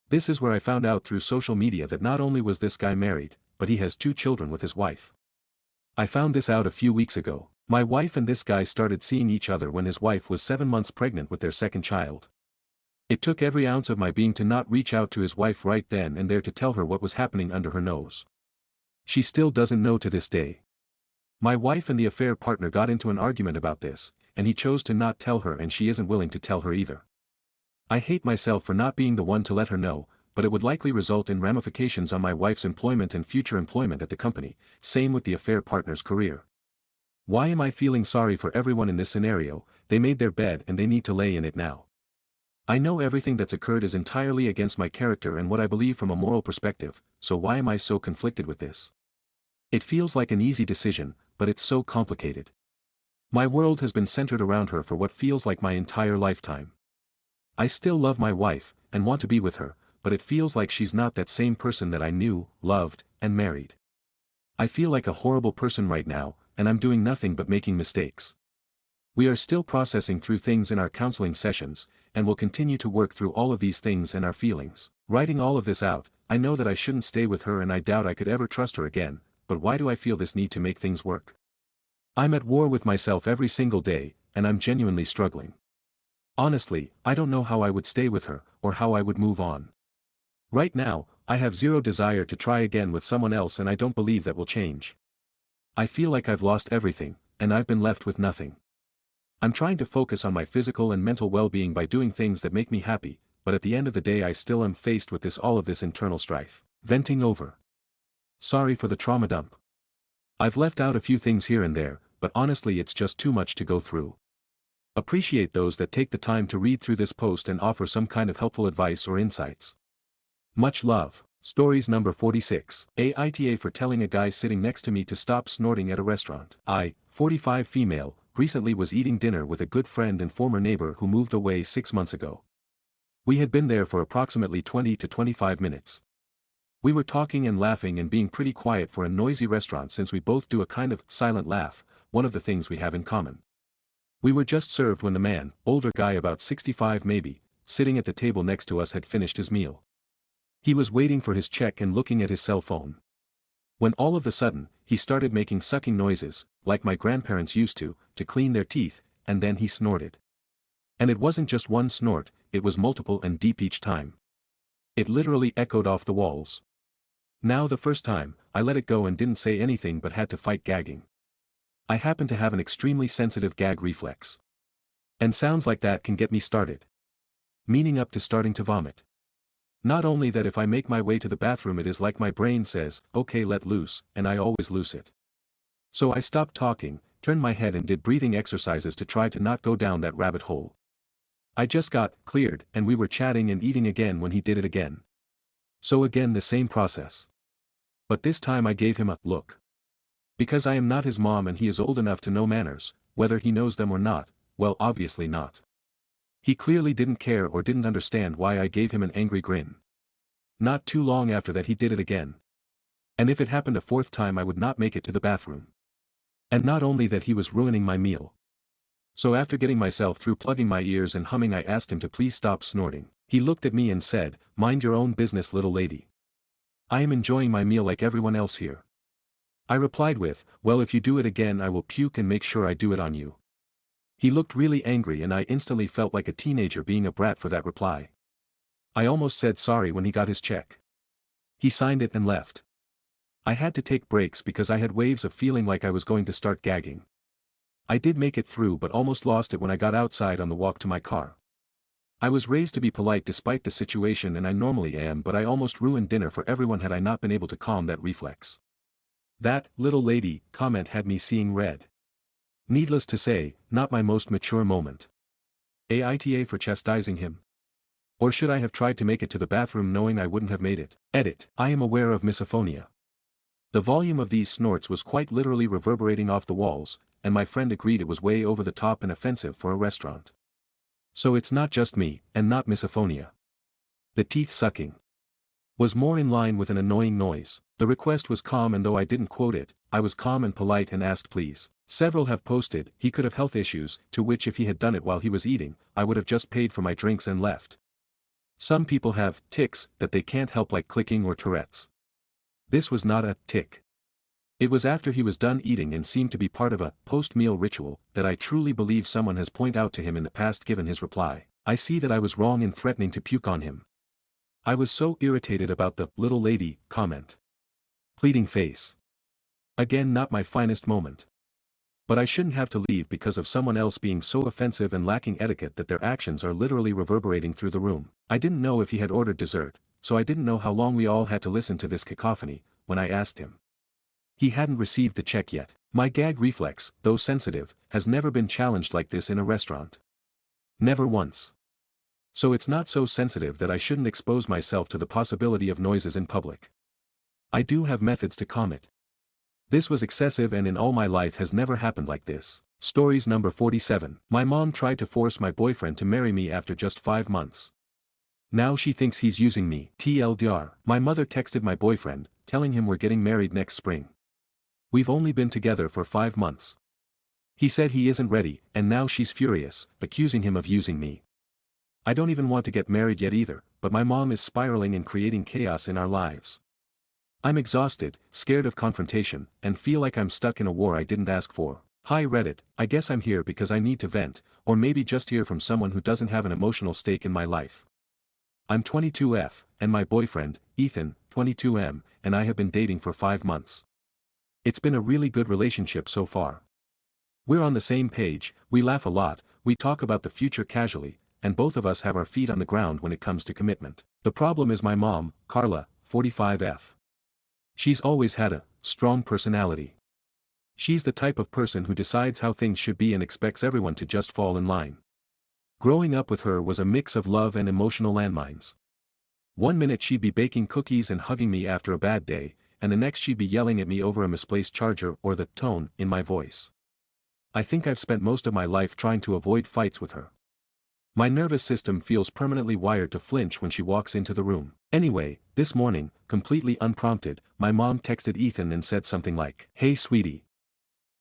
This is where I found out through social media that not only was this guy married, but he has 2 children with his wife. I found this out a few weeks ago. My wife and this guy started seeing each other when his wife was 7 months pregnant with their second child. It took every ounce of my being to not reach out to his wife right then and there to tell her what was happening under her nose. She still doesn't know to this day. My wife and the affair partner got into an argument about this, and he chose to not tell her, and she isn't willing to tell her either. I hate myself for not being the one to let her know, but it would likely result in ramifications on my wife's employment and future employment at the company, same with the affair partner's career. Why am I feeling sorry for everyone in this scenario? They made their bed and they need to lay in it now. I know everything that's occurred is entirely against my character and what I believe from a moral perspective, so why am I so conflicted with this? It feels like an easy decision, but it's so complicated. My world has been centered around her for what feels like my entire lifetime. I still love my wife, and want to be with her, but it feels like she's not that same person that I knew, loved, and married. I feel like a horrible person right now, and I'm doing nothing but making mistakes. We are still processing through things in our counseling sessions, and will continue to work through all of these things and our feelings. Writing all of this out, I know that I shouldn't stay with her and I doubt I could ever trust her again, but why do I feel this need to make things work? I'm at war with myself every single day, and I'm genuinely struggling. Honestly, I don't know how I would stay with her, or how I would move on. Right now, I have zero desire to try again with someone else and I don't believe that will change. I feel like I've lost everything, and I've been left with nothing. I'm trying to focus on my physical and mental well-being by doing things that make me happy, but at the end of the day I still am faced with all of this internal strife. Venting over. Sorry for the trauma dump. I've left out a few things here and there, but honestly it's just too much to go through. Appreciate those that take the time to read through this post and offer some kind of helpful advice or insights. Much love. Stories number 46. Aita for telling a guy sitting next to me to stop snorting at a restaurant. I, 45 female, recently was eating dinner with a good friend and former neighbor who moved away 6 months ago. We had been there for approximately 20 to 25 minutes. We were talking and laughing and being pretty quiet for a noisy restaurant since we both do a kind of silent laugh, one of the things we have in common. We were just served when the man, older guy about 65 maybe, sitting at the table next to us had finished his meal. He was waiting for his check and looking at his cell phone. When all of a sudden, he started making sucking noises, like my grandparents used to clean their teeth, and then he snorted. And it wasn't just one snort, it was multiple and deep each time. It literally echoed off the walls. Now the first time, I let it go and didn't say anything but had to fight gagging. I happen to have an extremely sensitive gag reflex. And sounds like that can get me started. Meaning up to starting to vomit. Not only that, if I make my way to the bathroom it is like my brain says, okay, let loose, and I always loose it. So I stopped talking, turned my head and did breathing exercises to try to not go down that rabbit hole. I just got cleared and we were chatting and eating again when he did it again. So again the same process. But this time I gave him a look. Because I am not his mom and he is old enough to know manners, whether he knows them or not, well obviously not. He clearly didn't care or didn't understand why I gave him an angry grin. Not too long after that he did it again. And if it happened a fourth time I would not make it to the bathroom. And not only that, he was ruining my meal. So after getting myself through plugging my ears and humming, I asked him to please stop snorting. He looked at me and said, "Mind your own business, little lady. I am enjoying my meal like everyone else here." I replied with, "Well, if you do it again I will puke and make sure I do it on you." He looked really angry and I instantly felt like a teenager being a brat for that reply. I almost said sorry when he got his check. He signed it and left. I had to take breaks because I had waves of feeling like I was going to start gagging. I did make it through but almost lost it when I got outside on the walk to my car. I was raised to be polite despite the situation and I normally am, but I almost ruined dinner for everyone had I not been able to calm that reflex. That little lady comment had me seeing red. Needless to say, not my most mature moment. Aita for chastising him. Or should I have tried to make it to the bathroom knowing I wouldn't have made it? Edit. I am aware of misophonia. The volume of these snorts was quite literally reverberating off the walls, and my friend agreed it was way over the top and offensive for a restaurant. So it's not just me, and not misophonia. The teeth sucking was more in line with an annoying noise. The request was calm and though I didn't quote it, I was calm and polite and asked please. Several have posted, he could have health issues, to which if he had done it while he was eating, I would have just paid for my drinks and left. Some people have tics that they can't help, like clicking or Tourette's. This was not a tic. It was after he was done eating and seemed to be part of a post-meal ritual that I truly believe someone has pointed out to him in the past. Given his reply, I see that I was wrong in threatening to puke on him. I was so irritated about the little lady comment. Pleading face. Again, not my finest moment. But I shouldn't have to leave because of someone else being so offensive and lacking etiquette that their actions are literally reverberating through the room. I didn't know if he had ordered dessert, so I didn't know how long we all had to listen to this cacophony, when I asked him. He hadn't received the check yet. My gag reflex, though sensitive, has never been challenged like this in a restaurant. Never once. So it's not so sensitive that I shouldn't expose myself to the possibility of noises in public. I do have methods to calm it. This was excessive and in all my life has never happened like this. Stories number 47. My mom tried to force my boyfriend to marry me after just 5 months. Now she thinks he's using me. TLDR. My mother texted my boyfriend, telling him we're getting married next spring. We've only been together for 5 months. He said he isn't ready, and now she's furious, accusing him of using me. I don't even want to get married yet either, but my mom is spiraling and creating chaos in our lives. I'm exhausted, scared of confrontation, and feel like I'm stuck in a war I didn't ask for. Hi Reddit, I guess I'm here because I need to vent, or maybe just hear from someone who doesn't have an emotional stake in my life. I'm 22F, and my boyfriend, Ethan, 22M, and I have been dating for 5 months. It's been a really good relationship so far. We're on the same page, we laugh a lot, we talk about the future casually, and both of us have our feet on the ground when it comes to commitment. The problem is my mom, Carla, 45F. She's always had a strong personality. She's the type of person who decides how things should be and expects everyone to just fall in line. Growing up with her was a mix of love and emotional landmines. One minute she'd be baking cookies and hugging me after a bad day, and the next she'd be yelling at me over a misplaced charger or the tone in my voice. I think I've spent most of my life trying to avoid fights with her. My nervous system feels permanently wired to flinch when she walks into the room. Anyway, this morning, completely unprompted, my mom texted Ethan and said something like, "Hey sweetie.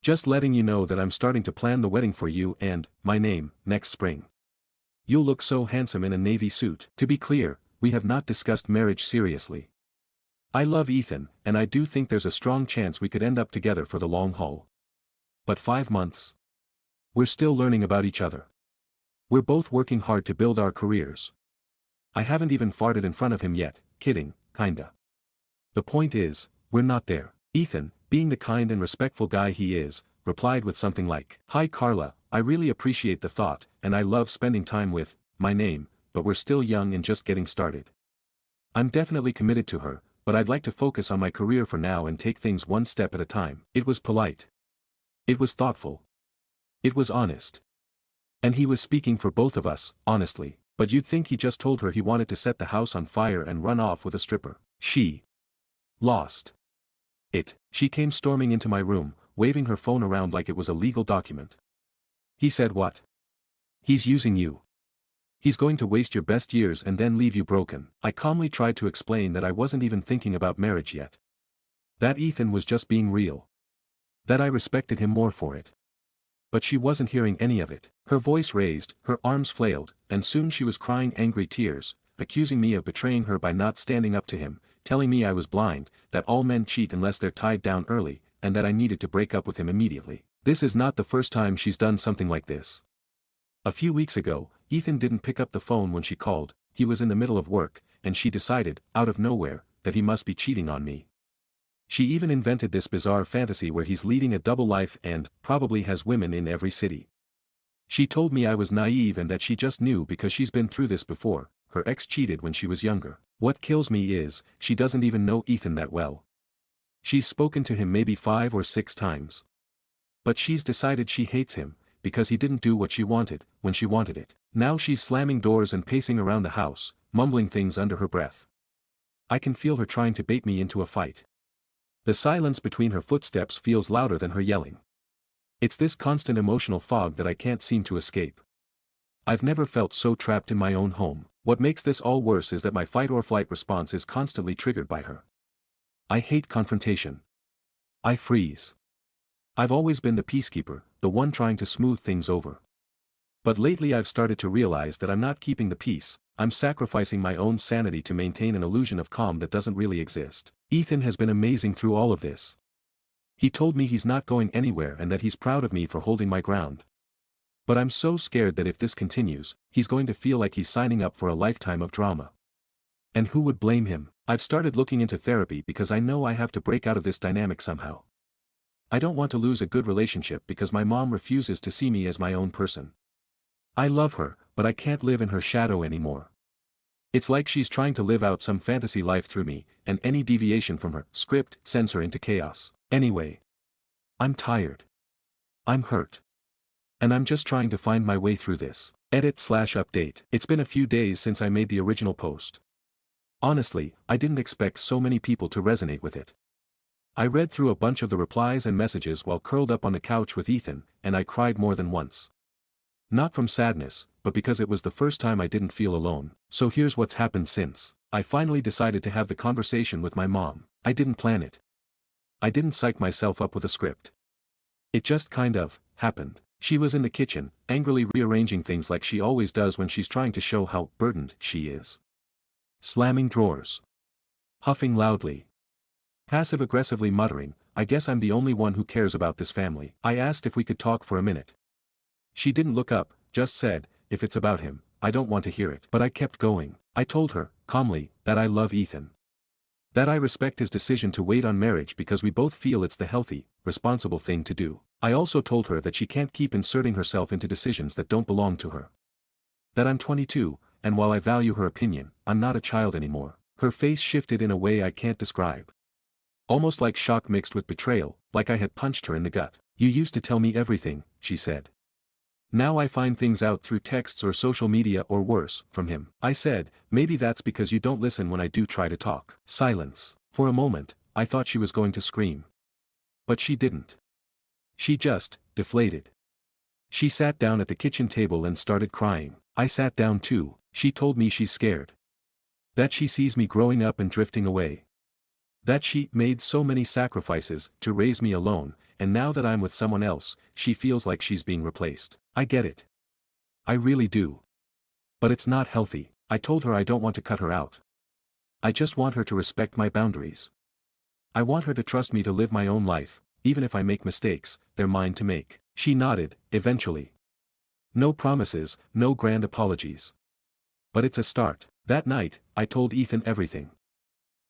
Just letting you know that I'm starting to plan the wedding for you and, my name, next spring. You'll look so handsome in a navy suit." To be clear, we have not discussed marriage seriously. I love Ethan, and I do think there's a strong chance we could end up together for the long haul. But 5 months? We're still learning about each other. We're both working hard to build our careers. I haven't even farted in front of him yet, kidding, kinda. The point is, we're not there. Ethan, being the kind and respectful guy he is, replied with something like, "Hi Carla, I really appreciate the thought, and I love spending time with, my name, but we're still young and just getting started. I'm definitely committed to her, but I'd like to focus on my career for now and take things one step at a time." It was polite. It was thoughtful. It was honest. And he was speaking for both of us, honestly, but you'd think he just told her he wanted to set the house on fire and run off with a stripper. She lost it. She came storming into my room, waving her phone around like it was a legal document. He said what? He's using you. He's going to waste your best years and then leave you broken. I calmly tried to explain that I wasn't even thinking about marriage yet. That Ethan was just being real. That I respected him more for it. But she wasn't hearing any of it. Her voice raised, her arms flailed, and soon she was crying angry tears, accusing me of betraying her by not standing up to him, telling me I was blind, that all men cheat unless they're tied down early, and that I needed to break up with him immediately. This is not the first time she's done something like this. A few weeks ago, Ethan didn't pick up the phone when she called, he was in the middle of work, and she decided, out of nowhere, that he must be cheating on me. She even invented this bizarre fantasy where he's leading a double life and probably has women in every city. She told me I was naive and that she just knew because she's been through this before. Her ex cheated when she was younger. What kills me is, she doesn't even know Ethan that well. She's spoken to him maybe 5 or 6 times. But she's decided she hates him, because he didn't do what she wanted, when she wanted it. Now she's slamming doors and pacing around the house, mumbling things under her breath. I can feel her trying to bait me into a fight. The silence between her footsteps feels louder than her yelling. It's this constant emotional fog that I can't seem to escape. I've never felt so trapped in my own home. What makes this all worse is that my fight or flight response is constantly triggered by her. I hate confrontation. I freeze. I've always been the peacekeeper, the one trying to smooth things over. But lately I've started to realize that I'm not keeping the peace, I'm sacrificing my own sanity to maintain an illusion of calm that doesn't really exist. Ethan has been amazing through all of this. He told me he's not going anywhere and that he's proud of me for holding my ground. But I'm so scared that if this continues, he's going to feel like he's signing up for a lifetime of drama. And who would blame him? I've started looking into therapy because I know I have to break out of this dynamic somehow. I don't want to lose a good relationship because my mom refuses to see me as my own person. I love her, but I can't live in her shadow anymore. It's like she's trying to live out some fantasy life through me, and any deviation from her script sends her into chaos. Anyway. I'm tired. I'm hurt. And I'm just trying to find my way through this. Edit/update. It's been a few days since I made the original post. Honestly, I didn't expect so many people to resonate with it. I read through a bunch of the replies and messages while curled up on the couch with Ethan, and I cried more than once. Not from sadness, but because it was the first time I didn't feel alone. So here's what's happened since. I finally decided to have the conversation with my mom. I didn't plan it. I didn't psych myself up with a script. It just kind of happened. She was in the kitchen, angrily rearranging things like she always does when she's trying to show how burdened she is. Slamming drawers. Huffing loudly. Passive-aggressively muttering, "I guess I'm the only one who cares about this family." I asked if we could talk for a minute. She didn't look up, just said, "If it's about him, I don't want to hear it." But I kept going. I told her, calmly, that I love Ethan. That I respect his decision to wait on marriage because we both feel it's the healthy, responsible thing to do. I also told her that she can't keep inserting herself into decisions that don't belong to her. That I'm 22, and while I value her opinion, I'm not a child anymore. Her face shifted in a way I can't describe. Almost like shock mixed with betrayal, like I had punched her in the gut. "You used to tell me everything," she said. "Now I find things out through texts or social media or worse, from him." I said, "Maybe that's because you don't listen when I do try to talk." Silence. For a moment, I thought she was going to scream. But she didn't. She just deflated. She sat down at the kitchen table and started crying. I sat down too. She told me she's scared. That she sees me growing up and drifting away. That she made so many sacrifices to raise me alone, and now that I'm with someone else, she feels like she's being replaced. I get it. I really do. But it's not healthy. I told her I don't want to cut her out. I just want her to respect my boundaries. I want her to trust me to live my own life, even if I make mistakes, they're mine to make. She nodded, eventually. No promises, no grand apologies. But it's a start. That night, I told Ethan everything.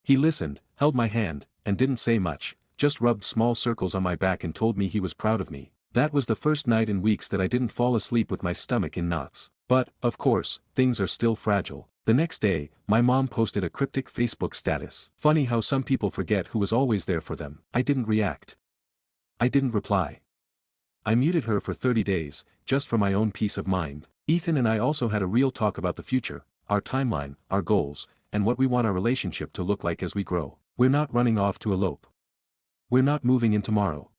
He listened, held my hand, and didn't say much, just rubbed small circles on my back and told me he was proud of me. That was the first night in weeks that I didn't fall asleep with my stomach in knots. But, of course, things are still fragile. The next day, my mom posted a cryptic Facebook status. Funny how some people forget who was always there for them. I didn't react. I didn't reply. I muted her for 30 days, just for my own peace of mind. Ethan and I also had a real talk about the future, our timeline, our goals, and what we want our relationship to look like as we grow. We're not running off to elope. We're not moving in tomorrow.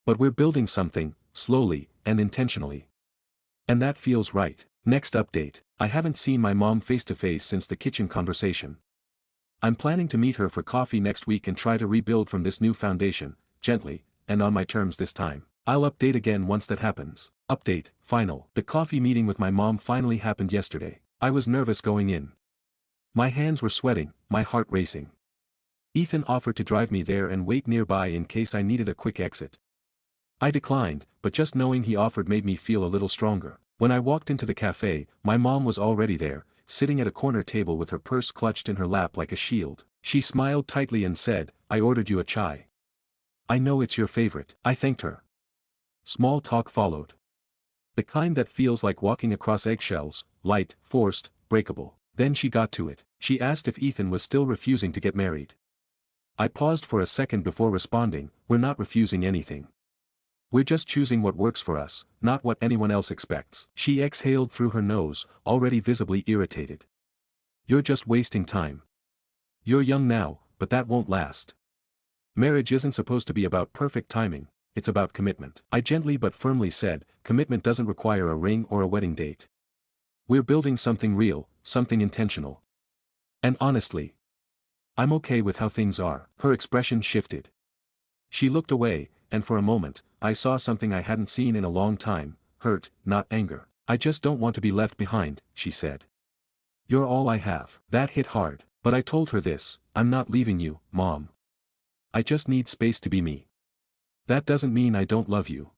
But we're building something, slowly, and intentionally. And that feels right. Next update. I haven't seen my mom face to face since the kitchen conversation. I'm planning to meet her for coffee next week and try to rebuild from this new foundation, gently, and on my terms this time. I'll update again once that happens. Update, final. The coffee meeting with my mom finally happened yesterday. I was nervous going in. My hands were sweating, my heart racing. Ethan offered to drive me there and wait nearby in case I needed a quick exit. I declined, but just knowing he offered made me feel a little stronger. When I walked into the cafe, my mom was already there, sitting at a corner table with her purse clutched in her lap like a shield. She smiled tightly and said, "I ordered you a chai. I know it's your favorite." I thanked her. Small talk followed. The kind that feels like walking across eggshells, light, forced, breakable. Then she got to it. She asked if Ethan was still refusing to get married. I paused for a second before responding, "We're not refusing anything. We're just choosing what works for us, not what anyone else expects." She exhaled through her nose, already visibly irritated. "You're just wasting time. You're young now, but that won't last. Marriage isn't supposed to be about perfect timing, it's about commitment." I gently but firmly said, "Commitment doesn't require a ring or a wedding date. We're building something real, something intentional. And honestly, I'm okay with how things are." Her expression shifted. She looked away, and for a moment, I saw something I hadn't seen in a long time, hurt, not anger. "I just don't want to be left behind," she said. "You're all I have." That hit hard, but I told her this, "I'm not leaving you, Mom. I just need space to be me. That doesn't mean I don't love you.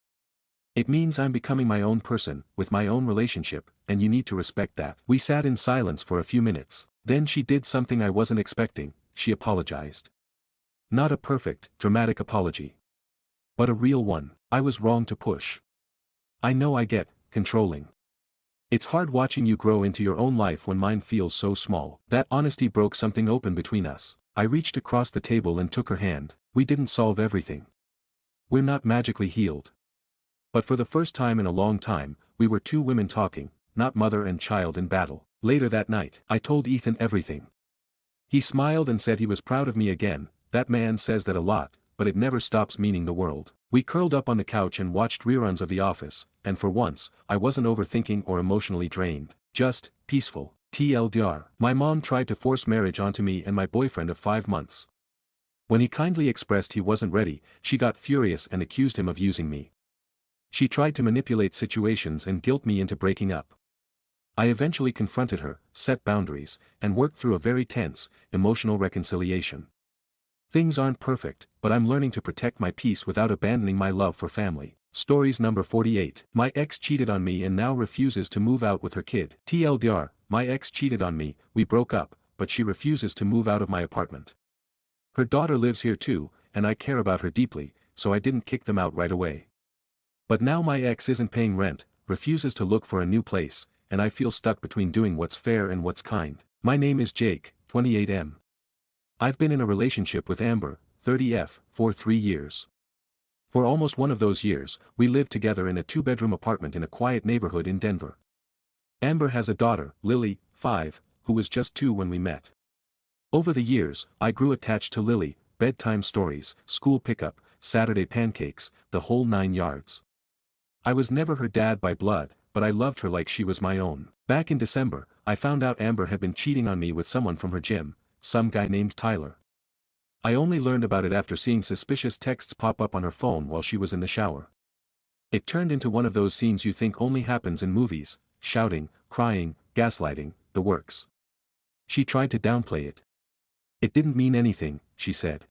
It means I'm becoming my own person, with my own relationship, and you need to respect that." We sat in silence for a few minutes. Then she did something I wasn't expecting. She apologized. Not a perfect, dramatic apology. But a real one. "I was wrong to push. I know I get controlling. It's hard watching you grow into your own life when mine feels so small." That honesty broke something open between us. I reached across the table and took her hand. We didn't solve everything. We're not magically healed. But for the first time in a long time, we were two women talking, not mother and child in battle. Later that night, I told Ethan everything. He smiled and said he was proud of me again. That man says that a lot, but it never stops meaning the world. We curled up on the couch and watched reruns of The Office, and for once, I wasn't overthinking or emotionally drained. Just, peaceful. TLDR. My mom tried to force marriage onto me and my boyfriend of 5 months. When he kindly expressed he wasn't ready, she got furious and accused him of using me. She tried to manipulate situations and guilt me into breaking up. I eventually confronted her, set boundaries, and worked through a very tense, emotional reconciliation. Things aren't perfect, but I'm learning to protect my peace without abandoning my love for family. Stories number 48. My ex cheated on me and now refuses to move out with her kid. TLDR, my ex cheated on me, we broke up, but she refuses to move out of my apartment. Her daughter lives here too, and I care about her deeply, so I didn't kick them out right away. But now my ex isn't paying rent, refuses to look for a new place, and I feel stuck between doing what's fair and what's kind. My name is Jake, 28M. I've been in a relationship with Amber, 30F, for 3 years. For almost one of those years, we lived together in a 2-bedroom apartment in a quiet neighborhood in Denver. Amber has a daughter, Lily, 5, who was just 2 when we met. Over the years, I grew attached to Lily, bedtime stories, school pickup, Saturday pancakes, the whole 9 yards. I was never her dad by blood, but I loved her like she was my own. Back in December, I found out Amber had been cheating on me with someone from her gym, some guy named Tyler. I only learned about it after seeing suspicious texts pop up on her phone while she was in the shower. It turned into one of those scenes you think only happens in movies, shouting, crying, gaslighting, the works. She tried to downplay it. It didn't mean anything, she said.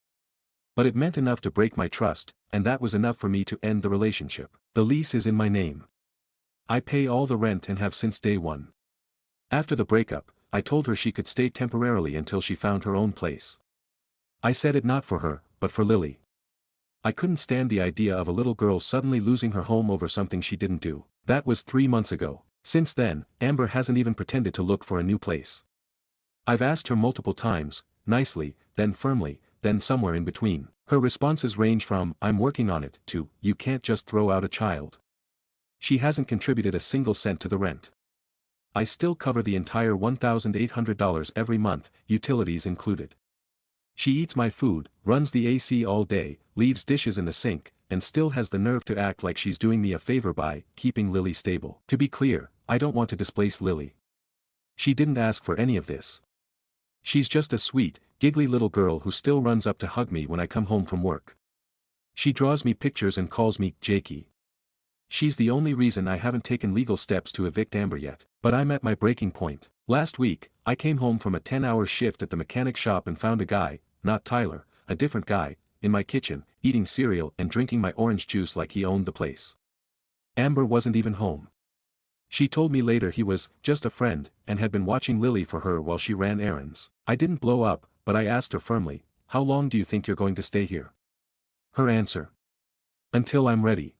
But it meant enough to break my trust, and that was enough for me to end the relationship. The lease is in my name. I pay all the rent and have since day one. After the breakup, I told her she could stay temporarily until she found her own place. I said it not for her, but for Lily. I couldn't stand the idea of a little girl suddenly losing her home over something she didn't do. That was 3 months ago. Since then, Amber hasn't even pretended to look for a new place. I've asked her multiple times, nicely, then firmly, then somewhere in between. Her responses range from, I'm working on it, to, you can't just throw out a child. She hasn't contributed a single cent to the rent. I still cover the entire $1,800 every month, utilities included. She eats my food, runs the AC all day, leaves dishes in the sink, and still has the nerve to act like she's doing me a favor by keeping Lily stable. To be clear, I don't want to displace Lily. She didn't ask for any of this. She's just a sweet, giggly little girl who still runs up to hug me when I come home from work. She draws me pictures and calls me Jakey. She's the only reason I haven't taken legal steps to evict Amber yet. But I'm at my breaking point. Last week, I came home from a 10-hour shift at the mechanic shop and found a guy, not Tyler, a different guy, in my kitchen, eating cereal and drinking my orange juice like he owned the place. Amber wasn't even home. She told me later he was just a friend and had been watching Lily for her while she ran errands. I didn't blow up, but I asked her firmly, how long do you think you're going to stay here? Her answer. Until I'm ready.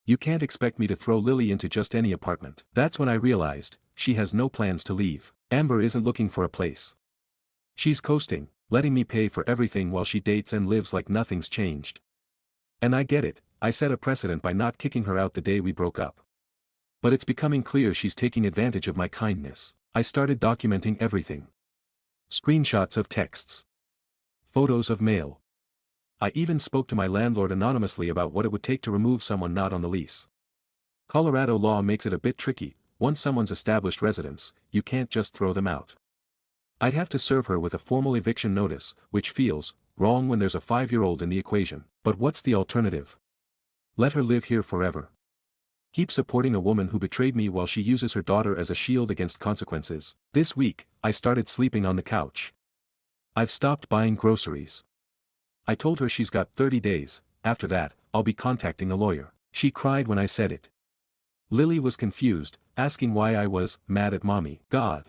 You can't expect me to throw Lily into just any apartment. That's when I realized, she has no plans to leave. Amber isn't looking for a place. She's coasting, letting me pay for everything while she dates and lives like nothing's changed. And I get it, I set a precedent by not kicking her out the day we broke up. But it's becoming clear she's taking advantage of my kindness. I started documenting everything. Screenshots of texts. Photos of mail. I even spoke to my landlord anonymously about what it would take to remove someone not on the lease. Colorado law makes it a bit tricky. Once someone's established residence, you can't just throw them out. I'd have to serve her with a formal eviction notice, which feels wrong when there's a 5-year-old in the equation. But what's the alternative? Let her live here forever. Keep supporting a woman who betrayed me while she uses her daughter as a shield against consequences. This week, I started sleeping on the couch. I've stopped buying groceries. I told her she's got 30 days, after that, I'll be contacting a lawyer. She cried when I said it. Lily was confused, asking why I was mad at mommy. God.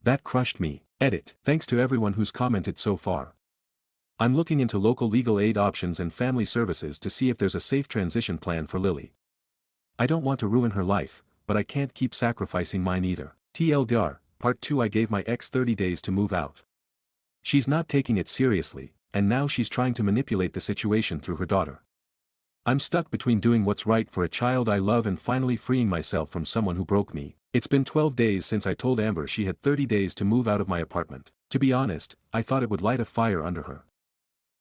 That crushed me. Edit. Thanks to everyone who's commented so far. I'm looking into local legal aid options and family services to see if there's a safe transition plan for Lily. I don't want to ruin her life, but I can't keep sacrificing mine either. TLDR, Part 2. I gave my ex 30 days to move out. She's not taking it seriously, and now she's trying to manipulate the situation through her daughter. I'm stuck between doing what's right for a child I love and finally freeing myself from someone who broke me. It's been 12 days since I told Amber she had 30 days to move out of my apartment. To be honest, I thought it would light a fire under her.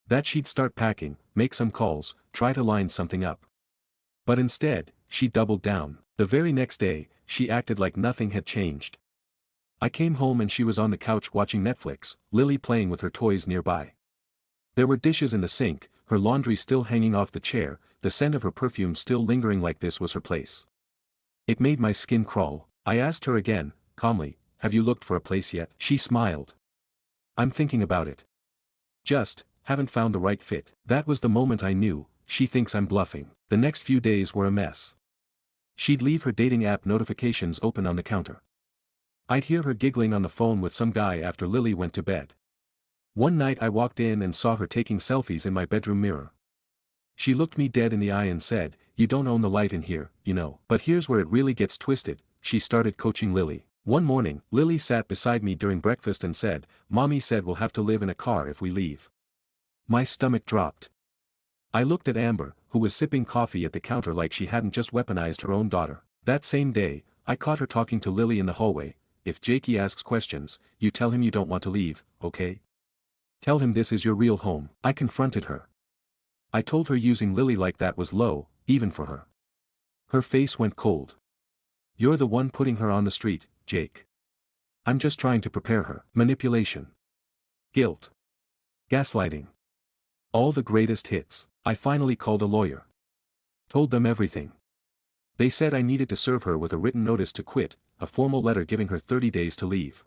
That she'd start packing, make some calls, try to line something up. But instead, she doubled down. The very next day, she acted like nothing had changed. I came home and she was on the couch watching Netflix, Lily playing with her toys nearby. There were dishes in the sink, her laundry still hanging off the chair, the scent of her perfume still lingering like this was her place. It made my skin crawl. I asked her again, calmly, have you looked for a place yet? She smiled. I'm thinking about it. Just, haven't found the right fit. That was the moment I knew, she thinks I'm bluffing. The next few days were a mess. She'd leave her dating app notifications open on the counter. I'd hear her giggling on the phone with some guy after Lily went to bed. One night I walked in and saw her taking selfies in my bedroom mirror. She looked me dead in the eye and said, you don't own the light in here, you know. But here's where it really gets twisted, she started coaching Lily. One morning, Lily sat beside me during breakfast and said, Mommy said we'll have to live in a car if we leave. My stomach dropped. I looked at Amber, who was sipping coffee at the counter like she hadn't just weaponized her own daughter. That same day, I caught her talking to Lily in the hallway. If Jakey asks questions, you tell him you don't want to leave, okay? Tell him this is your real home. I confronted her. I told her using Lily like that was low, even for her. Her face went cold. You're the one putting her on the street, Jake. I'm just trying to prepare her. Manipulation. Guilt. Gaslighting. All the greatest hits. I finally called a lawyer. Told them everything. They said I needed to serve her with a written notice to quit, a formal letter giving her 30 days to leave.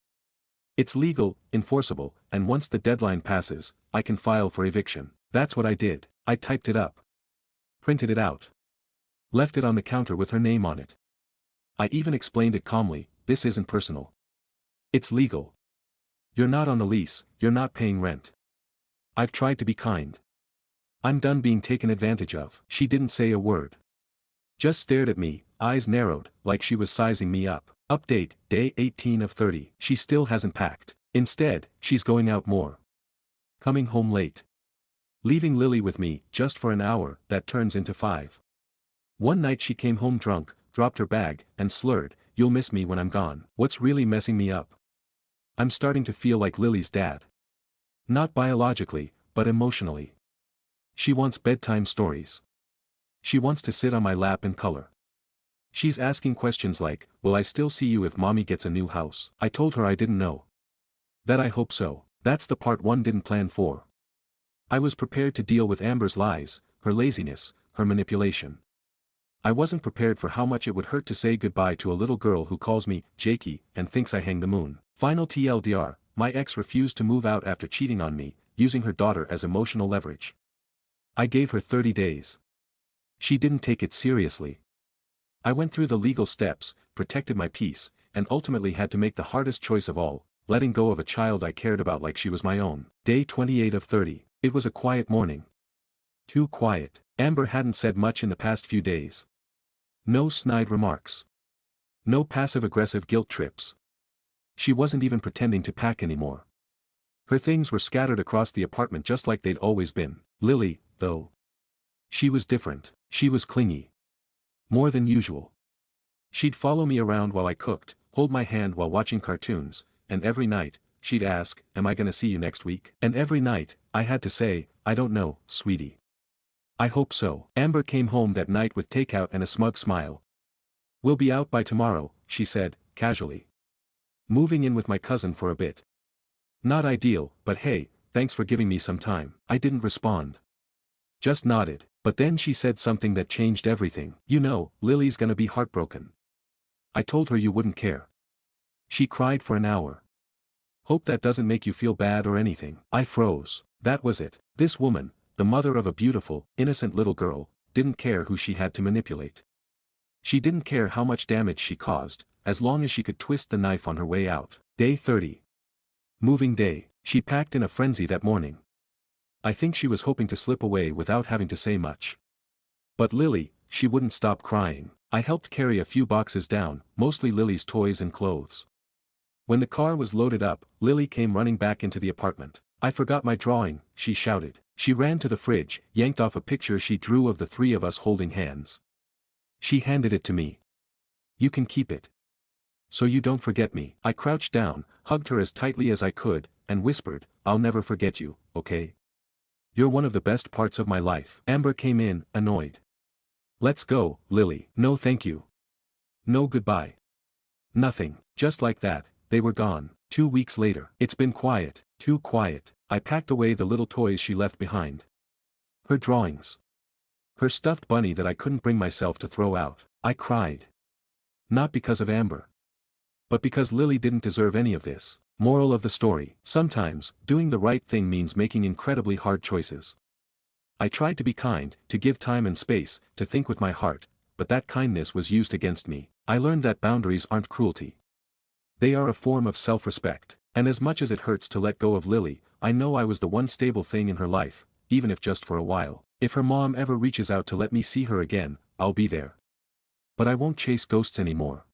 It's legal, enforceable, and once the deadline passes, I can file for eviction. That's what I did. I typed it up. Printed it out. Left it on the counter with her name on it. I even explained it calmly, this isn't personal. It's legal. You're not on the lease, you're not paying rent. I've tried to be kind. I'm done being taken advantage of. She didn't say a word. Just stared at me, eyes narrowed, like she was sizing me up. Update, day 18 of 30. She still hasn't packed. Instead, she's going out more. Coming home late. Leaving Lily with me, just for an hour, that turns into 5. One night she came home drunk, dropped her bag, and slurred, you'll miss me when I'm gone. What's really messing me up? I'm starting to feel like Lily's dad. Not biologically, but emotionally. She wants bedtime stories. She wants to sit on my lap and color. She's asking questions like, will I still see you if mommy gets a new house? I told her I didn't know. That I hope so. That's the part one didn't plan for. I was prepared to deal with Amber's lies, her laziness, her manipulation. I wasn't prepared for how much it would hurt to say goodbye to a little girl who calls me, Jakey, and thinks I hang the moon. Final TLDR, my ex refused to move out after cheating on me, using her daughter as emotional leverage. I gave her 30 days. She didn't take it seriously. I went through the legal steps, protected my peace, and ultimately had to make the hardest choice of all, letting go of a child I cared about like she was my own. Day 28 of 30. It was a quiet morning. Too quiet. Amber hadn't said much in the past few days. No snide remarks. No passive-aggressive guilt trips. She wasn't even pretending to pack anymore. Her things were scattered across the apartment just like they'd always been. Lily, though. She was different. She was clingy. More than usual. She'd follow me around while I cooked, hold my hand while watching cartoons, and every night, she'd ask, am I gonna see you next week? And every night, I had to say, I don't know, sweetie. I hope so. Amber came home that night with takeout and a smug smile. We'll be out by tomorrow, she said, casually. Moving in with my cousin for a bit. Not ideal, but hey, thanks for giving me some time. I didn't respond. Just nodded, but then she said something that changed everything. You know, Lily's gonna be heartbroken. I told her you wouldn't care. She cried for an hour. Hope that doesn't make you feel bad or anything. I froze. That was it. This woman, the mother of a beautiful, innocent little girl, didn't care who she had to manipulate. She didn't care how much damage she caused, as long as she could twist the knife on her way out. Day 30. Moving day. She packed in a frenzy that morning. I think she was hoping to slip away without having to say much. But Lily, she wouldn't stop crying. I helped carry a few boxes down, mostly Lily's toys and clothes. When the car was loaded up, Lily came running back into the apartment. I forgot my drawing, she shouted. She ran to the fridge, yanked off a picture she drew of the three of us holding hands. She handed it to me. You can keep it. So you don't forget me. I crouched down, hugged her as tightly as I could, and whispered, I'll never forget you, okay? You're one of the best parts of my life. Amber came in, annoyed. Let's go, Lily. No thank you. No goodbye. Nothing. Just like that, they were gone. 2 weeks later. It's been quiet, too quiet. I packed away the little toys she left behind. Her drawings. Her stuffed bunny that I couldn't bring myself to throw out. I cried. Not because of Amber. But because Lily didn't deserve any of this. Moral of the story. Sometimes, doing the right thing means making incredibly hard choices. I tried to be kind, to give time and space, to think with my heart, but that kindness was used against me. I learned that boundaries aren't cruelty. They are a form of self-respect. And as much as it hurts to let go of Lily, I know I was the one stable thing in her life, even if just for a while. If her mom ever reaches out to let me see her again, I'll be there. But I won't chase ghosts anymore.